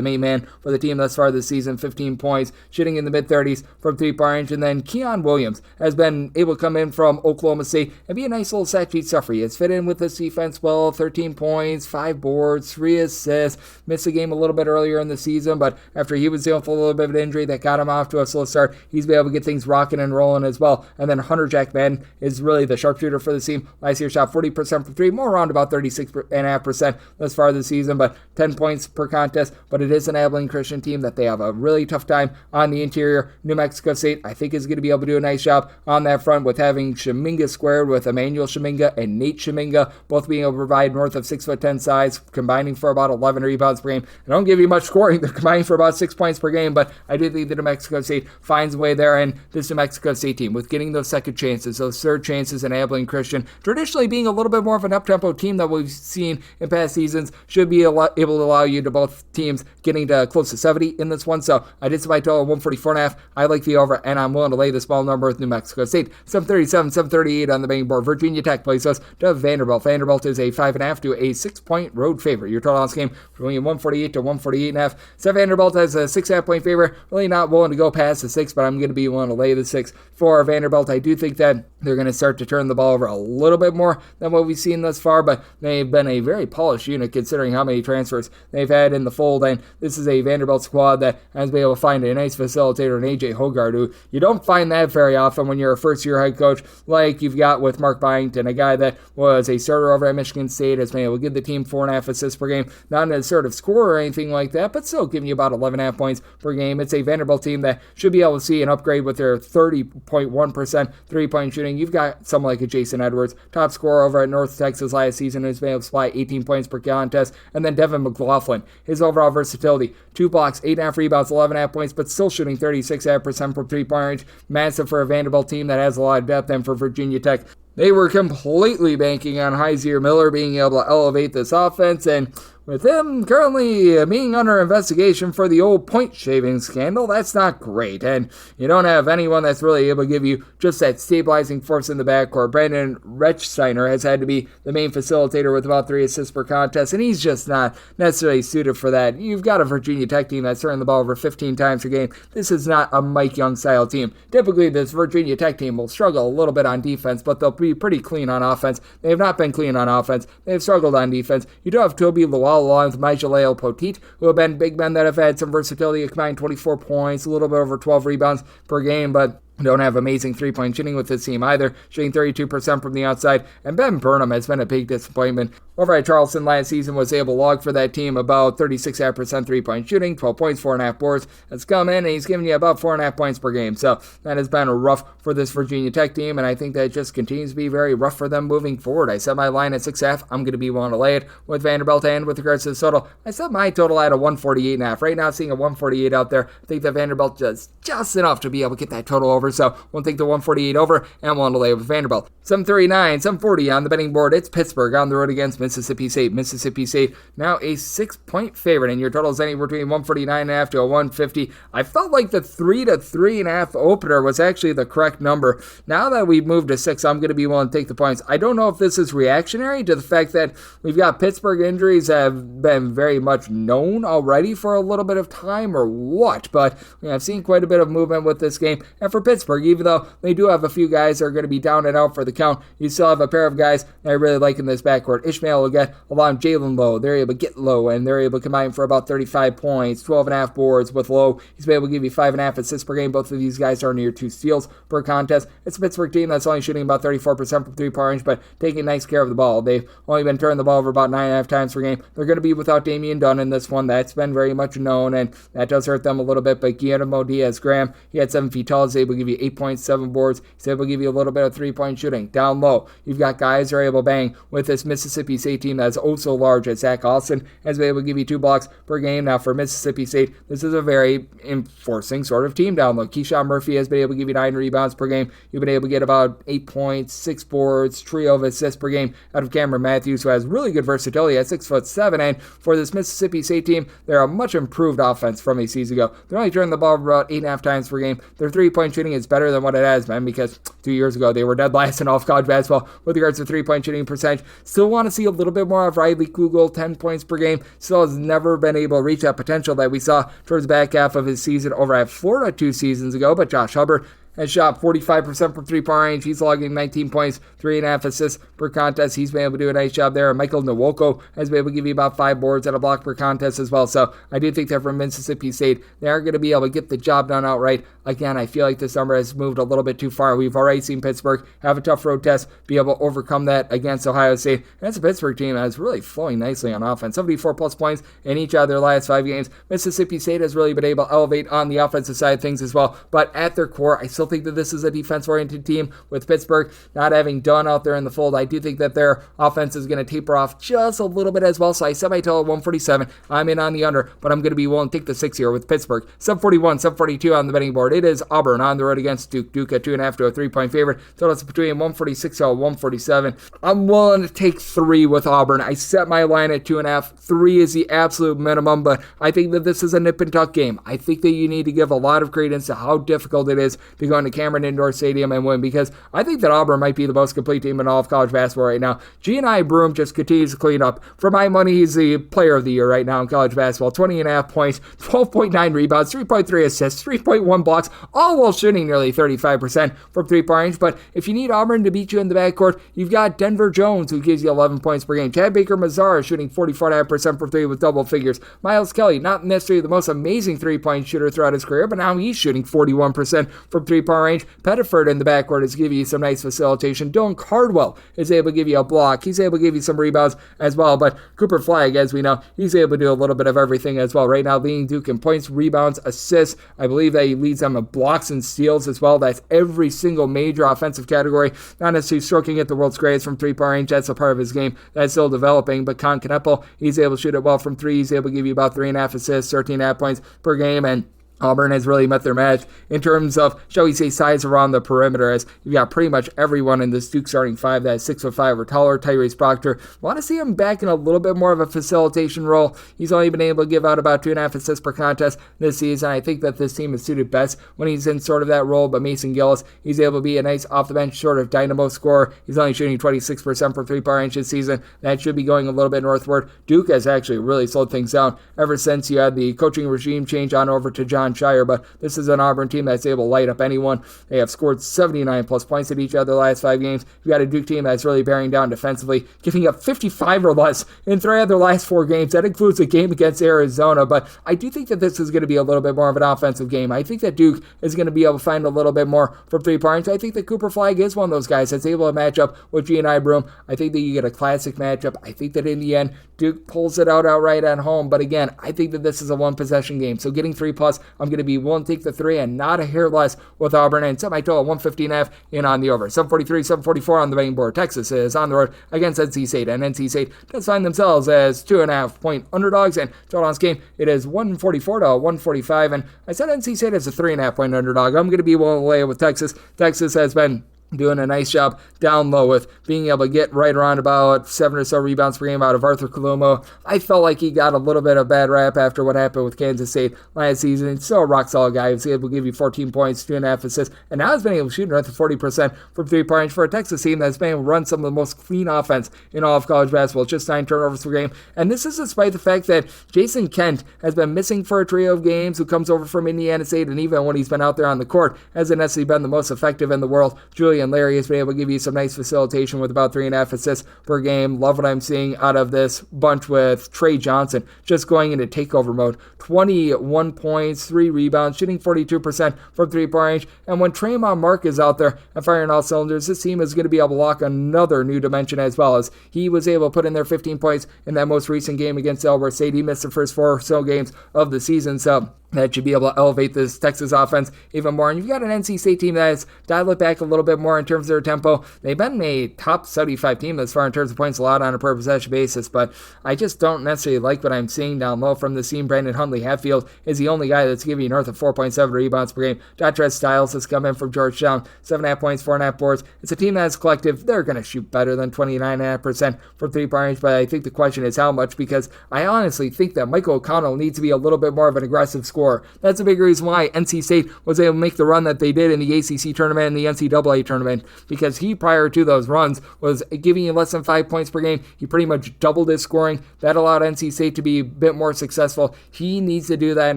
main man for the team thus far this season, 15 points, shooting in the mid-30s from 3-point range. And then Keon Williams has been able to come in from Oklahoma State and be a nice little stat sheet stuffer. He has fit in with this defense well, 13 points, 5 boards, 3 assists, missed a game a little bit earlier in the season, but after he was dealing with a little bit of an injury that got him off to a slow start, he's been able to get things rocking and rolling as well. And then Hunter Jack Madden is really the sharpshooter for the team. Last year shot 40% from 3, more around about 36.5% thus far this season, but 10 points per contest. But it is an Abilene Christian team that they have a really tough time on the interior. New Mexico State, I think, is going to be able to do a nice job on that front with having Shaminga squared with Emmanuel Shaminga and Nate Shaminga, both being able to provide north of 6'10" size, combining for about 11 rebounds per game. I don't give you much scoring. They're combining for about 6 points per game, but I do think that New Mexico State finds a way there, and this New Mexico State team, with getting those second chances, those third chances in Abilene Christian, traditionally being a little bit more of an up-tempo team that we've seen in past seasons, should be able to allow you to both teams getting to close to 70 in this one. So I did my total 144.5. I like the over, and I'm willing to lay the small number with New Mexico State. 737, 738 on the betting board. Virginia Tech plays us to Vanderbilt. Vanderbilt is a 5.5 to a 6-point road favorite. Your total on this game between 148 to 148.5. So Vanderbilt has a 6.5-point favorite. Really not willing to go past the 6, but I'm going to be willing to lay the 6 for Vanderbilt. I do think that they're going to start to turn the ball over a little bit more than what we've seen thus far, but they've been a very polished unit considering how many transfers they've had in the fold, and this is a Vanderbilt squad that has been able to find a nice facilitator in A.J. Hogarth, who you don't find that very often when you're a first-year head coach like you've got with Mark Byington, a guy that was a starter over at Michigan State, has been able to give the team 4.5 assists per game, not an assertive scorer or anything like that, but still giving you about 11.5 points per game. It's a Vanderbilt team that should be able to see an upgrade with their 30.1% three-point shooting. You've got someone like a Jason Edwards, top scorer over at North Texas last season, who's been able to supply 18 points per contest, and then Devin McLaughlin, his overall versatility, 2 blocks, 8.5 rebounds, 11.5 points, but still shooting 36.5% from 3-point range. Massive for a Vanderbilt team that has a lot of depth, and for Virginia Tech, They were completely banking on Heisier Miller being able to elevate this offense, and with him currently being under investigation for the old point shaving scandal, that's not great. And you don't have anyone that's really able to give you just that stabilizing force in the backcourt. Brandon Rechsteiner has had to be the main facilitator with about 3 assists per contest, and he's just not necessarily suited for that. You've got a Virginia Tech team that's turning the ball over 15 times per game. This is not a Mike Young style team. Typically, this Virginia Tech team will struggle a little bit on defense, but they'll be pretty clean on offense. They have not been clean on offense. They have struggled on defense. You do have Toby Loyola along with Mijaleo Poteet, who have been big men that have had some versatility, combined 24 points, a little bit over 12 rebounds per game, but don't have amazing three-point shooting with this team either, shooting 32% from the outside, and Ben Burnham has been a big disappointment. Over at Charleston last season, was able to log for that team about 36.5% three-point shooting, 12 points, 4.5 boards. That's come in, and he's giving you about 4.5 points per game. So that has been rough for this Virginia Tech team, and I think that it just continues to be very rough for them moving forward. I set my line at 6.5. I'm going to be willing to lay it with Vanderbilt, and with regards to the total, I set my total at a 148.5. Right now, seeing a 148 out there, I think that Vanderbilt just enough to be able to get that total over, so we'll take the 148 over, and willing to lay it with Vanderbilt. 739, 740 on the betting board. It's Pittsburgh on the road against Mississippi State. Mississippi State now a 6-point favorite, and your total is anywhere between 149.5 to a 150. I felt like the 3 to 3.5 opener was actually the correct number. Now that we've moved to 6, I'm going to be willing to take the points. I don't know if this is reactionary to the fact that we've got Pittsburgh injuries that have been very much known already for a little bit of time or what, but I've seen quite a bit of movement with this game. And for Pittsburgh, even though they do have a few guys that are going to be down and out for the count, you still have a pair of guys that I really like in this backcourt. Ishmael Leggett along Jalen Lowe. They're able to get Lowe, and they're able to combine for about 35 points, 12.5 boards with Lowe. He's been able to give you 5.5 assists per game. Both of these guys are near 2 steals per contest. It's a Pittsburgh team that's only shooting about 34% from three-point range, but taking nice care of the ball. They've only been turning the ball over about 9.5 times per game. They're going to be without Damian Dunn in this one. That's been very much known, and that does hurt them a little bit, but Guillermo Diaz-Graham, he had 7 feet tall, is able to give you 8 points, 7 boards. He's able to give you a little bit of three-point shooting. Down low, you've got guys who are able to bang with this Mississippi State team that's also large. As Zach Austin has been able to give you 2 blocks per game. Now for Mississippi State, this is a very enforcing sort of team down low. Keyshawn Murphy has been able to give you 9 rebounds per game. You've been able to get about 8 points, 6 boards, trio of assists per game out of Cameron Matthews, who has really good versatility at 6'7", and for this Mississippi State team, they're a much improved offense from a season ago. They're only turning the ball about 8.5 times per game. Their three-point shooting is better than what it has been, because 2 years ago they were dead last in all of college basketball with regards to three-point shooting percentage. Still want to see a little bit more of Riley Kugel, 10 points per game. Still has never been able to reach that potential that we saw towards the back half of his season over at Florida 2 seasons ago, but Josh Hubbard has shot 45% from three-point range. He's logging 19 points, 3.5 assists per contest. He's been able to do a nice job there. Michael Nwoko has been able to give you about 5 boards and a block per contest as well. So I do think that from Mississippi State, they are going to be able to get the job done outright. Again, I feel like this number has moved a little bit too far. We've already seen Pittsburgh have a tough road test, be able to overcome that against Ohio State. And that's a Pittsburgh team that is really flowing nicely on offense. 74-plus points in each of their last 5 games. Mississippi State has really been able to elevate on the offensive side of things as well. But at their core, I still think that this is a defense-oriented team. With Pittsburgh not having Dunn out there in the fold, I do think that their offense is going to taper off just a little bit as well. So I set my total at 147. I'm in on the under, but I'm going to be willing to take the 6 here with Pittsburgh. 741, 742 on the betting board. It is Auburn on the road against Duke. Duke at 2.5 to a 3-point favorite. Total is between 146 to 147. I'm willing to take 3 with Auburn. I set my line at 2.5. 3 is the absolute minimum, but I think that this is a nip and tuck game. I think that you need to give a lot of credence to how difficult it is to go into Cameron Indoor Stadium and win, because I think that Auburn might be the most complete team in all of college basketball right now. G&I Broome just continues to clean up. For my money, he's the player of the year right now in college basketball. 20.5 points, 12.9 rebounds, 3.3 assists, 3.1 blocks, all while shooting nearly 35% from three-point range. But if you need Auburn to beat you in the backcourt, you've got Denver Jones, who gives you 11 points per game. Chad Baker-Mazar is shooting 44.5% from 3 with double figures. Miles Kelly, not necessarily the most amazing three-point shooter throughout his career, but now he's shooting 41% from three-point range. Pettiford in the backcourt is giving you some nice facilitation. Dylan Cardwell is able to give you a block. He's able to give you some rebounds as well. But Cooper Flagg, as we know, he's able to do a little bit of everything as well. Right now, leading Duke in points, rebounds, assists. I believe that he leads them in blocks and steals as well. That's every single major offensive category. Not necessarily stroking at the world's greatest from three-point range. That's a part of his game that's still developing. But Cen Connecticut, he's able to shoot it well from 3. He's able to give you about 3.5 assists, 13.5 points per game. And Auburn has really met their match in terms of, shall we say, size around the perimeter, as you've got pretty much everyone in this Duke starting five that is 6'5" or taller. Tyrese Proctor, want to see him back in a little bit more of a facilitation role. He's only been able to give out about 2.5 assists per contest this season. I think that this team is suited best when he's in sort of that role, but Mason Gillis, he's able to be a nice off-the-bench sort of dynamo scorer. He's only shooting 26% from three-point range this season. That should be going a little bit northward. Duke has actually really slowed things down ever since you had the coaching regime change on over to John Shire, but this is an Auburn team that's able to light up anyone. They have scored 79 plus points at each of their last 5 games. You've got a Duke team that's really bearing down defensively, giving up 55 or less in 3 of their last 4 games. That includes a game against Arizona, but I do think that this is going to be a little bit more of an offensive game. I think that Duke is going to be able to find a little bit more from 3 points. I think that Cooper Flagg is one of those guys that's able to match up with Gianni Broome. I think that you get a classic matchup. I think that in the end, Duke pulls it out outright at home, but again, I think that this is a 1-possession game. So getting 3 plus, I'm going to be willing to take the 3 and not a hair less with Auburn, and set my total 115.5 in on the over. 743, 744 on the betting board. Texas is on the road against NC State, and NC State does find themselves as 2.5 point underdogs, and total on this game, it is 144 to 145, and I said NC State is a 3.5 point underdog. I'm going to be willing to lay it with Texas. Texas has been doing a nice job down low with being able to get right around about 7 or so rebounds per game out of Arthur Kalumo. I felt like he got a little bit of bad rap after what happened with Kansas State last season. He's still a rock-solid guy. He's able to give you 14 points, 2.5 assists, and now he's been able to shoot north of 40% from 3-point range for a Texas team that's been able to run some of the most clean offense in all of college basketball, just 9 turnovers per game. And this is despite the fact that Jason Kent has been missing for a trio of games, who comes over from Indiana State, and even when he's been out there on the court, hasn't necessarily been the most effective in the world. Julian Larry has been able to give you some nice facilitation with about 3.5 assists per game. Love what I'm seeing out of this bunch with Trey Johnson just going into takeover mode. 21 points, 3 rebounds, shooting 42% from 3-point range. And when Tremont Mark is out there and firing all cylinders, this team is going to be able to lock another new dimension, as well as he was able to put in their 15 points in that most recent game against Delaware State. He missed the first 4 or so games of the season, so that should be able to elevate this Texas offense even more. And you've got an NC State team that has dialed it back a little bit more in terms of their tempo. They've been a top 75 team as far in terms of points allowed on a per possession basis, but I just don't necessarily like what I'm seeing down low from the team. Brandon Huntley Hatfield is the only guy that's giving you north of 4.7 rebounds per game. Dontrez Styles has come in from Georgetown, 7.5 points, 4.5 boards. It's a team that's collective. They're going to shoot better than 29.5% from 3-point range, but I think the question is how much, because I honestly think that Michael O'Connell needs to be a little bit more of an aggressive scorer. That's a big reason why NC State was able to make the run that they did in the ACC tournament and the NCAA tournament, because he, prior to those runs, was giving you less than 5 points per game. He pretty much doubled his scoring. That allowed NC State to be a bit more successful. He needs to do that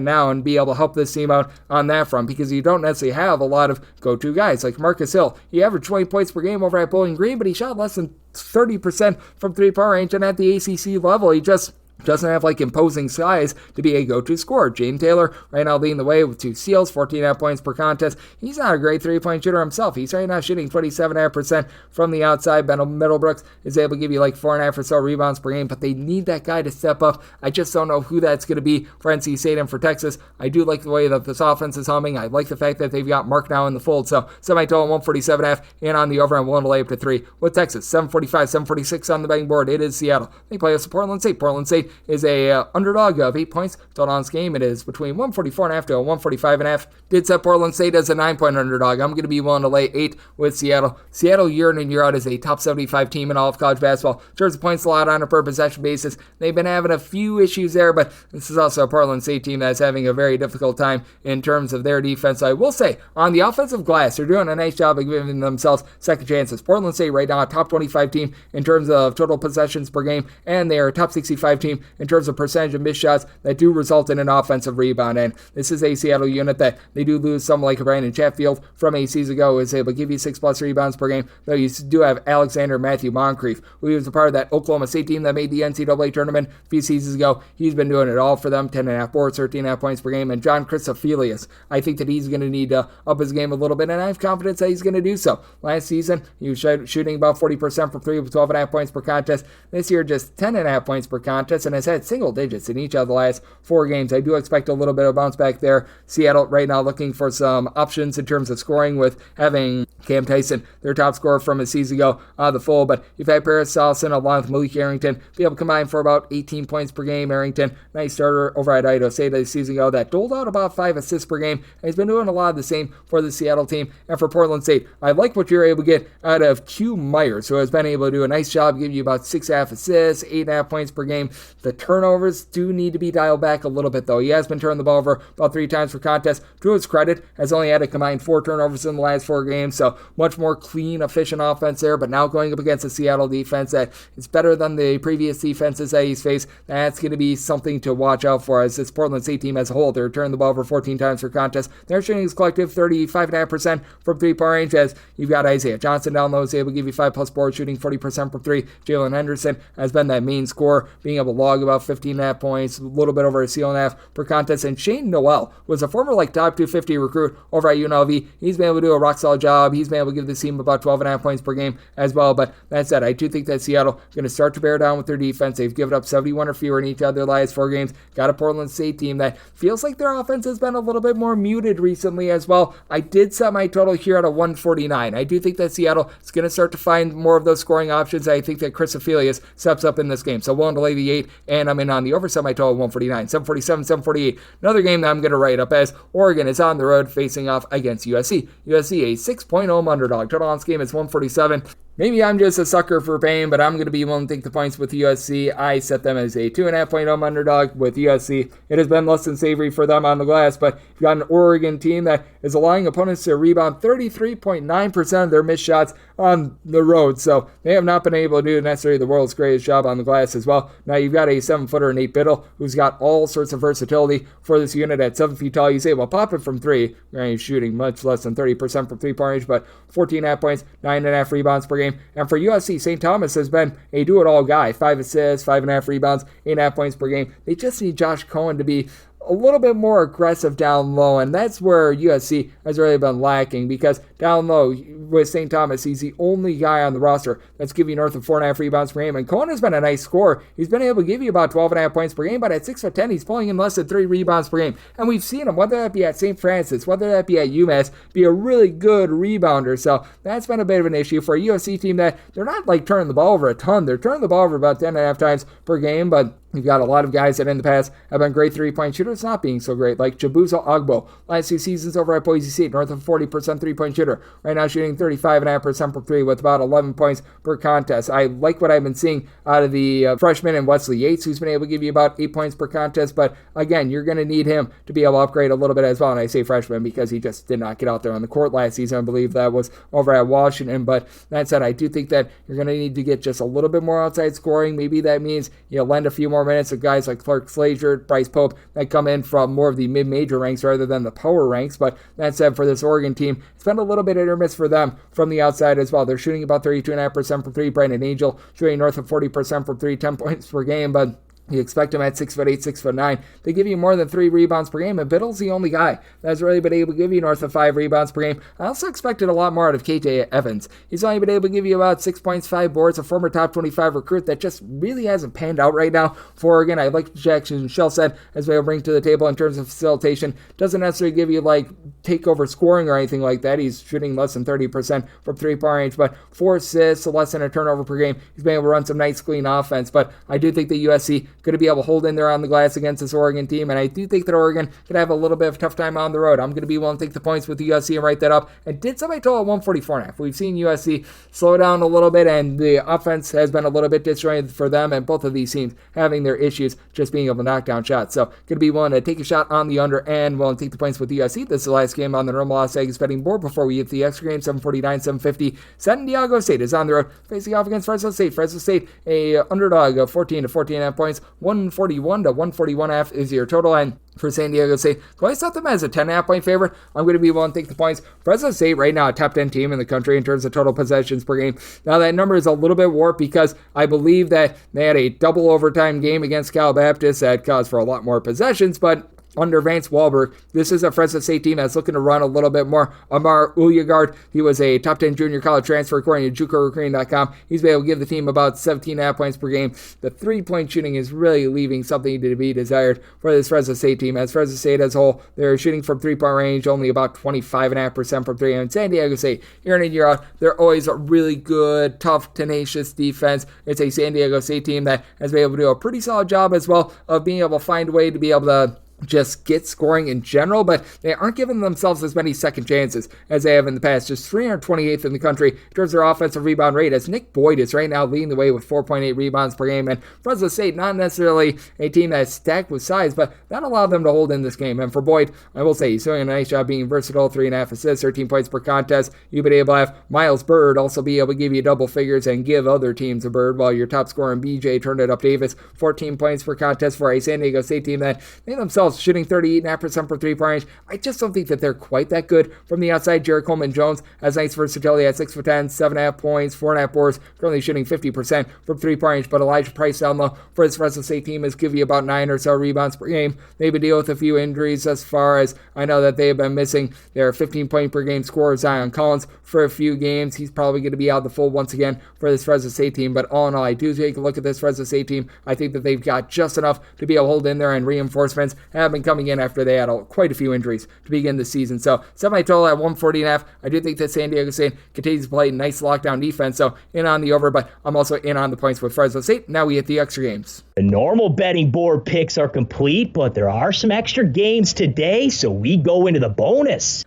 now and be able to help this team out on that front, because you don't necessarily have a lot of go-to guys like Marcus Hill. He averaged 20 points per game over at Bowling Green, but he shot less than 30% from 3-point range, and at the ACC level, he just doesn't have imposing size to be a go-to scorer. Jane Taylor right now leading the way with 2 steals, 14.5 points per contest. He's not a great 3-point shooter himself. He's right now shooting 27.5% from the outside. Ben Middlebrooks is able to give you 4.5 or so rebounds per game, but they need that guy to step up. I just don't know who that's going to be for NC State and for Texas. I do like the way that this offense is humming. I like the fact that they've got Mark now in the fold. So semi-total 147.5 and on the over, I'm willing to lay up to 3 with Texas. 745, 746 on the betting board. It is Seattle. They play us Portland State. Portland State is a underdog of 8 points. Total on this game, it is between 144.5 to 145.5. Did set Portland State as a 9-point underdog. I'm going to be willing to lay 8 with Seattle. Seattle year in and year out is a top 75 team in all of college basketball. In terms of points allowed on a per possession basis, they've been having a few issues there, but this is also a Portland State team that's having a very difficult time in terms of their defense. I will say, on the offensive glass, they're doing a nice job of giving themselves second chances. Portland State right now a top 25 team in terms of total possessions per game, and they're a top 65 team in terms of percentage of missed shots that do result in an offensive rebound. And this is a Seattle unit that they do lose someone like Brandon Chatfield from a season ago, who is able to give you 6+ rebounds per game. Though you do have Alexander Matthew Moncrief, who was a part of that Oklahoma State team that made the NCAA tournament a few seasons ago. He's been doing it all for them, 10.5 boards, 13.5 points per game. And John Christophilius, I think that he's going to need to up his game a little bit, and I have confidence that he's going to do so. Last season, he was shooting about 40% from 3 with 12.5 points per contest. This year, just 10.5 points per contest. Anderson has had single digits in each of the last 4 games. I do expect a little bit of bounce back there. Seattle right now looking for some options in terms of scoring with having Cam Tyson, their top scorer from a season ago, on the full. But you've had Paris Salson along with Malik Arrington be able to combine for about 18 points per game. Arrington, nice starter over at Idaho State a season ago that doled out about 5 assists per game. And he's been doing a lot of the same for the Seattle team. And for Portland State, I like what you're able to get out of Q Myers, who has been able to do a nice job, giving you about 6.5 assists, 8.5 points per game. The turnovers do need to be dialed back a little bit, though. He has been turning the ball over about 3 times per contest. To his credit, has only had to combine 4 turnovers in the last 4 games, so much more clean, efficient offense there. But now going up against a Seattle defense that is better than the previous defenses that he's faced, that's going to be something to watch out for as this Portland State team as a whole. They're turning the ball over 14 times per contest. Their shooting is collective 35.5% from 3-point range, as you've got Isaiah Johnson down low, is able to give you 5+ boards, shooting 40% from 3. Jalen Henderson has been that main scorer, being able to log about 15.5 points, a little bit over a steal and a half per contest. And Shane Noel was a former top 250 recruit over at UNLV. He's been able to do a rock solid job. He's been able to give this team about 12.5 points per game as well. But that said, I do think that Seattle is going to start to bear down with their defense. They've given up 71 or fewer in each of their last 4 games. Got a Portland State team that feels like their offense has been a little bit more muted recently as well. I did set my total here at a 149. I do think that Seattle is going to start to find more of those scoring options. I think that Chris Aphelios steps up in this game. So willing to lay the 8, and I'm in on the over, set my total 149, 747, 748. Another game that I'm going to write up as Oregon is on the road facing off against USC. USC, a 6-point home underdog. Total on this game is 147. Maybe I'm just a sucker for pain, but I'm going to be willing to take the points with USC. I set them as a 2.5-point home underdog with USC. It has been less than savory for them on the glass, but you've got an Oregon team that is allowing opponents to rebound 33.9% of their missed shots on the road. So they have not been able to do necessarily the world's greatest job on the glass as well. Now you've got a 7-footer, Nate Biddle, who's got all sorts of versatility for this unit at 7 feet tall. You say, well, pop it from 3. He's shooting much less than 30% from 3-point range, but 14.5 points, 9.5 rebounds per game. And for USC, St. Thomas has been a do-it-all guy. 5 assists, 5.5 rebounds, 8.5 points per game. They just need Josh Cohen to be a little bit more aggressive down low, and that's where USC has really been lacking, because down low with St. Thomas, he's the only guy on the roster that's giving you north of 4.5 rebounds per game, and Cohen has been a nice scorer. He's been able to give you about 12.5 points per game, but at 6'10", he's pulling in less than 3 rebounds per game, and we've seen him, whether that be at St. Francis, whether that be at UMass, be a really good rebounder. So that's been a bit of an issue for a USC team that they're not like turning the ball over a ton. They're turning the ball over about 10.5 times per game, but you've got a lot of guys that in the past have been great 3-point shooters not being so great, like Chibuzo Agbo. Last 2 seasons over at Boise State, north of 40% 3-point shooter. Right now shooting 35.5% from 3 with about 11 points per contest. I like what I've been seeing out of the freshman and Wesley Yates, who's been able to give you about 8 points per contest. But again, you're going to need him to be able to upgrade a little bit as well. And I say freshman because he just did not get out there on the court last season. I believe that was over at Washington. But that said, I do think that you're going to need to get just a little bit more outside scoring. Maybe that means lend a few more minutes of guys like Clark Slager, Bryce Pope, that come in from more of the mid-major ranks rather than the power ranks. But that said, for this Oregon team, it's been a little bit hit or miss for them from the outside as well. They're shooting about 32.5% from 3. Brandon Angel shooting north of 40% from 3, 10 points per game, but you expect him at 6'8", 6'9". They give you more than 3 rebounds per game, and Biddle's the only guy that's really been able to give you north of 5 rebounds per game. I also expected a lot more out of KJ Evans. He's only been able to give you about 6 points, 5 boards, a former top 25 recruit that just really hasn't panned out right now for Oregon. I like Jackson Shell said as they'll bring to the table in terms of facilitation. Doesn't necessarily give you like takeover scoring or anything like that. He's shooting less than 30% from 3-point range, but 4 assists, so less than a turnover per game. He's been able to run some nice clean offense, but I do think that USC going to be able to hold in there on the glass against this Oregon team, and I do think that Oregon could have a little bit of a tough time on the road. I'm going to be willing to take the points with USC and write that up, and did somebody total at 144.5. We've seen USC slow down a little bit, and the offense has been a little bit disjointed for them, and both of these teams having their issues just being able to knock down shots. So going to be willing to take a shot on the under and willing to take the points with USC. This is the last game on the normal Las Vegas betting board before we hit the extra game. 749, 750. San Diego State is on the road facing off against Fresno State. Fresno State, a underdog of 14 to 14.5 points. 141 to 141.5 is your total. And for San Diego State, go ahead and set them as a 10.5 point favorite. I'm going to be willing to take the points. Fresno State right now a top 10 team in the country in terms of total possessions per game. Now that number is a little bit warped because I believe that they had a double overtime game against Cal Baptist that caused for a lot more possessions, but under Vance Wahlberg. This is a Fresno State team that's looking to run a little bit more. Amar Ulyagard, he was a top 10 junior college transfer according to JUCORecruiting.com. He's been able to give the team about 17.5 points per game. The three-point shooting is really leaving something to be desired for this Fresno State team. As Fresno State as a whole, they're shooting from three-point range only about 25.5% from three. And San Diego State, year in and year out, they're always a really good, tough, tenacious defense. It's a San Diego State team that has been able to do a pretty solid job as well of being able to find a way to be able to just get scoring in general, but they aren't giving themselves as many second chances as they have in the past. Just 328th in the country in terms of their offensive rebound rate, as Nick Boyd is right now leading the way with 4.8 rebounds per game. And Fresno State, not necessarily a team that's stacked with size, but that allowed them to hold in this game. And for Boyd, I will say he's doing a nice job being versatile. 3.5 assists, 13 points per contest. You've been able to have Miles Bird also be able to give you double figures and give other teams a bird, while your top scorer in BJ turned it up Davis, 14 points per contest for a San Diego State team that they themselves shooting 38.5% from three-point range. I just don't think that they're quite that good from the outside. Jared Coleman-Jones has nice versatility at 6'10", 7.5 points, 4.5 boards, currently shooting 50% from three-point range. But Elijah Price down low for this Fresno State team is giving you about 9 or so rebounds per game. They've been dealing with a few injuries as far as I know that they have been missing their 15-point per game scorer Zion Collins for a few games. He's probably going to be out the full once again for this Fresno State team. But all in all, I do take a look at this Fresno State team. I think that they've got just enough to be able to hold in there, and reinforcements have been coming in after they had quite a few injuries to begin the season. So semi-total at 140.5. I do think that San Diego State continues to play nice lockdown defense, so in on the over, but I'm also in on the points with Fresno State. Now we hit the extra games. The normal betting board picks are complete, but there are some extra games today, so we go into the bonus.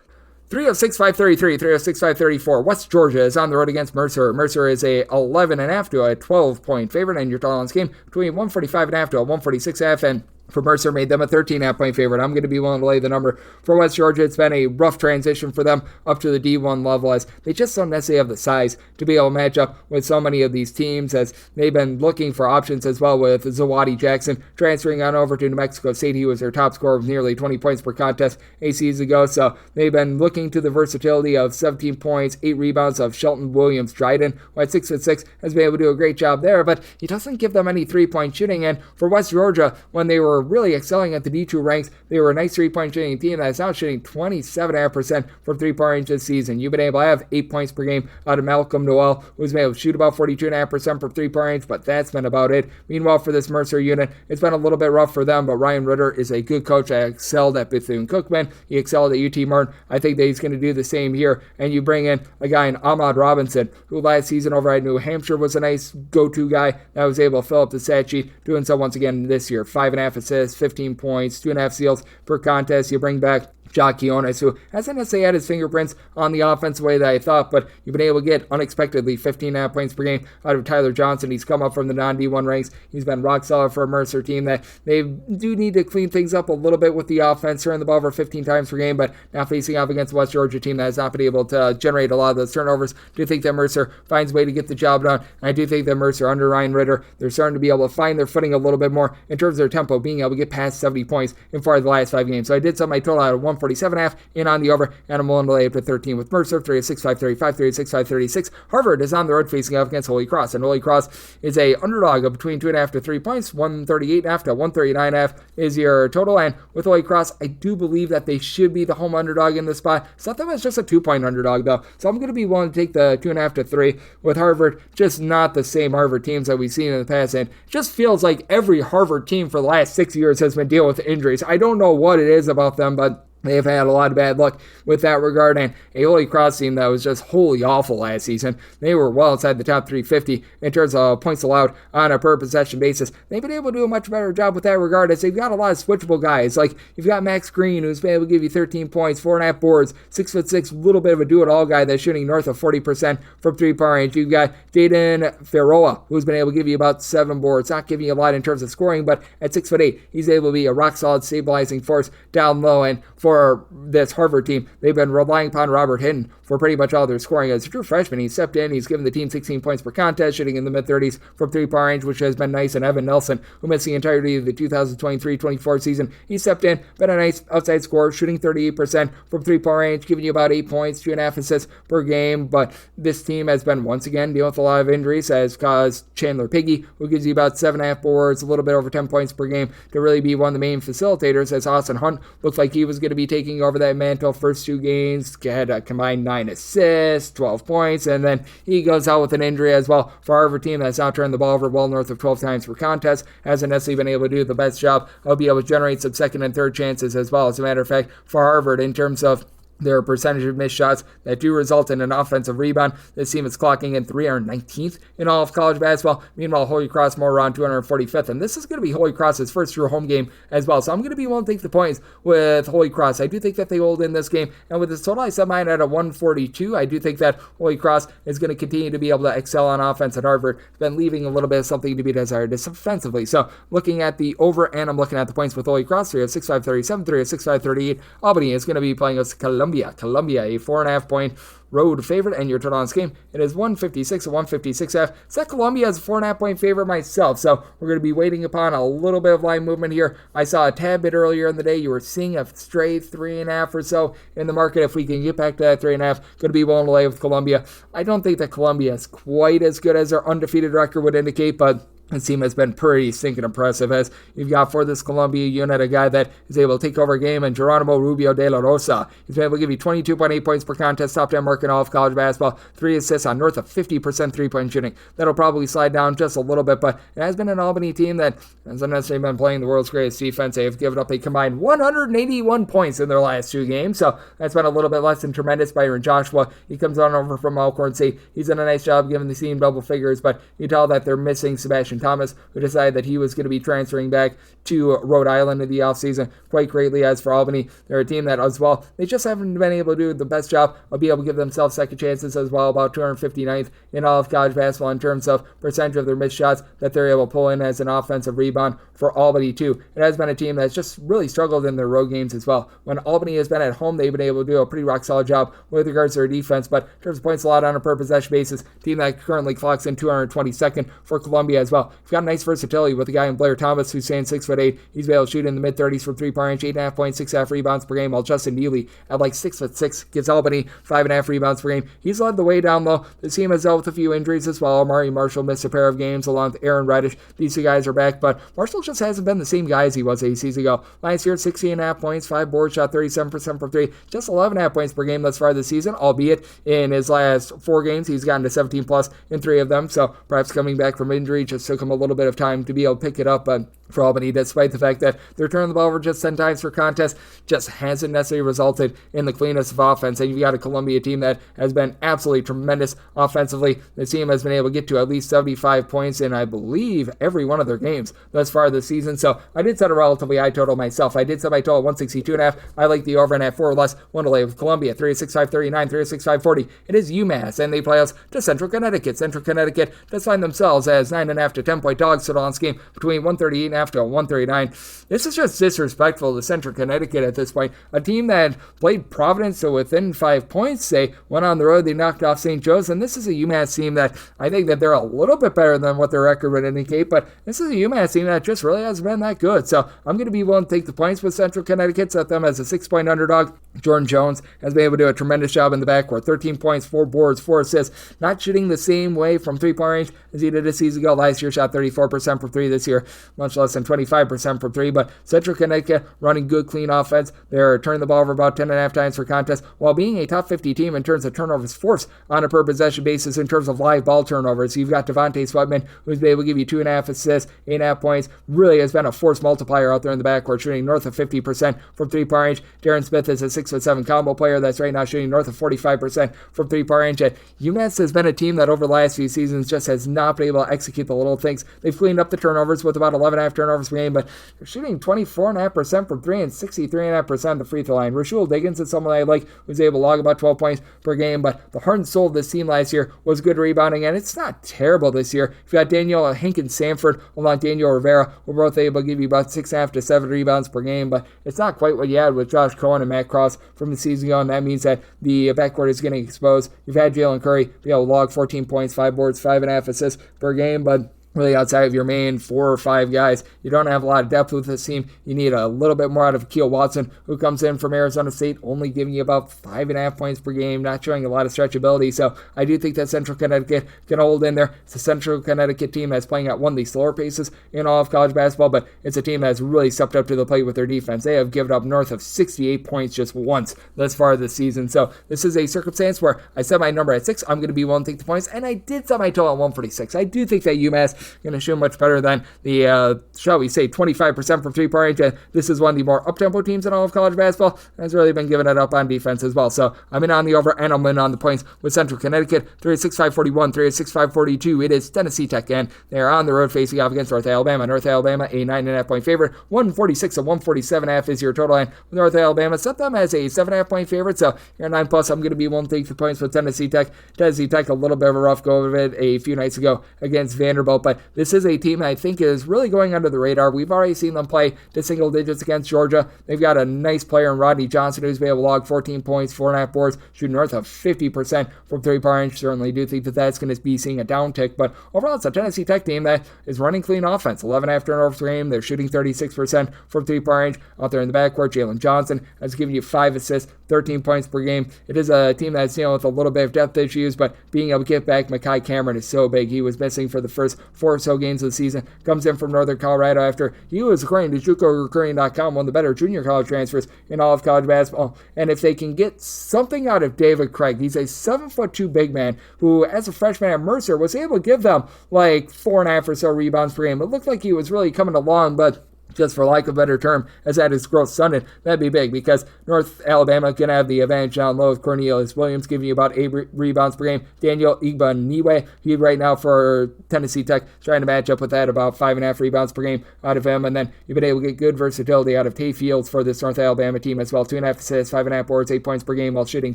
306-533, 306-534. West Georgia is on the road against Mercer. Mercer is a 11.5 to a 12-point favorite, and your total on this game between 145.5 to a 146.5, and for Mercer made them a 13.5 point favorite. I'm going to be willing to lay the number for West Georgia. It's been a rough transition for them up to the D1 level, as they just don't necessarily have the size to be able to match up with so many of these teams, as they've been looking for options as well, with Zawadi Jackson transferring on over to New Mexico State. He was their top scorer with nearly 20 points per contest 8 seasons ago, so they've been looking to the versatility of 17 points, 8 rebounds of Shelton Williams-Dryden, who at 6'6", has been able to do a great job there, but he doesn't give them any three-point shooting. And for West Georgia, when they were really excelling at the D2 ranks, they were a nice three-point shooting team that's now shooting 27.5% from three-point range this season. You've been able to have 8 points per game out of Malcolm Noel, who's been able to shoot about 42.5% from three-point range, but that's been about it. Meanwhile, for this Mercer unit, it's been a little bit rough for them, but Ryan Ritter is a good coach that excelled at Bethune-Cookman. He excelled at UT Martin. I think that he's going to do the same here, and you bring in a guy in Ahmad Robinson, who last season over at New Hampshire was a nice go-to guy that was able to fill up the stat sheet, doing so once again this year. 5.5 assists, 15 points, 2.5 steals per contest. You bring back Jock Quiones, who hasn't necessarily had his fingerprints on the offensive way that I thought, but you've been able to get unexpectedly 15.5 points per game out of Tyler Johnson. He's come up from the non-D1 ranks. He's been rock solid for a Mercer team that they do need to clean things up a little bit with the offense, turning the ball over 15 times per game, but now facing off against the West Georgia team that has not been able to generate a lot of those turnovers. I do think that Mercer finds a way to get the job done, and I do think that Mercer, under Ryan Ritter, they're starting to be able to find their footing a little bit more in terms of their tempo, being able to get past 70 points in 4 of the last 5 games. So I did set my total out of 147.5 in on the over, and I'm willing to lay up to 13 with Mercer. 306-535, 306-536. Harvard is on the road facing off against Holy Cross, and Holy Cross is a underdog of between 2.5 to 3 points. 138.5 to 139.5 is your total, and with Holy Cross, I do believe that they should be the home underdog in this spot. It's not that it's just a 2-point underdog, though, so I'm going to be willing to take the 2.5 to 3 with Harvard. Just not the same Harvard teams that we've seen in the past, and it just feels like every Harvard team for the last 6 years has been dealing with injuries. I don't know what it is about them, but they've had a lot of bad luck with that regard, and a Holy Cross team that was just wholly awful last season. They were well inside the top 350 in terms of points allowed on a per possession basis. They've been able to do a much better job with that regard, as they've got a lot of switchable guys. Like, you've got Max Green, who's been able to give you 13 points, 4.5 boards, 6'6", a little bit of a do-it-all guy that's shooting north of 40% from three-point range. You've got Jaden Ferroa, who's been able to give you about 7 boards, not giving you a lot in terms of scoring, but at 6'8", he's able to be a rock-solid stabilizing force down low. And for for this Harvard team. They've been relying upon Robert Hinton for pretty much all their scoring. As a true freshman, he stepped in. He's given the team 16 points per contest, shooting in the mid-30s from three-point range, which has been nice. And Evan Nelson, who missed the entirety of the 2023-24 season, he stepped in, been a nice outside scorer, shooting 38% from three-point range, giving you about 8 points, 2.5 assists per game. But this team has been once again dealing with a lot of injuries, has caused Chandler Piggy, who gives you about 7.5 boards, a little bit over 10 points per game, to really be one of the main facilitators, as Austin Hunt looked like he was going to be taking over that mantle. First 2 games, had a combined 9 assists, 12 points, and then he goes out with an injury as well. For a Harvard team that's now turned the ball over well north of 12 times per contest, hasn't necessarily been able to do the best job of being able to generate some second and third chances as well. As a matter of fact, for Harvard, in terms of their percentage of missed shots that do result in an offensive rebound, this team is clocking in 319th in all of college basketball. Meanwhile, Holy Cross more around 245th, and this is going to be Holy Cross's first true home game as well. So I'm going to be willing to take the points with Holy Cross. I do think that they hold in this game, and with this total, I set mine at a 142. I do think that Holy Cross is going to continue to be able to excel on offense at Harvard, been leaving a little bit of something to be desired defensively. So looking at the over, and I'm looking at the points with Holy Cross, 3 of 6-5-37, 3 of 6-5-38. Albany is going to be playing us Columbia, a 4.5 point road favorite, and your total on this game, it is 156 and 156.5. Set Columbia as a 4.5 point favorite myself, so we're going to be waiting upon a little bit of line movement here. I saw a tad bit earlier in the day. You were seeing a straight 3.5 or so in the market. If we can get back to that 3.5, going to be willing to lay with Columbia. I don't think that Columbia is quite as good as their undefeated record would indicate, but this team has been pretty stinking impressive, as you've got for this Columbia unit a guy that is able to take over a game, and Geronimo Rubio de la Rosa. He's been able to give you 22.8 points per contest, top 10 mark in all of college basketball, 3 assists on north of 50% three-point shooting. That'll probably slide down just a little bit, but it has been an Albany team that hasn't necessarily been playing the world's greatest defense. They've given up a combined 181 points in their last 2 games, so that's been a little bit less than tremendous. Byron Joshua, he comes on over from Alcorn St. He's done a nice job giving the team double figures, but you tell that they're missing Sebastian Thomas, who decided that he was going to be transferring back to Rhode Island in the offseason quite greatly. As for Albany, they're a team that as well, they just haven't been able to do the best job of being able to give themselves second chances as well, about 259th in all of college basketball in terms of percentage of their missed shots that they're able to pull in as an offensive rebound for Albany too. It has been a team that's just really struggled in their road games as well. When Albany has been at home, they've been able to do a pretty rock solid job with regards to their defense, but in terms of points allowed on a per possession basis, team that currently clocks in 222nd for Columbia as well. You've got a nice versatility with a guy in Blair Thomas who's saying 6'8". He's been able to shoot in the mid-30s from three-point range, 8.5 points, 6.5 rebounds per game, while Justin Neely at like 6'6" gives Albany 5.5 rebounds per game. He's led the way down low. The team has dealt with a few injuries as well. Amari Marshall missed a pair of games along with Aaron Reddish. These 2 guys are back, but Marshall just hasn't been the same guy as he was 8 seasons ago. Last year, 16.5 points, 5 boards, shot 37% from 3, just 11.5 points per game thus far this season, albeit in his last 4 games, he's gotten to 17 plus in 3 of them, so perhaps coming back from injury just took him a little bit of time to be able to pick it up, but for Albany, despite the fact that they're turning the ball over just 10 times per contest, just hasn't necessarily resulted in the cleanest of offense. And you've got a Columbia team that has been absolutely tremendous offensively. The team has been able to get to at least 75 points in, I believe, every one of their games thus far this season. So I did set a relatively high total myself. I did set my total at 162.5. I like the over and at 4 or less. One to lay with Columbia, 3 of 6-5-39, 3 of 6-5-40. It is UMass, and they play us to Central Connecticut. Central Connecticut does find themselves as 9.5 to 10 point dogs total on this game, between 138.5 to 139. This is just disrespectful to Central Connecticut at this point. A team that played Providence to within 5 points, they went on the road, they knocked off St. Joe's, and this is a UMass team that I think that they're a little bit better than what their record would indicate, but this is a UMass team that just really hasn't been that good. So I'm going to be willing to take the points with Central Connecticut, set them as a 6-point underdog. Jordan Jones has been able to do a tremendous job in the backcourt. 13 points, 4 boards, 4 assists. Not shooting the same way from 3-point range as he did a season ago. Last year shot 34% from 3. This year much less than 25% from 3. But Central Connecticut running good, clean offense. They're turning the ball over about 10.5 times per contest, while being a top 50 team in terms of turnovers forced on a per possession basis in terms of live ball turnovers. So you've got Devontae Swetman, who's been able to give you 2.5 assists, 8.5 points. Really has been a force multiplier out there in the backcourt, shooting north of 50% from 3-point range. Darren Smith is a 6'7" combo player that's right now shooting north of 45% from 3-point range. And UMass has been a team that over the last few seasons just has not been able to execute the little thinks they've cleaned up the turnovers with about 11.5 turnovers per game, but they're shooting 24.5% from 3 and 63.5% the free throw line. Rashul Diggins is someone I like who's able to log about 12 points per game, but the heart and soul of this team last year was good rebounding, and it's not terrible this year. You've got Daniel Hankins-Sanford along Daniel Rivera, who are both able to give you about 6.5 to 7 rebounds per game, but it's not quite what you had with Josh Cohen and Matt Cross from the season ago, and that means that the backcourt is getting exposed. You've had Jalen Curry be able to log 14 points, 5 boards, 5.5 assists per game, but really outside of your main 4 or 5 guys, you don't have a lot of depth with this team. You need a little bit more out of Akeel Watson, who comes in from Arizona State, only giving you about 5.5 points per game, not showing a lot of stretchability. So I do think that Central Connecticut can hold in there. It's a Central Connecticut team that's playing at one of the slower paces in all of college basketball, but it's a team that's really stepped up to the plate with their defense. They have given up north of 68 points just once thus far this season. So this is a circumstance where I set my number at 6. I'm going to be willing to take the points, and I did set my total at 146. I do think that UMass is going to shoot much better than the, shall we say, 25% from three-point range. And this is one of the more up-tempo teams in all of college basketball. Has really been giving it up on defense as well. So I'm in on the over, and I'm in on the points with Central Connecticut. 3-6-5-41, 3-6-5-42. It is Tennessee Tech, and they are on the road facing off against North Alabama. North Alabama, a 9.5 point favorite. 146 and 147.5 is your total line with North Alabama. Set them as a 7.5 point favorite. So you're 9+. I'm going to be willing to take the points with Tennessee Tech. Tennessee Tech, a little bit of a rough go of it a few nights ago against Vanderbilt, but this is a team that I think is really going under the radar. We've already seen them play to single digits against Georgia. They've got a nice player in Rodney Johnson who's been able to log 14 points, 4.5 boards, shooting north of 50% from three-point range. Certainly do think that that's going to be seeing a downtick, but overall it's a Tennessee Tech team that is running clean offense. 11.5 turnovers per game. They're shooting 36% from three-point range. Out there in the backcourt, Jalen Johnson has given you 5 assists, 13 points per game. It is a team that's dealing with a little bit of depth issues, but being able to get back Makai Cameron is so big. He was missing for the first 4 or so games of the season. Comes in from Northern Colorado after he was, according to JUCOrecruiting.com, one of the better junior college transfers in all of college basketball. And if they can get something out of David Craig, he's a 7'2" big man who, as a freshman at Mercer, was able to give them like 4.5 or so rebounds per game. It looked like he was really coming along, but just for lack of a better term, has had his growth stunted. That'd be big because North Alabama can have the advantage down low with Cornelius Williams giving you about 8 rebounds per game. Daniel Igbaniwe, he right now for Tennessee Tech, trying to match up with that, about 5.5 rebounds per game out of him. And then you've been able to get good versatility out of Tay Fields for this North Alabama team as well. 2.5 assists, 5.5 boards, 8 points per game while shooting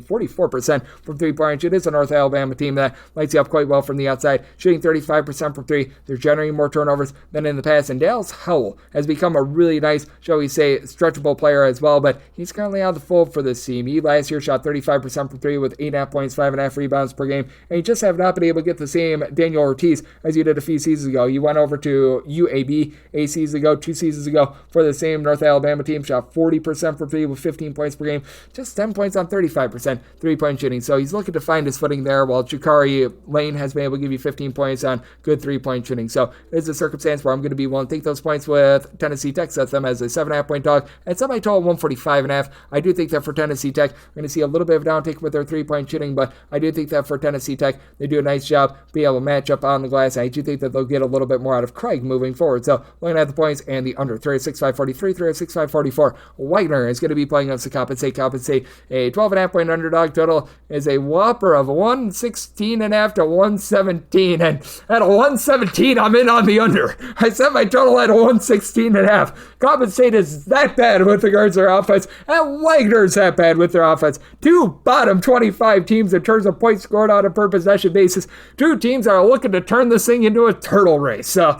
44% from three-point range. It is a North Alabama team that lights you up quite well from the outside, shooting 35% from 3. They're generating more turnovers than in the past. And Dallas Howell has become a really nice, shall we say, stretchable player as well, but he's currently out of the fold for this team. He last year shot 35% from 3 with 8.5 points, 5.5 rebounds per game, and you just have not been able to get the same Daniel Ortiz as you did a few seasons ago. You went over to UAB a season ago, 2 seasons ago, for the same North Alabama team, shot 40% from 3 with 15 points per game, just 10 points on 35% three-point shooting. So he's looking to find his footing there, while Jakari Lane has been able to give you 15 points on good three-point shooting. So it's a circumstance where I'm going to be willing to take those points with Tennessee Tech, set them as a 7.5 point dog, and set my total 145.5. I do think that for Tennessee Tech, we're going to see a little bit of a downtick with their three-point shooting, but I do think that for Tennessee Tech, they do a nice job being able to match up on the glass, and I do think that they'll get a little bit more out of Craig moving forward. So looking at the points and the under, 36.543, 36.544. Wagner is going to be playing against the Coppin St. Coppin St, a 12.5 point underdog. Total is a whopper of 116.5 to 117, and at a 117, I'm in on the under. I set my total at a 116.5. Coppin State is that bad with regards to their offense, and Wagner's that bad with their offense. 2 bottom 25 teams in terms of points scored on a per possession basis. 2 teams that are looking to turn this thing into a turtle race. So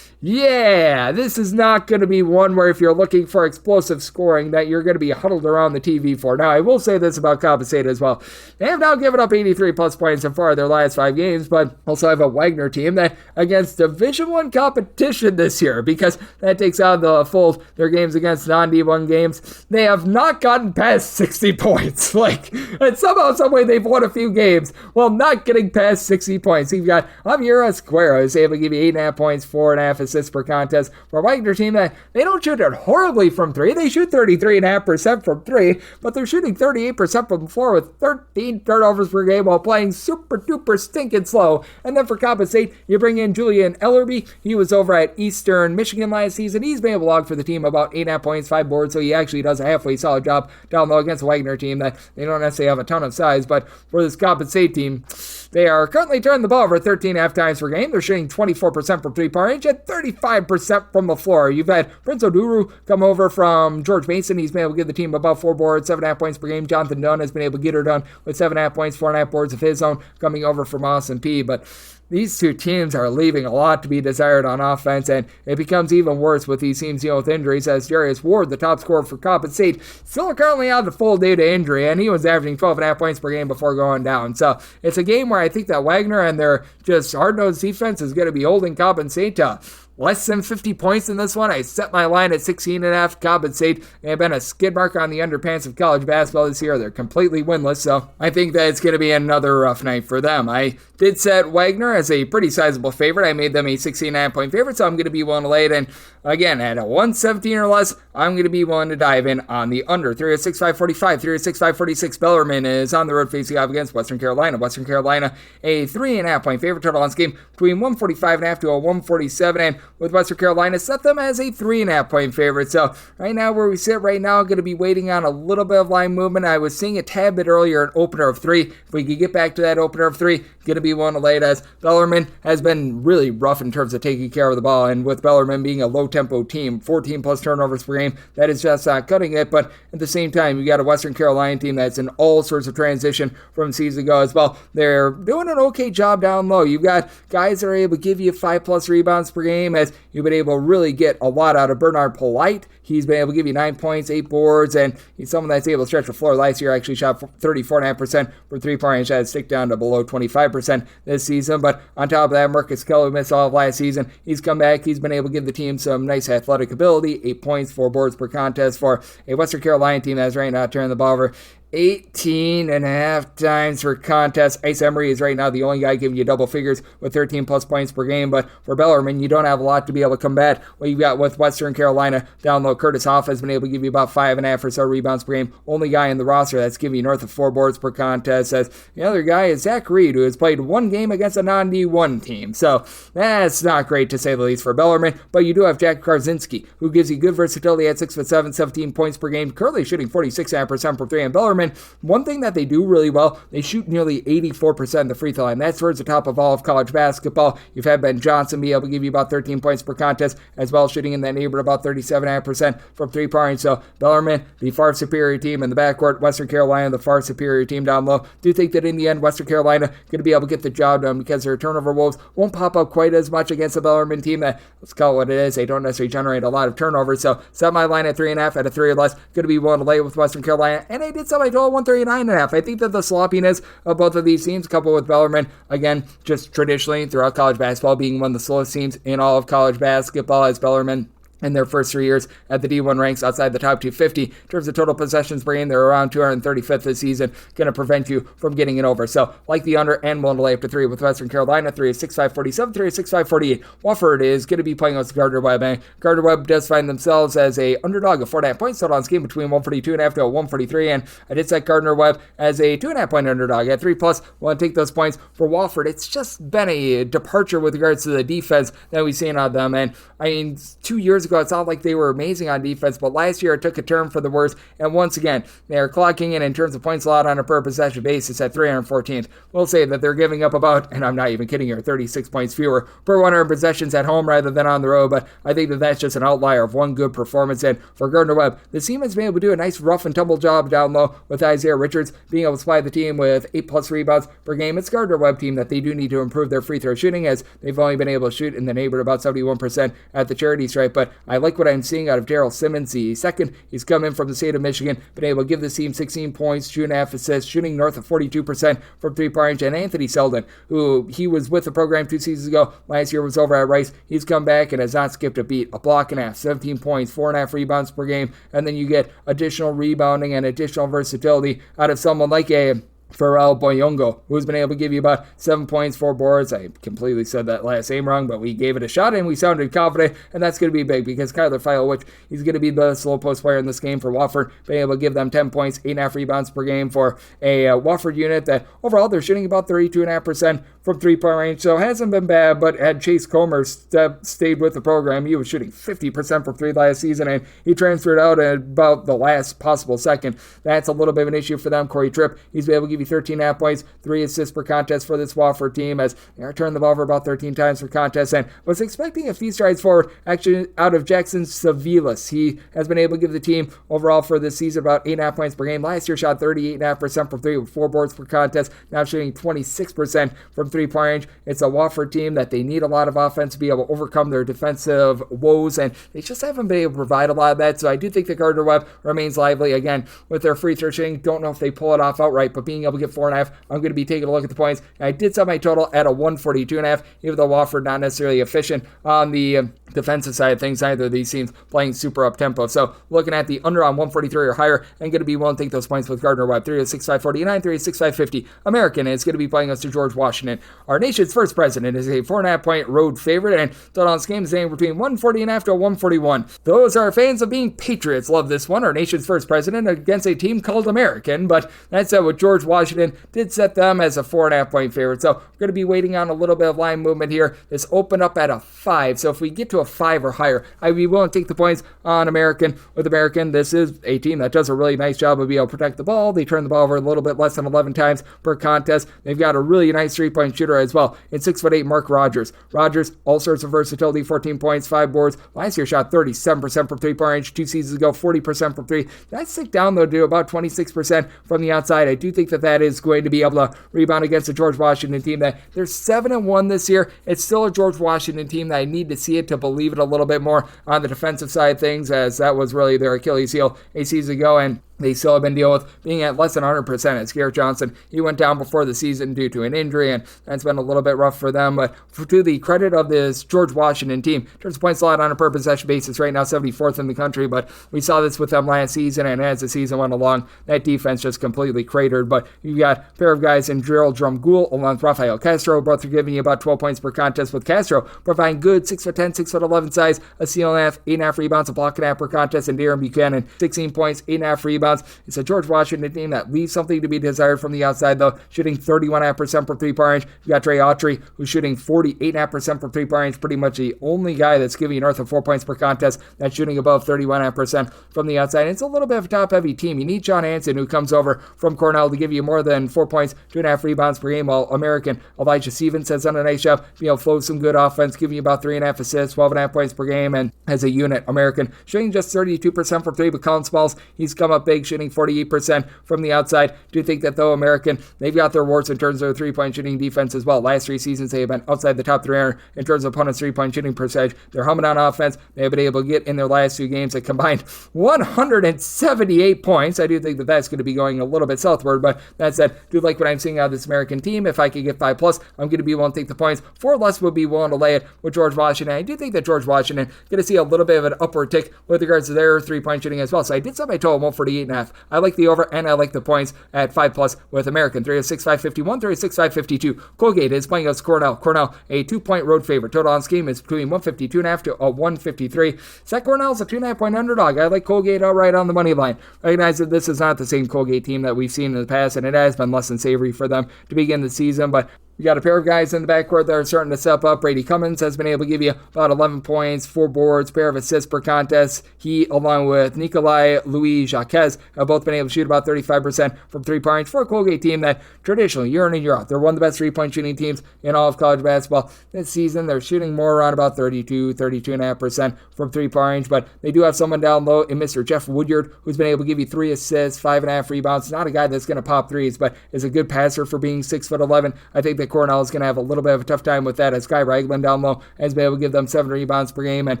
yeah, this is not going to be one where if you're looking for explosive scoring that you're going to be huddled around the TV for. Now, I will say this about Coppin State as well. They have now given up 83 plus points so far in their last 5 games, but also have a Wagner team that against Division I competition this year, because that takes out of the fold their games against non-D1 games. They have not gotten past 60 points. And somehow, someway, they've won a few games while not getting past 60 points. You've got Javier Esquero who's able to give you 8.5 points, 4.5 assists per contest for a Wagner team that they don't shoot it horribly from 3. They shoot 33.5% from 3, but they're shooting 38% from the floor with 13 turnovers per game while playing super duper stinking slow. And then for Coppin State, you bring in Julian Ellerby. He was over at Eastern Michigan last season. He's been able to log for the team about 8.5 points, 5 boards, so he actually does a halfway solid job down low against a Wagner team that they don't necessarily have a ton of size, but for this Coppin State team, They are currently turning the ball over 13.5 times per game. They're shooting 24% from three-point range and 35% from the floor. You've had Prince Oduru come over from George Mason. He's been able to give the team about 4 boards, 7.5 points per game. Jonathan Dunn has been able to get her done with 7.5 points, 4.5 boards of his own coming over from Austin Peay. But these two teams are leaving a lot to be desired on offense, and it becomes even worse with these teams dealing with injuries, as Darius Ward, the top scorer for Coppin St, still currently out of the full due to injury, and he was averaging 12.5 points per game before going down. So it's a game where I think that Wagner and their just hard-nosed defense is going to be holding Coppin St to less than 50 points in this one. I set my line at 16.5. Coppin St have been a skid mark on the underpants of college basketball this year. They're completely winless, so I think that it's going to be another rough night for them. I did set Wagner as a pretty sizable favorite. I made them a 16.5 point favorite, so I'm going to be willing to lay it. And again, at a 117 or less, I'm going to be willing to dive in on the under. 306-545, 306-546. Bellarmine is on the road facing off against Western Carolina. Western Carolina, a 3.5 point favorite. Total on this game between 145.5 to a 147. And with Western Carolina, set them as a 3.5 point favorite. So right now, where we sit right now, I'm going to be waiting on a little bit of line movement. I was seeing a tad bit earlier, an opener of 3. If we could get back to that opener of 3, going to be willing to lay it, as Bellarmine has been really rough in terms of taking care of the ball. And with Bellarmine being a low-tempo team, 14 plus turnovers per game, that is just not cutting it. But at the same time, you got a Western Carolina team that's in all sorts of transition from season ago as well. They're doing an okay job down low. You've got guys that are able to give you 5 plus rebounds per game, as you've been able to really get a lot out of Bernard Polite. He's been able to give you 9 points, 8 boards, and he's someone that's able to stretch the floor. Last year, actually shot 34.5% from three-point range. That stick down to below 25% this season. But on top of that, Marcus Kelly missed all of last season. He's come back. He's been able to give the team some nice athletic ability. 8 points, 4 boards per contest for a Western Carolina team that's right now turning the ball over 18.5 times per contest. Ice Emery is right now the only guy giving you double figures with 13 plus points per game. But for Bellarmine, you don't have a lot to be able to combat what you've got with Western Carolina down low. Curtis Hoff has been able to give you about 5.5 or so rebounds per game. Only guy in the roster that's giving you north of 4 boards per contest. As the other guy is Zach Reed, who has played 1 game against a non-D1 team. So that's not great to say the least for Bellarmine. But you do have Jack Karzinski, who gives you good versatility at 6'7", 17 points per game. Currently shooting 46.5% from 3. And Bellarmine, one thing that they do really well, they shoot nearly 84% of the free throw line. That's towards the top of all of college basketball. You've had Ben Johnson be able to give you about 13 points per contest, as well as shooting in that neighborhood about 37.5% from three-point. So Bellarmine, the far superior team in the backcourt. Western Carolina, the far superior team down low. Do think that in the end, Western Carolina going to be able to get the job done, because their turnover wolves won't pop up quite as much against the Bellarmine team that, let's call it what it is, they don't necessarily generate a lot of turnovers. So set my line at 3.5 at a 3 or less. Going to be willing to lay with Western Carolina, and I did set my total 139.5. I think that the sloppiness of both of these teams, coupled with Bellarmine, again, just traditionally throughout college basketball being one of the slowest teams in all of college basketball, as Bellarmine in their first 3 years at the D1 ranks outside the top 250. In terms of total possessions per game, they're around 235th this season, going to prevent you from getting it over. So, like the under, and willing to lay up to 3 with Western Carolina. 3 is 6.547, 3 is 6.548. Wofford is going to be playing with Gardner-Webb, and Gardner-Webb does find themselves as a underdog of 4.5 points. Total on this game between 142.5 to a 143, and I did set Gardner-Webb as a 2.5 point underdog at 3 plus. Want to take those points for Wofford. It's just been a departure with regards to the defense that we've seen on them, and I mean, 2 years ago, it's not like they were amazing on defense, but last year it took a turn for the worse, and once again, they are clocking in terms of points allowed on a per possession basis at 314th. We'll say that they're giving up about, and I'm not even kidding here, 36 points fewer per 100 possessions at home rather than on the road, but I think that that's just an outlier of one good performance. And for Gardner-Webb, the team has been able to do a nice rough and tumble job down low with Isaiah Richards being able to supply the team with 8 plus rebounds per game. It's Gardner-Webb team that they do need to improve their free throw shooting, as they've only been able to shoot in the neighborhood about 71% at the charity stripe, but I like what I'm seeing out of Daryl Simmons, the second. He's come in from the state of Michigan, been able to give this team 16 points, 2.5 assists, shooting north of 42% from three-point range. And Anthony Selden, who he was with the program 2 seasons ago, last year was over at Rice. He's come back and has not skipped a beat. A block and a half, 17 points, 4.5 rebounds per game, and then you get additional rebounding and additional versatility out of someone like a Pharrell Boyongo, who's been able to give you about 7 points, 4 boards. I completely said that last name wrong, but we gave it a shot and we sounded confident, and that's going to be big because Kyler Filewich, he's going to be the slow post player in this game for Wofford, being able to give them 10 points, 8.5 rebounds per game for a Wofford unit that overall they're shooting about 32.5% from three-point range, so hasn't been bad, but had Chase Comer stayed with the program, he was shooting 50% from 3 last season, and he transferred out at about the last possible second. That's a little bit of an issue for them. Corey Tripp, he's been able to give you you 13.5 points, 3 assists per contest for this Wofford team, as they are turning the ball over about 13 times per contest, and was expecting a few strides forward actually out of Jackson Savilas. He has been able to give the team overall for this season about 8.5 points per game. Last year shot 38.5% from 3 with 4 boards per contest, now shooting 26% from 3-point range. It's a Wofford team that they need a lot of offense to be able to overcome their defensive woes, and they just haven't been able to provide a lot of that, so I do think that Gardner-Webb remains lively. Again, with their free throw shooting, don't know if they pull it off outright, but being able to get 4.5, I'm going to be taking a look at the points, and I did set my total at a 142.5, even though Wofford not necessarily efficient on the defensive side of things. Neither of these teams playing super up-tempo, so looking at the under on 143 or higher, and going to be willing to take those points with Gardner-Webb. 306-549, 306-550. American is going to be playing us to George Washington. Our nation's first president is a 4.5 point road favorite, and total on this game is anywhere between 140.5 to 141. Those are fans of being Patriots love this one. Our nation's first president against a team called American, but that said, with George Washington, did set them as a 4.5 point favorite, so we're going to be waiting on a little bit of line movement here. This opened up at a 5, so if we get to a 5 or higher, I'd be willing to take the points on American. With American, this is a team that does a really nice job of being able to protect the ball. They turn the ball over a little bit less than 11 times per contest. They've got a really nice 3-point shooter as well in 6'8" Mark Rogers. Rogers, all sorts of versatility, 14 points, 5 boards. Last year shot 37% from 3-point range. 2 seasons ago, 40% from 3. That's ticked down though to about 26% from the outside. I do think that is going to be able to rebound against a George Washington team that they're 7-1 this year. It's still a George Washington team that I need to see it to believe it a little bit more on the defensive side of things, as that was really their Achilles heel a season ago, and they still have been dealing with being at less than 100%. As Garrett Johnson, he went down before the season due to an injury, and that's been a little bit rough for them. But to the credit of this George Washington team, in terms of points allowed on a per possession basis, right now 74th in the country, but we saw this with them last season, and as the season went along, that defense just completely cratered. But you've got a pair of guys in Drill Drumgool along with Rafael Castro, both are giving you about 12 points per contest, with Castro providing good 6'10", 6'11" size, a steal and a half, 8.5 rebounds, a block and a half per contest, and Darren Buchanan, 16 points, 8.5 rebounds. It's a George Washington team that leaves something to be desired from the outside, though, shooting 31.5% from 3-point range. You got Trey Autry, who's shooting 48.5% from 3-point range, pretty much the only guy that's giving you north of 4 points per contest, that's shooting above 31.5% from the outside. And it's a little bit of a top-heavy team. You need John Hanson, who comes over from Cornell, to give you more than 4 points, 2.5 rebounds per game, while American Elijah Stevens has done a nice job being able to flow some good offense, giving you about 3.5 assists, 12.5 points per game, and as a unit, American shooting just 32% from 3, but Colin Smalls, he's come up big, shooting 48% from the outside. Do think that, though, American, they've got their warts in terms of their 3-point shooting defense as well. Last 3 seasons, they have been outside the top 300 in terms of opponents' 3-point shooting percentage. They're humming on offense. They have been able to get in their last 2 games a combined 178 points. I do think that that's going to be going a little bit southward, but that said, do like what I'm seeing out of this American team. If I could get 5+, I'm going to be willing to take the points. 4 less would be willing to lay it with George Washington. I do think that George Washington going to see a little bit of an upward tick with regards to their 3-point shooting as well. So I did set my total 148.5. I like the over, and I like the points at 5+ with American. 306-551, 306-552. Colgate is playing against Cornell. Cornell, a 2-point road favorite. Total on this game is between 152.5 to 153. Set Cornell's a 2.5 point underdog. I like Colgate outright on the money line. Recognize that this is not the same Colgate team that we've seen in the past, and it has been less than savory for them to begin the season, but we got a pair of guys in the backcourt that are starting to step up. Brady Cummins has been able to give you about 11 points, 4 boards, pair of assists per contest. He, along with Nikolai Louis Jacques, have both been able to shoot about 35% from 3-point range for a Colgate team that traditionally, year in and year out, they're one of the best 3-point shooting teams in all of college basketball. This season, they're shooting more around about 32.5% from 3-point range, but they do have someone down low in Mr. Jeff Woodyard, who's been able to give you 3 assists, 5.5 rebounds. Not a guy that's going to pop threes, but is a good passer for being 6'11". I think that Cornell is going to have a little bit of a tough time with that, as Guy Ragland down low has been able to give them 7 rebounds per game, and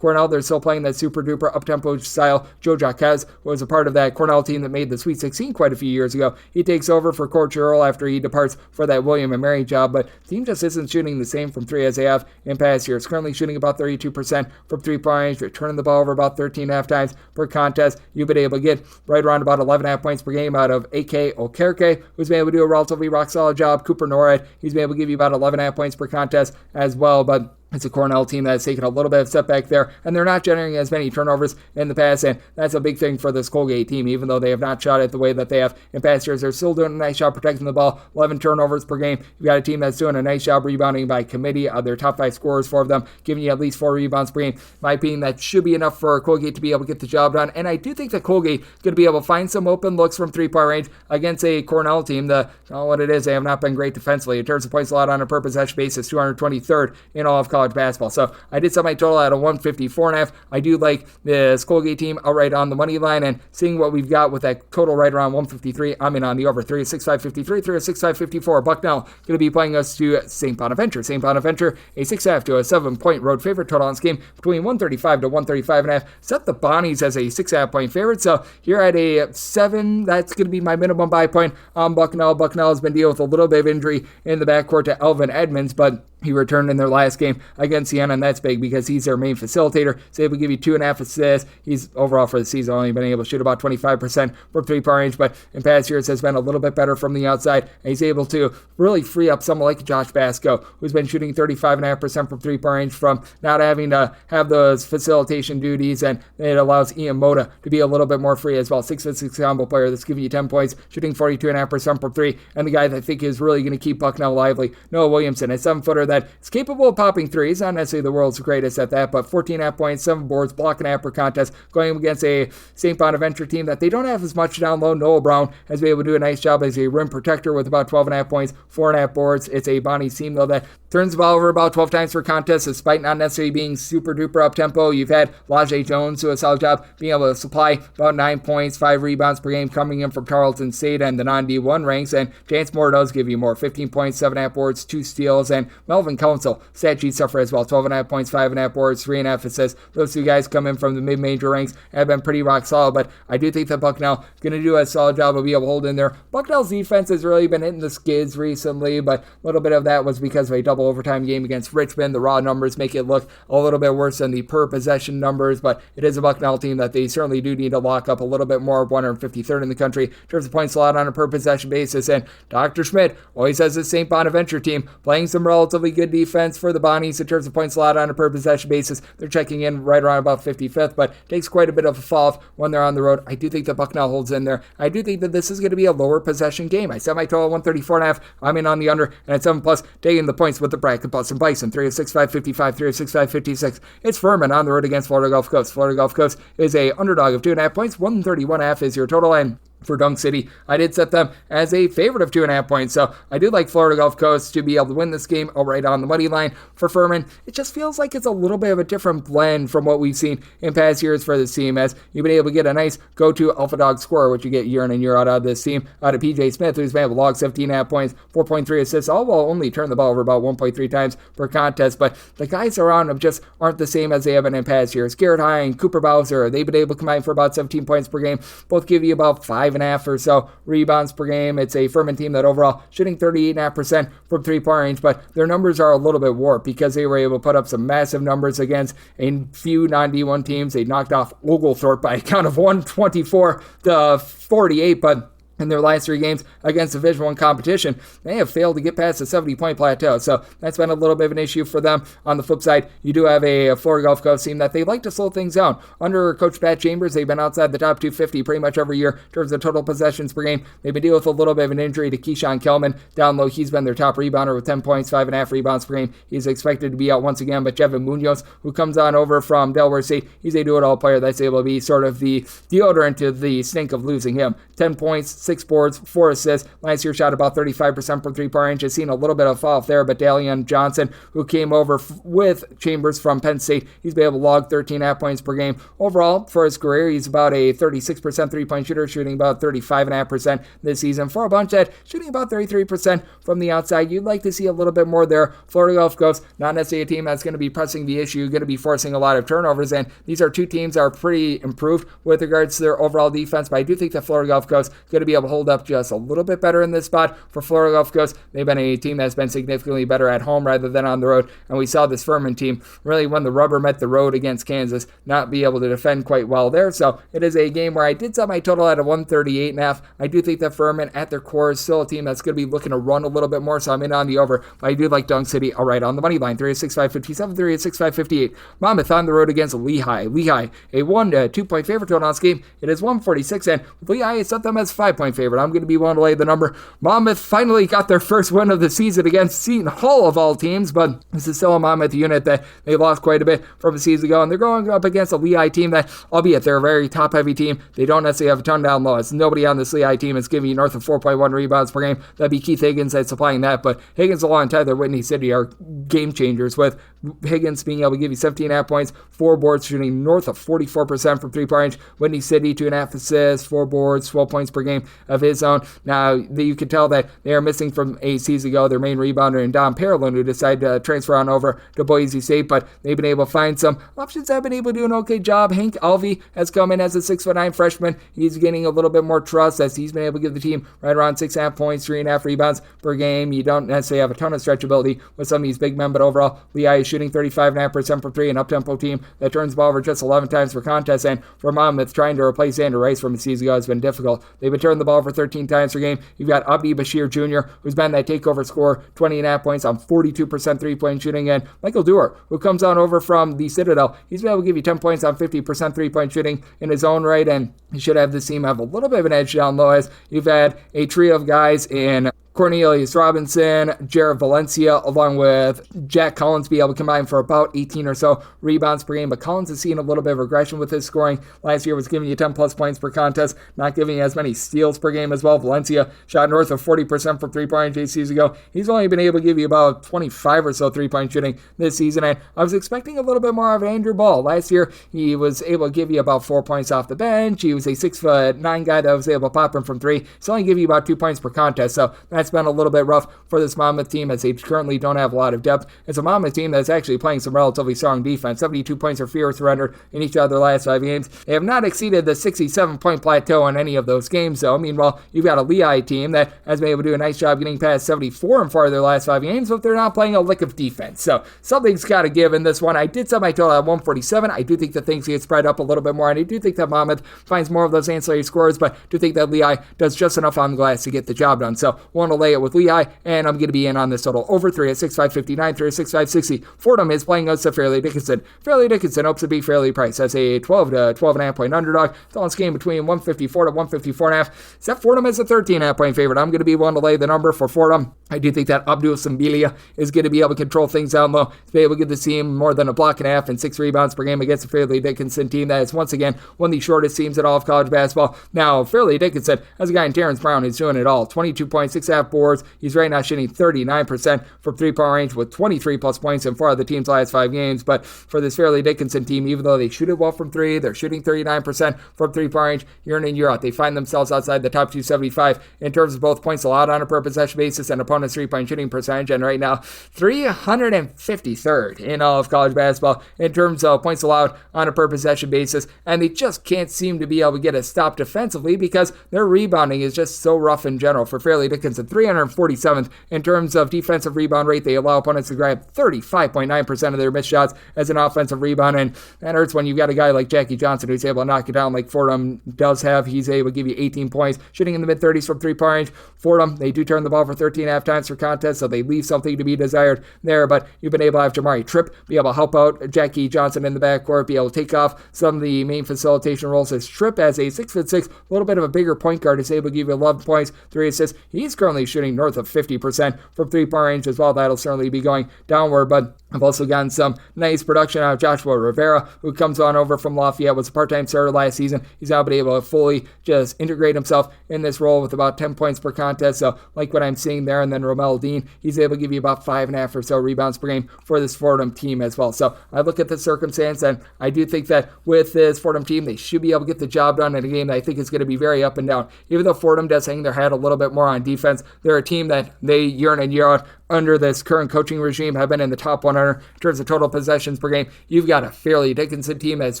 Cornell, they're still playing that super duper up-tempo style. Joe Jacques was a part of that Cornell team that made the Sweet 16 quite a few years ago. He takes over for Coach Earl after he departs for that William and Mary job, but the team just isn't shooting the same from 3 as they have in past years. Currently shooting about 32% from 3-point range. They're turning the ball over about 13.5 times per contest. You've been able to get right around about 11.5 points per game out of A.K. Okereke, who's been able to do a relatively rock-solid job. Cooper Norad, he's been able to give you about 11.5 points per contest as well, but It's a Cornell team that has taken a little bit of setback there, and they're not generating as many turnovers in the past, and that's a big thing for this Colgate team. Even though they have not shot it the way that they have in past years, they're still doing a nice job protecting the ball. 11 turnovers per game. You've got a team that's doing a nice job rebounding by committee. Their top 5 scorers, 4 of them, giving you at least 4 rebounds per game. In my opinion, that should be enough for Colgate to be able to get the job done, and I do think that Colgate is going to be able to find some open looks from three-point range against a Cornell team. What it is, they have not been great defensively. In terms of points allowed on a per possession basis, 223rd in all of college basketball. So I did set my total at a 154.5. I do like this Colgate team outright on the money line, and seeing what we've got with that total right around 153, I'm in on the over. 3-6-5-53, 3-6-5-54. Bucknell going to be playing us to St. Bonaventure. St. Bonaventure, a 6.5 to a 7-point road favorite. Total on this game between 135 to 135.5. Set the Bonnies as a 6.5 point favorite. So here at a 7, that's going to be my minimum buy point on Bucknell. Bucknell has been dealing with a little bit of injury in the backcourt to Elvin Edmonds, but he returned in their last game against Siena, and that's big because he's their main facilitator. So able to give you 2.5 assists. He's overall for the season only been able to shoot about 25% from three-point range, but in past years has been a little bit better from the outside. And he's able to really free up someone like Josh Basco, who's been shooting 35.5% from three-point range from not having to have those facilitation duties, and it allows Ian Mota to be a little bit more free as well. 6'6" combo player that's giving you 10 points, shooting 42.5% from three, and the guy that I think is really going to keep Bucknell lively, Noah Williamson, a 7-footer that is capable of popping threes, not necessarily the world's greatest at that, but 14.5 points, 7 boards, block and half per contest, going against a St. Bonaventure team that they don't have as much down low. Noah Brown has been able to do a nice job as a rim protector with about 12.5 points, 4.5 boards. It's a Bonnie team, though, that turns the ball over about 12 times per contest, despite not necessarily being super duper up tempo. You've had Lajay Jones do a solid job being able to supply about 9 points, 5 rebounds per game coming in from Tarleton State and the non-D1 ranks, and Chance Moore does give you more, 15 points, 7.5 boards, 2 steals, and Melvin Council, stat sheet suffer as well, 12.5 points, 5.5 boards, 3.5 assists. Those two guys come in from the mid-major ranks, have been pretty rock solid, but I do think that Bucknell is going to do a solid job of being able to hold in there. Bucknell's defense has really been hitting the skids recently, but a little bit of that was because of a double overtime game against Richmond. The raw numbers make it look a little bit worse than the per possession numbers, but it is a Bucknell team that they certainly do need to lock up a little bit more, 153rd in the country in terms of points allowed on a per possession basis, and Dr. Schmidt always has this St. Bonaventure team playing some relatively good defense for the Bonnies in terms of points allowed on a per possession basis. They're checking in right around about 55th, but takes quite a bit of a fall off when they're on the road. I do think that Bucknell holds in there. I do think that this is going to be a lower possession game. I set my total 134.5. I'm in on the under, and at 7+, taking the points with the bracket plus. And Bison, 3-6-5-55, 3-6-5-56. It's Furman on the road against Florida Gulf Coast. Florida Gulf Coast is a underdog of 2.5 points. 131.5 is your total, and for Dunk City, I did set them as a favorite of 2.5 points, so I do like Florida Gulf Coast to be able to win this game outright on the money line. For Furman, it just feels like it's a little bit of a different blend from what we've seen in past years for this team, as you've been able to get a nice go-to alpha dog scorer, which you get year in and year out of this team, out of PJ Smith, who's been able to log 17.5 points, 4.3 assists, all while only turn the ball over about 1.3 times per contest, but the guys around him just aren't the same as they have been in past years. Garrett High and Cooper Bowser, they've been able to combine for about 17 points per game, both give you about 5.5 or so rebounds per game. It's a Furman team that overall shooting 38.5% from three-point range, but their numbers are a little bit warped because they were able to put up some massive numbers against a few non-D1 teams. They knocked off Oglethorpe by a count of 124 to 48, but in their last 3 games against Division I competition, they have failed to get past the 70-point plateau. So that's been a little bit of an issue for them. On the flip side, you do have a Florida Gulf Coast team that they like to slow things down. Under Coach Pat Chambers, they've been outside the top 250 pretty much every year in terms of total possessions per game. They've been dealing with a little bit of an injury to Keyshawn Kelman. Down low, he's been their top rebounder with 10 points, 5.5 rebounds per game. He's expected to be out once again, but Jevin Munoz, who comes on over from Delaware State, he's a do-it-all player that's able to be sort of the deodorant to the stink of losing him. 10 points, 6 boards, 4 assists. Last year shot about 35% from three-point range. Has seen a little bit of fall off there, but Dalian Johnson, who came over with Chambers from Penn State, he's been able to log 13.5 points per game. Overall, for his career, he's about a 36% three-point shooter, shooting about 35.5% this season. For a bunch that shooting about 33% from the outside, you'd like to see a little bit more there. Florida Gulf Coast, not necessarily a team that's going to be pressing the issue, going to be forcing a lot of turnovers, and these are two teams that are pretty improved with regards to their overall defense, but I do think that Florida Gulf Coast is going to be able able to hold up just a little bit better in this spot. For Florida Gulf Coast, they've been a team that's been significantly better at home rather than on the road, and we saw this Furman team really, when the rubber met the road against Kansas, not be able to defend quite well there. So it is a game where I did set my total at a 138.5. I do think that Furman at their core is still a team that's going to be looking to run a little bit more, so I'm in on the over, but I do like Dunk City right on the money line. 3-6-5-57, 3-6-5-58. Monmouth on the road against Lehigh. Lehigh, a 1-2-point favorite total on this game. It is 146, and with Lehigh, I set them as 5-point favorite. I'm going to be willing to lay the number. Monmouth finally got their first win of the season against Seton Hall of all teams, but this is still a Monmouth unit that they lost quite a bit from a season ago, and they're going up against a Lehigh team that, albeit they're a very top-heavy team, they don't necessarily have a ton down low. It's nobody on this Lehigh team is giving you north of 4.1 rebounds per game. That'd be Keith Higgins that's supplying that, but Higgins alongside their Whitney City are game changers, with Higgins being able to give you 17.5 points, 4 boards, shooting north of 44% from three-point range. Whitney City, 2.5 assists, 4 boards, 12 points per game of his own. Now, you can tell that they are missing from a season ago their main rebounder in Dom Parolin, who decided to transfer on over to Boise State, but they've been able to find some options that have been able to do an okay job. Hank Alvey has come in as a 6'9" freshman. He's getting a little bit more trust as he's been able to give the team right around 6.5 points, 3.5 rebounds per game. You don't necessarily have a ton of stretchability with some of these big men, but overall, Lehigh is shooting 35.5% from 3, an up-tempo team that turns the ball over just 11 times per contest, and for Monmouth, trying to replace Xander Rice from a season ago has been difficult. They've been turning the ball over 13 times per game. You've got Abdi Bashir Jr., who's been that takeover scorer, 20.5 points on 42% three-point shooting, and Michael Dewar, who comes on over from the Citadel. He's been able to give you 10 points on 50% three-point shooting in his own right, and he should have this team have a little bit of an edge down low, as you've had a trio of guys in Cornelius Robinson, Jared Valencia, along with Jack Collins be able to combine for about 18 or so rebounds per game, but Collins has seen a little bit of regression with his scoring. Last year was giving you 10 plus points per contest, not giving you as many steals per game as well. Valencia shot north of 40% from three-point range seasons ago. He's only been able to give you about 25 or so three-point shooting this season, and I was expecting a little bit more of Andrew Ball. Last year, he was able to give you about 4 points off the bench. He was a 6'9" guy that was able to pop him from 3. He's only give you about 2 points per contest, so that's been a little bit rough for this Monmouth team, as they currently don't have a lot of depth. It's a Monmouth team that's actually playing some relatively strong defense. 72 points or fewer surrendered in each of their last 5 games. They have not exceeded the 67-point plateau in any of those games, though. Meanwhile, you've got a Lehigh team that has been able to do a nice job getting past 74 in 4 of their last 5 games, but they're not playing a lick of defense. So something's got to give in this one. I did set my total at 147. I do think that things get spread up a little bit more, and I do think that Monmouth finds more of those ancillary scores, but I do think that Lehigh does just enough on the glass to get the job done. So want to lay it with Lehigh, and I'm going to be in on this total over 3 at 6.559, 3 at 6.560. Fordham is playing us to Fairleigh Dickinson. Fairleigh Dickinson hopes to beat Fairleigh Price as a 12 to 12.5 point underdog. It's on this game between 154 to 154.5. Set Fordham as a 13.5 point favorite. I'm going to be willing to lay the number for Fordham. I do think that Abdul Sambilia is going to be able to control things down low, to be able to give the team more than a block and a half and 6 rebounds per game against the Fairleigh Dickinson team that is once again one of the shortest teams in all of college basketball. Now, Fairleigh Dickinson has a guy in Terrence Brown who's doing it all. 22 points, 6.5 boards. He's right now shooting 39% from three-point range with 23 plus points in 4 of the team's last 5 games. But for this Fairleigh Dickinson team, even though they shoot it well from 3, they're shooting 39% from three-point range year in and year out. They find themselves outside the top 275 in terms of both points allowed on a per possession basis and opponent's three-point shooting percentage. And right now, 353rd in all of college basketball in terms of points allowed on a per possession basis. And they just can't seem to be able to get a stop defensively because their rebounding is just so rough in general. For Fairleigh Dickinson, 347th in terms of defensive rebound rate. They allow opponents to grab 35.9% of their missed shots as an offensive rebound, and that hurts when you've got a guy like Jackie Johnson who's able to knock it down like Fordham does have. He's able to give you 18 points, shooting in the mid-30s from three-point range. Fordham, they do turn the ball for 13.5 times per contest, so they leave something to be desired there, but you've been able to have Jamari Tripp be able to help out Jackie Johnson in the backcourt, be able to take off some of the main facilitation roles, as Tripp, as a 6'6", a little bit of a bigger point guard, is able to give you 11 points, 3 assists. He's currently shooting north of 50% from three-point range as well. That'll certainly be going downward, but I've also gotten some nice production out of Joshua Rivera, who comes on over from Lafayette, was a part-time starter last season. He's now been able to fully just integrate himself in this role with about 10 points per contest, so like what I'm seeing there. And then Romel Dean, he's able to give you about 5.5 or so rebounds per game for this Fordham team as well. So I look at the circumstance, and I do think that with this Fordham team, they should be able to get the job done in a game that I think is going to be very up and down. Even though Fordham does hang their hat a little bit more on defense, they're a team that they year in and year out under this current coaching regime have been in the top 100 in terms of total possessions per game. You've got a Fairleigh Dickinson team that's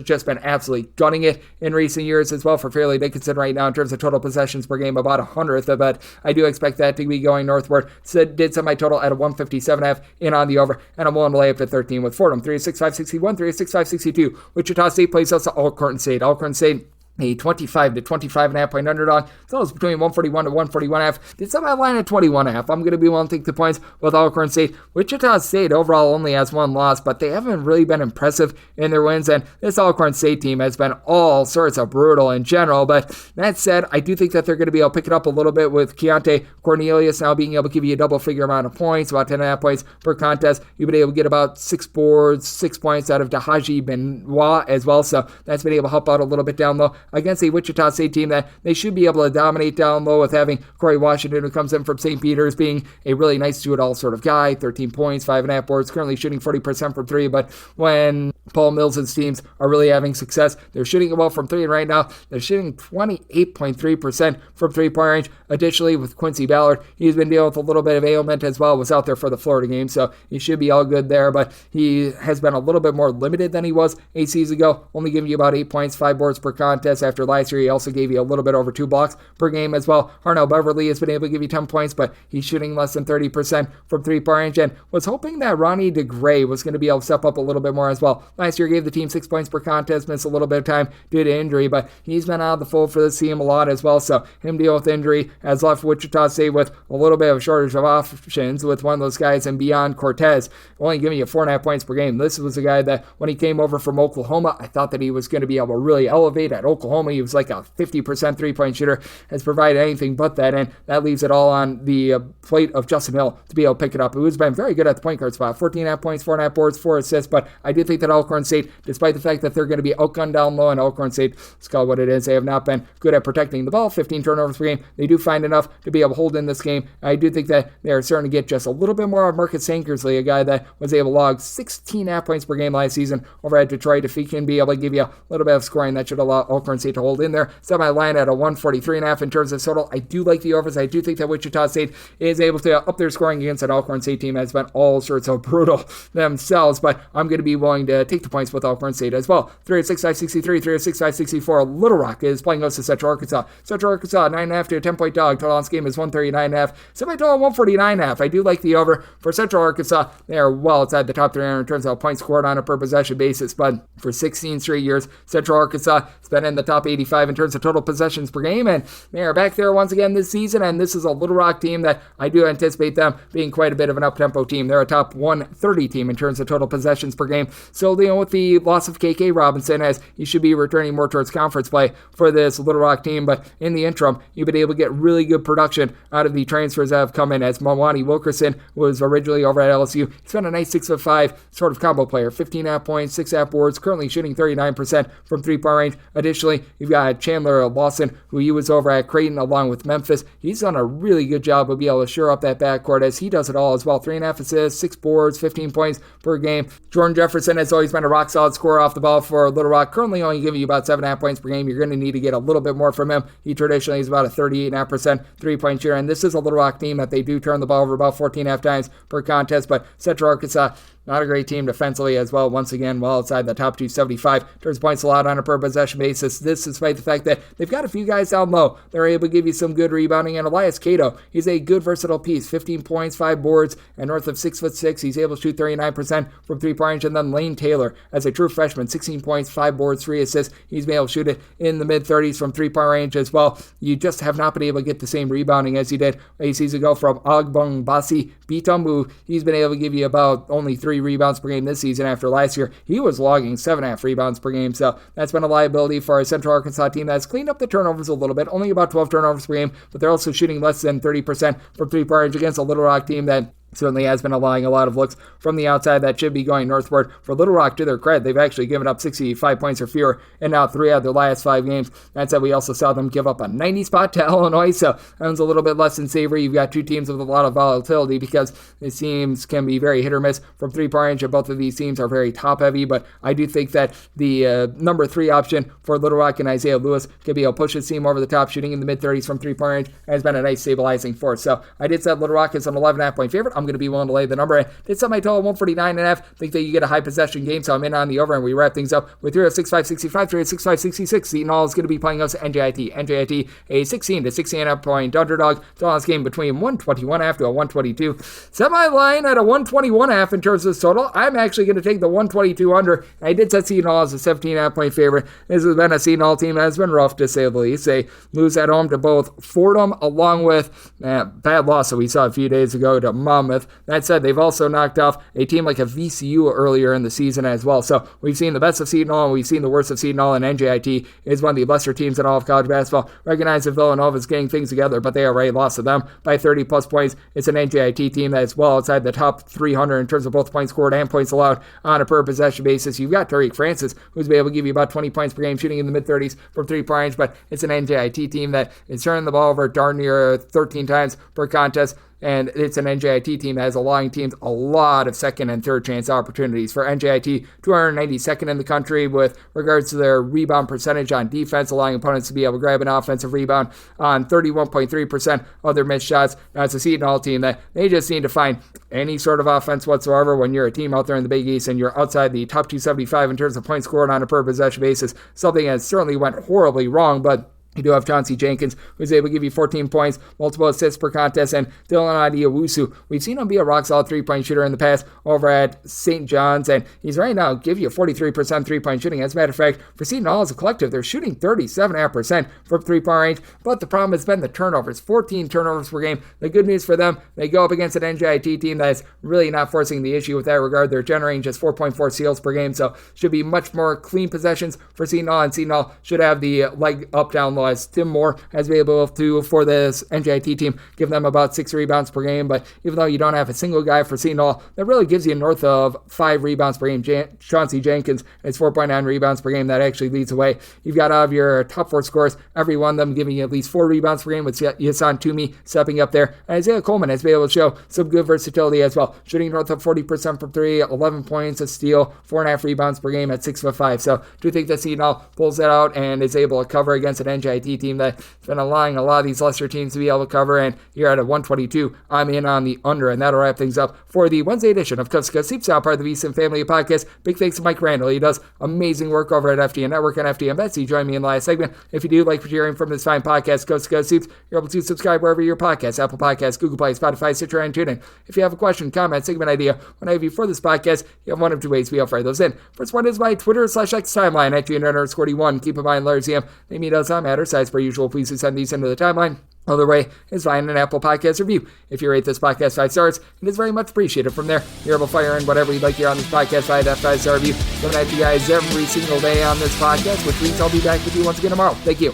just been absolutely gunning it in recent years as well for Fairleigh Dickinson right now in terms of total possessions per game, about 100th, but I do expect that to be going northward. So did set my total at a 157.5 in on the over, and I'm willing to lay up at 13 with Fordham, 3-6-5-61, 3-6-5-62. Wichita State plays us at Alcorn St. Alcorn St, a 25 to 25.5 point underdog. So it's between 141 to 141.5. Did set my line at 21.5. I'm going to be willing to take the points with Alcorn State. Wichita State overall only has one loss, but they haven't really been impressive in their wins, and this Alcorn State team has been all sorts of brutal in general. But that said, I do think that they're going to be able to pick it up a little bit with Keontae Cornelius now being able to give you a double-figure amount of points, about 10.5 points per contest. You've been able to get about 6 boards, 6 points out of Dahaji Benoit as well, so that's been able to help out a little bit down low against a Wichita State team that they should be able to dominate down low, with having Corey Washington, who comes in from St. Peter's, being a really nice do-it-all sort of guy. 13 points, 5.5 boards, currently shooting 40% from 3, but when Paul Mills's teams are really having success, they're shooting well from 3, and right now they're shooting 28.3% from 3-point range. Additionally, with Quincy Ballard, he's been dealing with a little bit of ailment as well, was out there for the Florida game, so he should be all good there, but he has been a little bit more limited than he was a season ago, only giving you about 8 points, 5 boards per contest. After last year, he also gave you a little bit over 2 blocks per game as well. Harnell Beverly has been able to give you 10 points, but he's shooting less than 30% from 3-point range, and was hoping that Ronnie DeGray was going to be able to step up a little bit more as well. Last year gave the team 6 points per contest, missed a little bit of time due to injury, but he's been out of the fold for this team a lot as well, so him dealing with injury has left Wichita State with a little bit of a shortage of options with one of those guys and beyond Cortez, only giving you 4.5 points per game. This was a guy that when he came over from Oklahoma, I thought that he was going to be able to really elevate. At Oklahoma, he was like a 50% 3-point shooter, has provided anything but that, and that leaves it all on the plate of Justin Hill to be able to pick it up, who has been very good at the point guard spot. 14.5 points, 4.5 boards, 4 assists, but I do think that Alcorn State, despite the fact that they're going to be outgunned down low, and Alcorn State, let's call it what it is, they have not been good at protecting the ball. 15 turnovers per game. They do find enough to be able to hold in this game. I do think that they are starting to get just a little bit more of Marcus Sankersley, a guy that was able to log 16.5 points per game last season over at Detroit. If he can be able to give you a little bit of scoring, that should allow Alcorn State to hold in there. Set my line at a 143.5 in terms of total. I do like the overs. I do think that Wichita State is able to up their scoring against an Alcorn State team that has been all sorts of brutal themselves, but I'm going to be willing to take the points with Alcorn State as well. 3-6-5-63, 3-6-5-64. Little Rock is playing us to Central Arkansas. Central Arkansas, 9.5 to a 10-point dog. Total on this game is 139.5. Set my total 149.5. I do like the over for Central Arkansas. They are well outside the top 300 in terms of points scored on a per possession basis, but for 16 straight years, Central Arkansas has been in the top 85 in terms of total possessions per game, and they are back there once again this season, and this is a Little Rock team that I do anticipate them being quite a bit of an up-tempo team. They're a top 130 team in terms of total possessions per game, so dealing with the loss of KK Robinson, as he should be returning more towards conference play for this Little Rock team, but in the interim, you've been able to get really good production out of the transfers that have come in, as Mawani Wilkerson was originally over at LSU. He's been a nice 6'5" sort of combo player, 15.5 points, 6.5 boards, currently shooting 39% from 3-point range. Additionally, you've got Chandler Lawson, who he was over at Creighton along with Memphis. He's done a really good job of being able to shore up that backcourt, as he does it all as well. 3.5 assists, 6 boards, 15 points per game. Jordan Jefferson has always been a rock-solid scorer off the ball for Little Rock, currently only giving you about 7.5 points per game. You're going to need to get a little bit more from him. He traditionally is about a 38.5% 3-point shooter, and this is a Little Rock team that they do turn the ball over about 14.5 times per contest, but Central Arkansas, not a great team defensively as well. Once again, well outside the top 275 in terms of points allowed on a per possession basis. This despite the fact that they've got a few guys down low. They're able to give you some good rebounding. And Elias Cato, he's a good versatile piece. 15 points, 5 boards, and north of 6'6". He's able to shoot 39% from 3-point range. And then Lane Taylor, as a true freshman, 16 points, 5 boards, 3 assists. He's been able to shoot it in the mid-30s from 3-point range as well. You just have not been able to get the same rebounding as you did a season ago from Agbangbasi Bitombu. He's been able to give you about only 3 rebounds per game this season. After last year, he was logging 7.5 rebounds per game, so that's been a liability for a Central Arkansas team that's cleaned up the turnovers a little bit, only about 12 turnovers per game, but they're also shooting less than 30% from 3-point range against a Little Rock team that certainly has been allowing a lot of looks from the outside that should be going northward. For Little Rock, to their credit, they've actually given up 65 points or fewer in now 3 out of their last 5 games. That said, we also saw them give up a 90 spot to Illinois, so that one's a little bit less than savory. You've got 2 teams with a lot of volatility because these teams can be very hit or miss from 3-point range, and both of these teams are very top-heavy, but I do think that the number 3 option for Little Rock and Isaiah Lewis could be able to push his team over the top, shooting in the mid-30s from 3-point range, has been a nice stabilizing force. So I did set Little Rock as an 11.5-point favorite. I'm going to be willing to lay the number. I did set my total 149.5. Think that you get a high possession game, so I'm in on the over, and we wrap things up with 306.565, 306.566. Seton Hall is going to be playing us NJIT. NJIT, a 16 to 16.5-point underdog. So on this game between 121.5 to a 122. Set my line at a 121.5 in terms of this total. I'm actually going to take the 122 under. I did set Seton Hall as a 17.5-point favorite. This has been a Seton Hall team that has been rough, to say the least. They lose at home to both Fordham, along with bad loss that we saw a few days ago to Monmouth. That said, they've also knocked off a team like a VCU earlier in the season as well. So we've seen the best of Seton Hall, and we've seen the worst of Seton Hall, and NJIT is one of the lesser teams in all of college basketball. Recognize that Villanova is getting things together, but they already lost to them by 30-plus points. It's an NJIT team that is well outside the top 300 in terms of both points scored and points allowed on a per-possession basis. You've got Tariq Francis, who's been able to give you about 20 points per game, shooting in the mid-30s from 3-point range, but it's an NJIT team that is turning the ball over darn near 13 times per contest. And it's an NJIT team that has allowing teams a lot of second and third chance opportunities. For NJIT, 292nd in the country with regards to their rebound percentage on defense, allowing opponents to be able to grab an offensive rebound on 31.3% of their missed shots. Now, it's a Seton Hall team that they just need to find any sort of offense whatsoever when you're a team out there in the Big East and you're outside the top 275 in terms of points scored on a per possession basis. Something that certainly went horribly wrong, but you do have Chauncey Jenkins, who's able to give you 14 points, multiple assists per contest, and Dylan Adiawusu. We've seen him be a rock-solid 3-point shooter in the past over at St. John's, and he's right now give you 43% 3-point shooting. As a matter of fact, for Seton Hall as a collective, they're shooting 37.5% from 3-point range, but the problem has been the turnovers, 14 turnovers per game. The good news for them, they go up against an NJIT team that is really not forcing the issue with that regard. They're generating just 4.4 steals per game, so should be much more clean possessions for Seton Hall, and Seton Hall should have the leg up, down low, as Tim Moore has been able to, for this NJIT team, give them about 6 rebounds per game. But even though you don't have a single guy for Seton Hall, that really gives you north of 5 rebounds per game. Chauncey Jenkins is 4.9 rebounds per game. That actually leads away. You've got out of your top 4 scorers, every one of them giving you at least 4 rebounds per game, with Yasan Toomey stepping up there. And Isaiah Coleman has been able to show some good versatility as well, shooting north of 40% from 3, 11 points, a steal, 4.5 rebounds per game at 6'5". So do think that Seton Hall pulls that out and is able to cover against an NJIT team that's been allowing a lot of these lesser teams to be able to cover, and you're at a 122. I'm in on the under, and that'll wrap things up for the Wednesday edition of Coast to Coast Hoops, now part of the VSiN family of podcasts. Big thanks to Mike Randell. He does amazing work over at FDN Network and FDN Bets. He joined me in the last segment. If you do like what you're hearing from this fine podcast, Coast to Coast Hoops, you're able to subscribe wherever your podcasts, Apple Podcasts, Google Play, Spotify, Stitcher, and TuneIn. If you have a question, comment, segment idea, what have you for this podcast, you have one of 2 ways we fire those in. First one is my Twitter/X timeline at @GNR_D1. Keep in mind, letters EM, name me does not matter. Size per usual, please do send these into the timeline. Other way is find an Apple Podcast review. If you rate this podcast 5 stars, it is very much appreciated. From there, you're able to fire in whatever you'd like to hear on this podcast via that 5-star review. Coming at you guys every single day on this podcast, which means I'll be back with you once again tomorrow. Thank you.